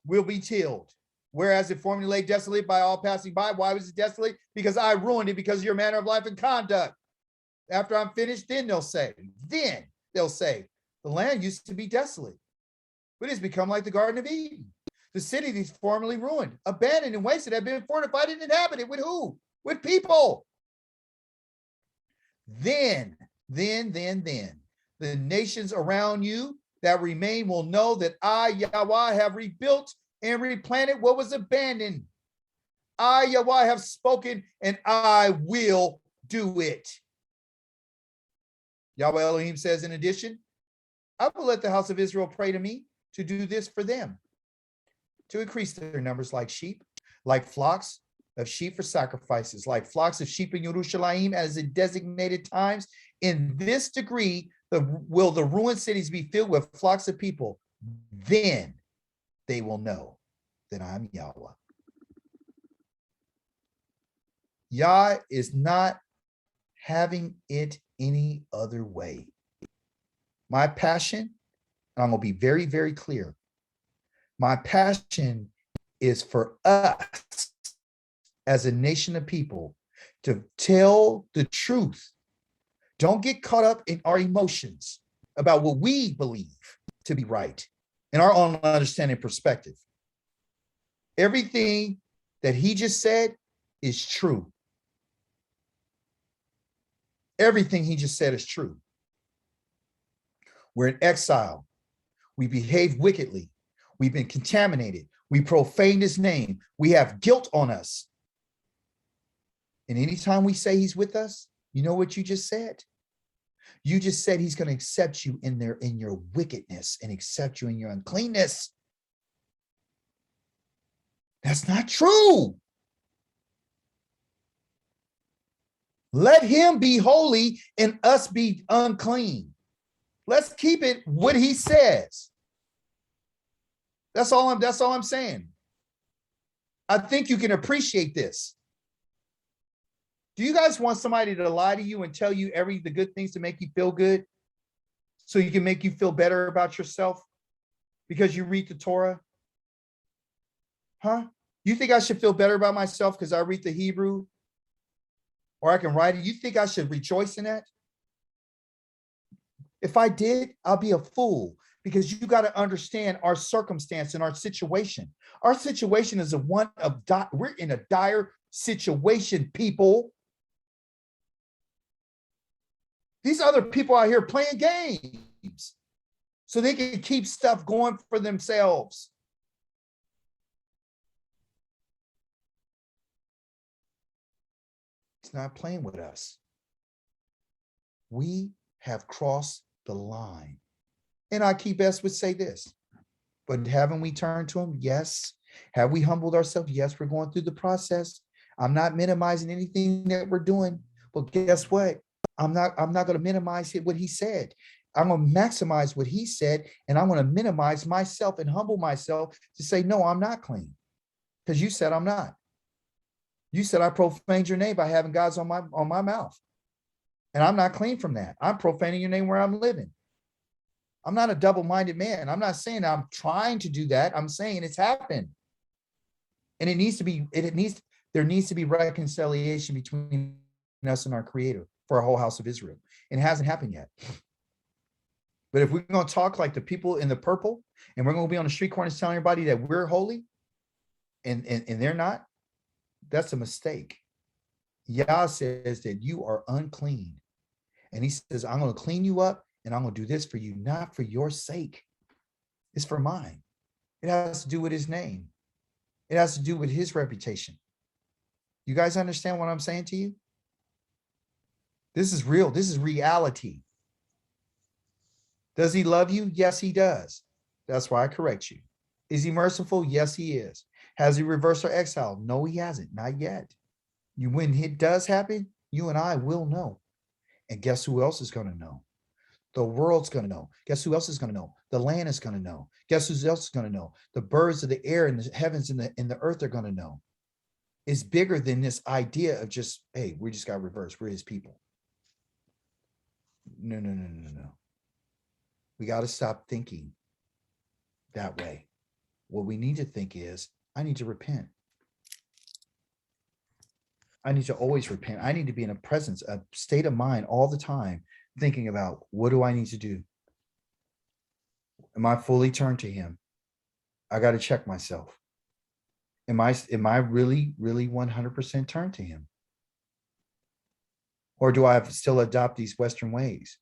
will be tilled. Whereas it formerly lay desolate by all passing by. Why was it desolate? Because I ruined it because of your manner of life and conduct. After I'm finished, then they'll say, the land used to be desolate, but it's become like the Garden of Eden. The city that's formerly ruined, abandoned, and wasted have been fortified and inhabited with who? With people. Then, the nations around you that remain will know that I, Yahweh, have rebuilt and replanted what was abandoned. I, Yahweh, have spoken and I will do it. Yahweh Elohim says, in addition, I will let the house of Israel pray to me to do this for them, to increase their numbers like sheep, like flocks of sheep for sacrifices, like flocks of sheep in Yerushalayim as in designated times. In this degree, will the ruined cities be filled with flocks of people. Then they will know that I'm Yahweh. Yah is not having it any other way. My passion, and I'm going to be very, very clear. My passion is for us as a nation of people to tell the truth. Don't get caught up in our emotions about what we believe to be right in our own understanding perspective. Everything that he just said is true. Everything he just said is true. We're in exile. We behave wickedly. We've been contaminated. We profaned his name. We have guilt on us. And anytime we say he's with us, you know what you just said? You just said he's going to accept you in your wickedness and accept you in your uncleanness. That's not true. Let him be holy and us be unclean. Let's keep it what he says. That's all I'm saying. I think you can appreciate this. Do you guys want somebody to lie to you and tell you the good things to make you feel good? So you can make you feel better about yourself because you read the Torah? Huh? You think I should feel better about myself because I read the Hebrew? Or I can write it? You think I should rejoice in that? If I did, I'll be a fool, because you got to understand our circumstance and our situation. Our situation is we're in a dire situation, people. These other people out here playing games so they can keep stuff going for themselves. He's not playing with us. We have crossed the line. And Archibald would say this, but haven't we turned to him? Yes. Have we humbled ourselves? Yes, we're going through the process. I'm not minimizing anything that we're doing, but guess what? I'm not going to minimize what he said. I'm going to maximize what he said, and I'm going to minimize myself and humble myself to say, no, I'm not clean. Because you said I'm not. You said I profaned your name by having God's on my mouth. And I'm not clean from that. I'm profaning your name where I'm living. I'm not a double-minded man. I'm not saying I'm trying to do that. I'm saying it's happened. And there needs to be reconciliation between us and our Creator for a whole house of Israel. And it hasn't happened yet. But if we're going to talk like the people in the purple, and we're going to be on the street corners telling everybody that we're holy and they're not, that's a mistake. Yah says that you are unclean. And he says, I'm going to clean you up, and I'm going to do this for you, not for your sake. It's for mine. It has to do with his name. It has to do with his reputation. You guys understand what I'm saying to you? This is real. This is reality. Does he love you? Yes, he does. That's why I correct you. Is he merciful? Yes, he is. Has he reversed our exile? No, he hasn't. Not yet. When it does happen, you and I will know. And guess who else is going to know? The world's going to know. Guess who else is going to know? The land is going to know. Guess who else is going to know? The birds of the air and the heavens and the earth are going to know. It's bigger than this idea of just, hey, we just got reversed. We're his people. No. We got to stop thinking that way. What we need to think is, I need to repent. I need to always repent. I need to be in a state of mind all the time, thinking about, what do I need to do? Am I fully turned to him? I got to check myself. Am I really 100% turned to him? Or do I still adopt these Western ways?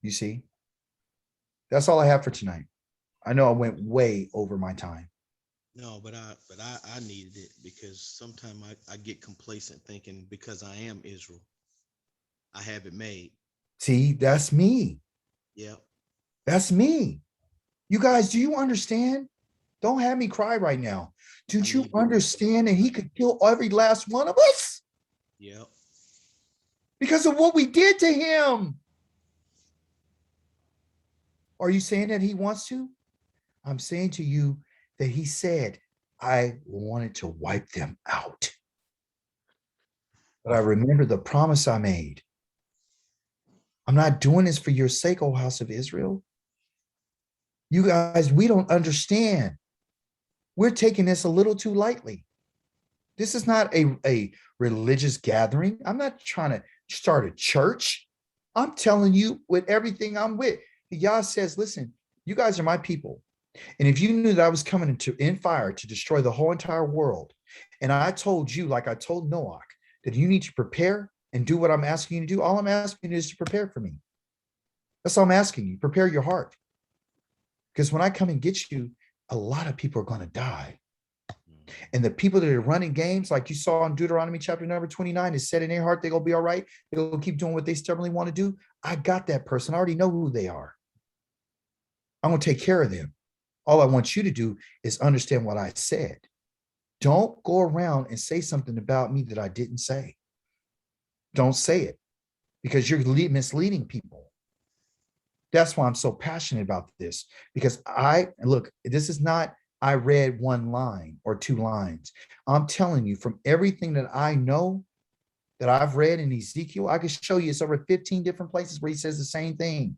You see? That's all I have for tonight. I know I went way over my time. No, but I needed it, because sometimes I get complacent thinking, because I am Israel, I have it made. See, that's me. Yep. That's me. You guys, do you understand? Don't have me cry right now. Don't you understand that he could kill every last one of us? Yep. Because of what we did to him. Are you saying that he wants to? I'm saying to you that he said, I wanted to wipe them out. But I remember the promise I made. I'm not doing this for your sake, O house of Israel. You guys, we don't understand. We're taking this a little too lightly. This is not a religious gathering. I'm not trying to start a church. I'm telling you with everything I'm with. Yah says, listen, you guys are my people. And if you knew that I was coming in fire to destroy the whole entire world, and I told you, like I told Noach, that you need to prepare and do what I'm asking you to do, all I'm asking you is to prepare for me. That's all I'm asking you. Prepare your heart. Because when I come and get you, a lot of people are going to die. And the people that are running games, like you saw in Deuteronomy chapter number 29, is set in their heart, they're going to be all right. They'll keep doing what they stubbornly want to do. I got that person. I already know who they are. I'm going to take care of them. All I want you to do is understand what I said. Don't go around and say something about me that I didn't say. Don't say it, because you're misleading people. That's why I'm so passionate about this, because this is not, I read one line or two lines. I'm telling you, from everything that I know, that I've read in Ezekiel, I can show you it's over 15 different places where he says the same thing.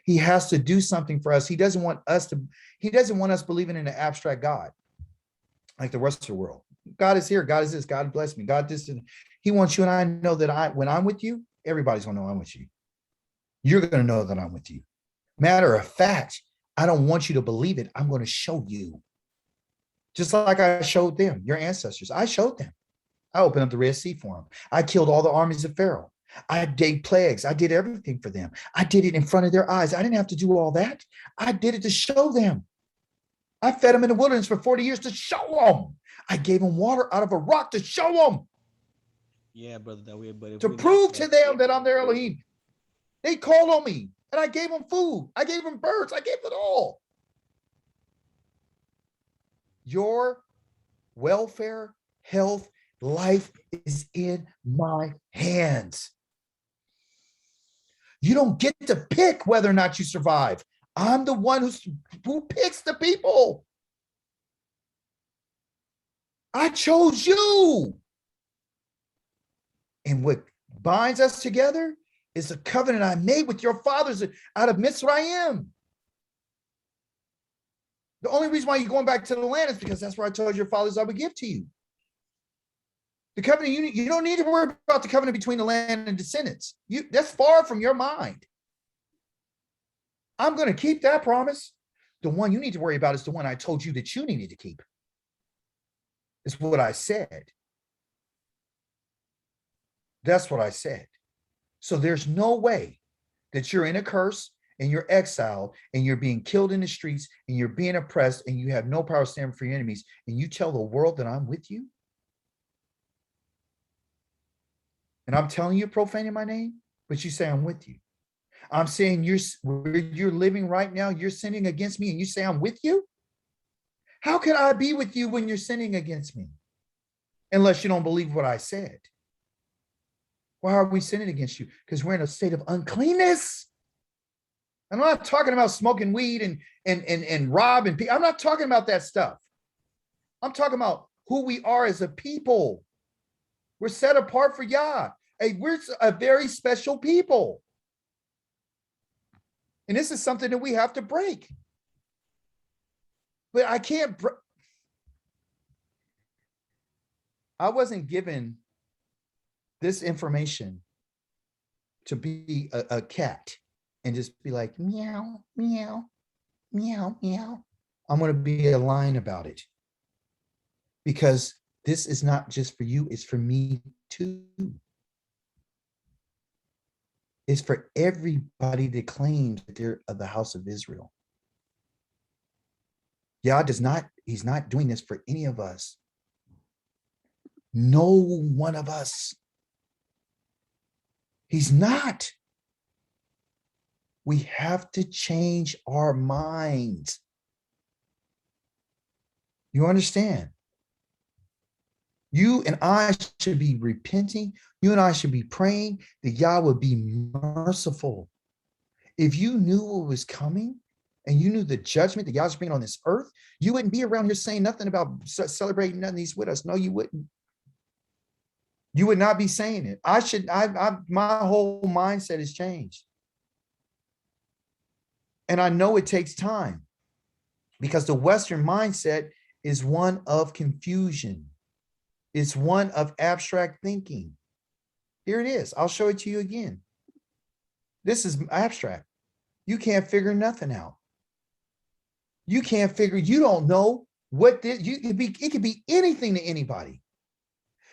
He has to do something for us. He doesn't want us believing in an abstract God like the rest of the world. God is here. God is this. God bless me. God this. He wants you and I know that when I'm with you, everybody's going to know I'm with you. You're going to know that I'm with you. Matter of fact, I don't want you to believe it. I'm going to show you. Just like I showed them, your ancestors. I showed them. I opened up the Red Sea for them. I killed all the armies of Pharaoh. I did plagues. I did everything for them. I did it in front of their eyes. I didn't have to do all that. I did it to show them. I fed them in the wilderness for 40 years to show them. I gave them water out of a rock to show them, Yeah, brother, that way. But if to we look prove to at, them that I'm their Elohim. They called on me and I gave them food. I gave them birds. I gave it all. Your welfare, health, life is in my hands. You don't get to pick whether or not you survive. I'm the one who picks the people. I chose you. And what binds us together is the covenant I made with your fathers out of Mitzrayim. The only reason why you're going back to the land is because that's where I told your fathers I would give to you. The covenant, you don't need to worry about the covenant between the land and descendants. That's far from your mind. I'm going to keep that promise. The one you need to worry about is the one I told you that you needed to keep. It's what I said. That's what I said. So there's no way that you're in a curse and you're exiled and you're being killed in the streets and you're being oppressed and you have no power standing for your enemies and you tell the world that I'm with you. And I'm telling you, profaning my name, but you say I'm with you. I'm saying where you're living right now, you're sinning against me and you say I'm with you? How could I be with you when you're sinning against me? Unless you don't believe what I said. Why are we sinning against you? Because we're in a state of uncleanness. I'm not talking about smoking weed and robbing people. I'm not talking about that stuff. I'm talking about who we are as a people. We're set apart for Yah. We're a very special people. And this is something that we have to break. But I can't. I wasn't given this information to be a cat and just be like, meow, meow, meow, meow. I'm going to be a lion about it. Because this is not just for you, it's for me too. It's for everybody that claims that they're of the house of Israel. Yah he's not doing this for any of us. No one of us. He's not. We have to change our minds. You understand? You and I should be repenting. You and I should be praying that Yah would be merciful. If you knew what was coming and you knew the judgment that Yah's bringing on this earth, you wouldn't be around here saying nothing about celebrating none of these with us. No, you wouldn't. You would not be saying it. My whole mindset has changed. And I know it takes time because the Western mindset is one of confusion. It's one of abstract thinking. Here it is. I'll show it to you again. This is abstract. You can't figure nothing out. You don't know what this, it could be anything to anybody.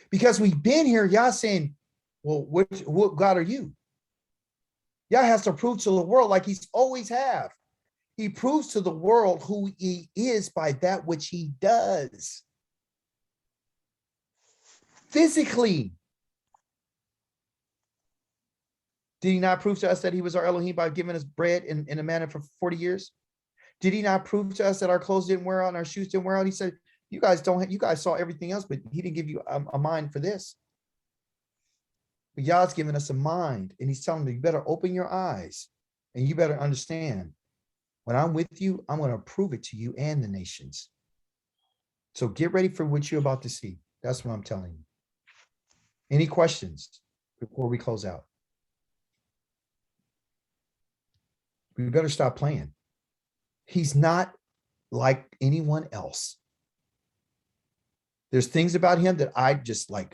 Because we've been here, Yah saying, well, what God are you? Yah has to prove to the world like he's always have. He proves to the world who he is by that which he does. Physically. Did he not prove to us that he was our Elohim by giving us bread in a manna for 40 years? Did he not prove to us that our clothes didn't wear out and our shoes didn't wear out? He said, you guys saw everything else, but he didn't give you a mind for this. But Yah's giving us a mind, and he's telling me, you better open your eyes and you better understand. When I'm with you, I'm going to prove it to you and the nations. So get ready for what you're about to see. That's what I'm telling you. Any questions before we close out? We better stop playing. He's not like anyone else. There's things about him that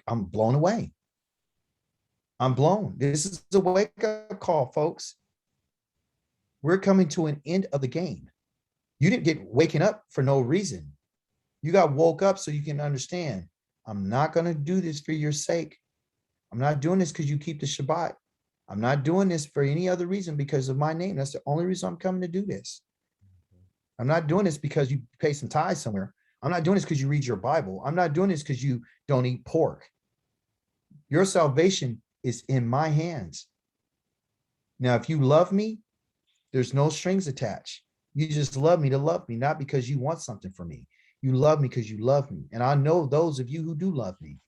I'm blown away. I'm blown. This is a wake-up call, folks. We're coming to an end of the game. You didn't get waking up for no reason. You got woke up so you can understand, I'm not going to do this for your sake. I'm not doing this because you keep the Shabbat. I'm not doing this for any other reason because of my name. That's the only reason I'm coming to do this. I'm not doing this because you pay some tithes somewhere. I'm not doing this because you read your Bible. I'm not doing this because you don't eat pork. Your salvation is in my hands. Now, if you love me, there's no strings attached. You just love me to love me, not because you want something from me. You love me because you love me. And I know those of you who do love me.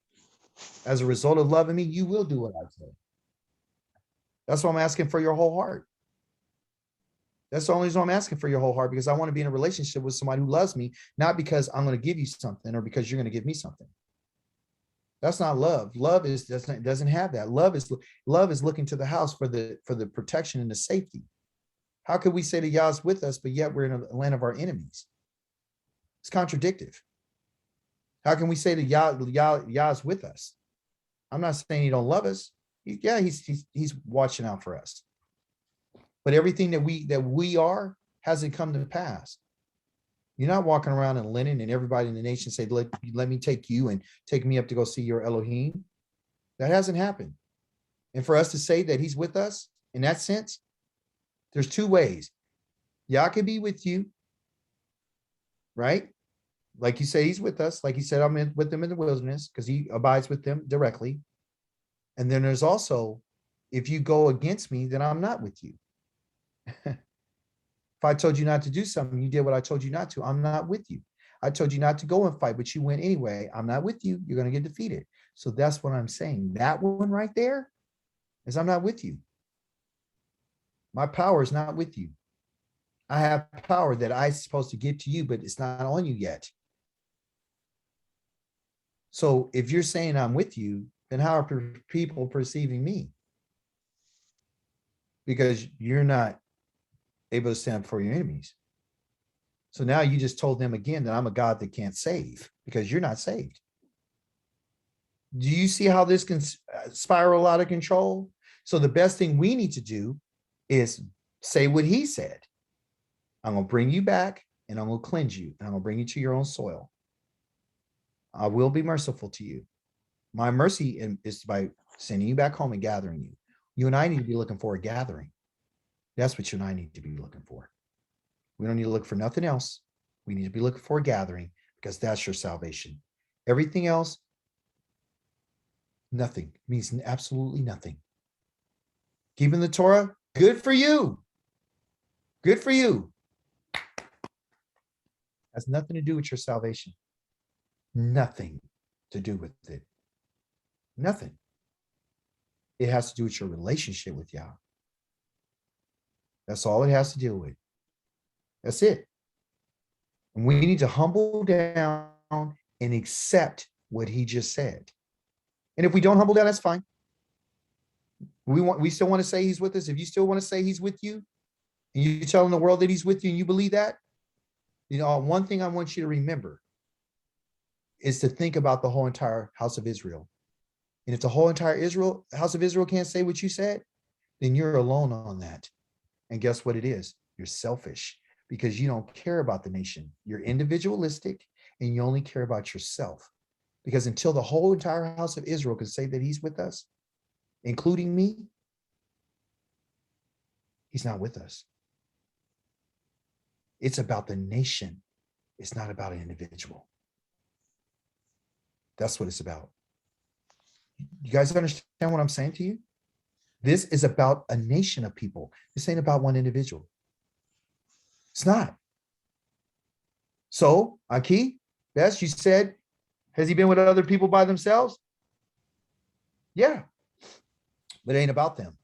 As a result of loving me, you will do what I say. That's why I'm asking for your whole heart. That's the only reason I'm asking for your whole heart, because I want to be in a relationship with somebody who loves me, not because I'm going to give you something or because you're going to give me something. That's not love. Love is doesn't have that. Love is looking to the house for the protection and the safety. How could we say that Yah's with us, but yet we're in a land of our enemies? It's contradictive. How can we say that Yah's with us? I'm not saying he don't love us. He's watching out for us. But everything that we are hasn't come to pass. You're not walking around in linen and everybody in the nation say, let me take you and take me up to go see your Elohim. That hasn't happened. And for us to say that he's with us in that sense, there's two ways. Yah could be with you, right? Like you say, he's with us. Like he said, I'm with them in the wilderness because he abides with them directly. And then there's also, if you go against me, then I'm not with you. If I told you not to do something, you did what I told you not to, I'm not with you. I told you not to go and fight, but you went anyway. I'm not with you. You're going to get defeated. So that's what I'm saying. That one right there is I'm not with you. My power is not with you. I have power that I'm supposed to give to you, but it's not on you yet. So if you're saying I'm with you, then how are people perceiving me? Because you're not able to stand up for your enemies. So now you just told them again that I'm a God that can't save because you're not saved. Do you see how this can spiral out of control? So the best thing we need to do is say what he said. I'm going to bring you back and I'm going to cleanse you and I'm going to bring you to your own soil. I will be merciful to you. My mercy is by sending you back home and gathering you. You and I need to be looking for a gathering. That's what you and I need to be looking for. We don't need to look for nothing else. We need to be looking for a gathering because that's your salvation. Everything else, nothing, means absolutely nothing. Keeping the Torah, good for you. Good for you. Has nothing to do with your salvation. Nothing to do with it. Nothing. It has to do with your relationship with Yah. That's all it has to deal with. That's it. And we need to humble down and accept what he just said. And if we don't humble down, that's fine. We still want to say he's with us. If you still want to say he's with you, and you're telling the world that he's with you and you believe that, one thing I want you to remember is to think about the whole entire house of Israel. And if the whole entire house of Israel can't say what you said, then you're alone on that. And guess what it is? You're selfish because you don't care about the nation. You're individualistic and you only care about yourself. Because until the whole entire house of Israel can say that he's with us, including me, he's not with us. It's about the nation. It's not about an individual. That's what it's about. You guys understand what I'm saying to you? This is about a nation of people. This ain't about one individual. It's not. So, Aki, Bess, you said, has he been with other people by themselves? Yeah. But it ain't about them.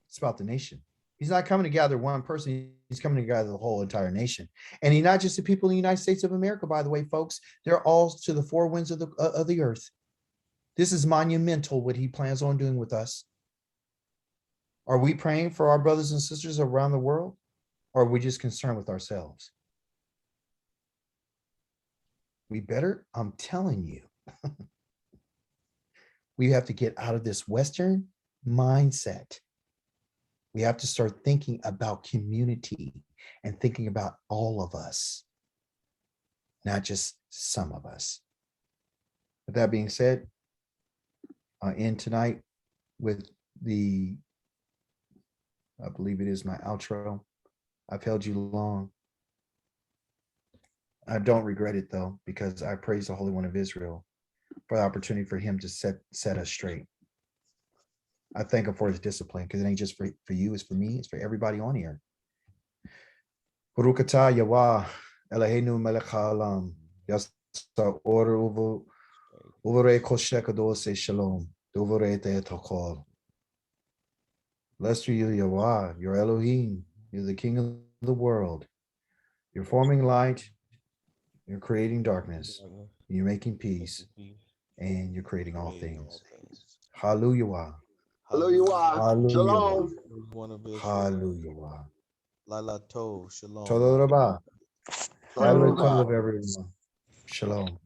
It's about the nation. He's not coming to gather one person. He's coming to gather the whole entire nation. And he's not just the people in the United States of America, by the way, folks. They're all to the four winds of the earth. This is monumental what he plans on doing with us. Are we praying for our brothers and sisters around the world? Or are we just concerned with ourselves? We better, I'm telling you, we have to get out of this Western mindset. We have to start thinking about community and thinking about all of us, not just some of us. With that being said, end tonight with the, I believe it is my outro. I've held you long. I don't regret it though, because I praise the Holy One of Israel for the opportunity for him to set us straight. I thank him for his discipline, because it ain't just for you, it's for me, it's for everybody on here. Baruch atah Yahweh Eloheinu melech haolam, yasa or uvare kol shekadol say shalom, duvare et hakol. Blessed are you, Yahweh, your Elohim, you're the King of the world. You're forming light, you're creating darkness, you're making peace, and you're creating all things. Hallelujah. Hallelujah. Hallelujah. Shalom. One of Israel. Hallelujah. Lala Tov, Shalom. Toda rabah. All Shalom. tov, everyone. Shalom. Shalom.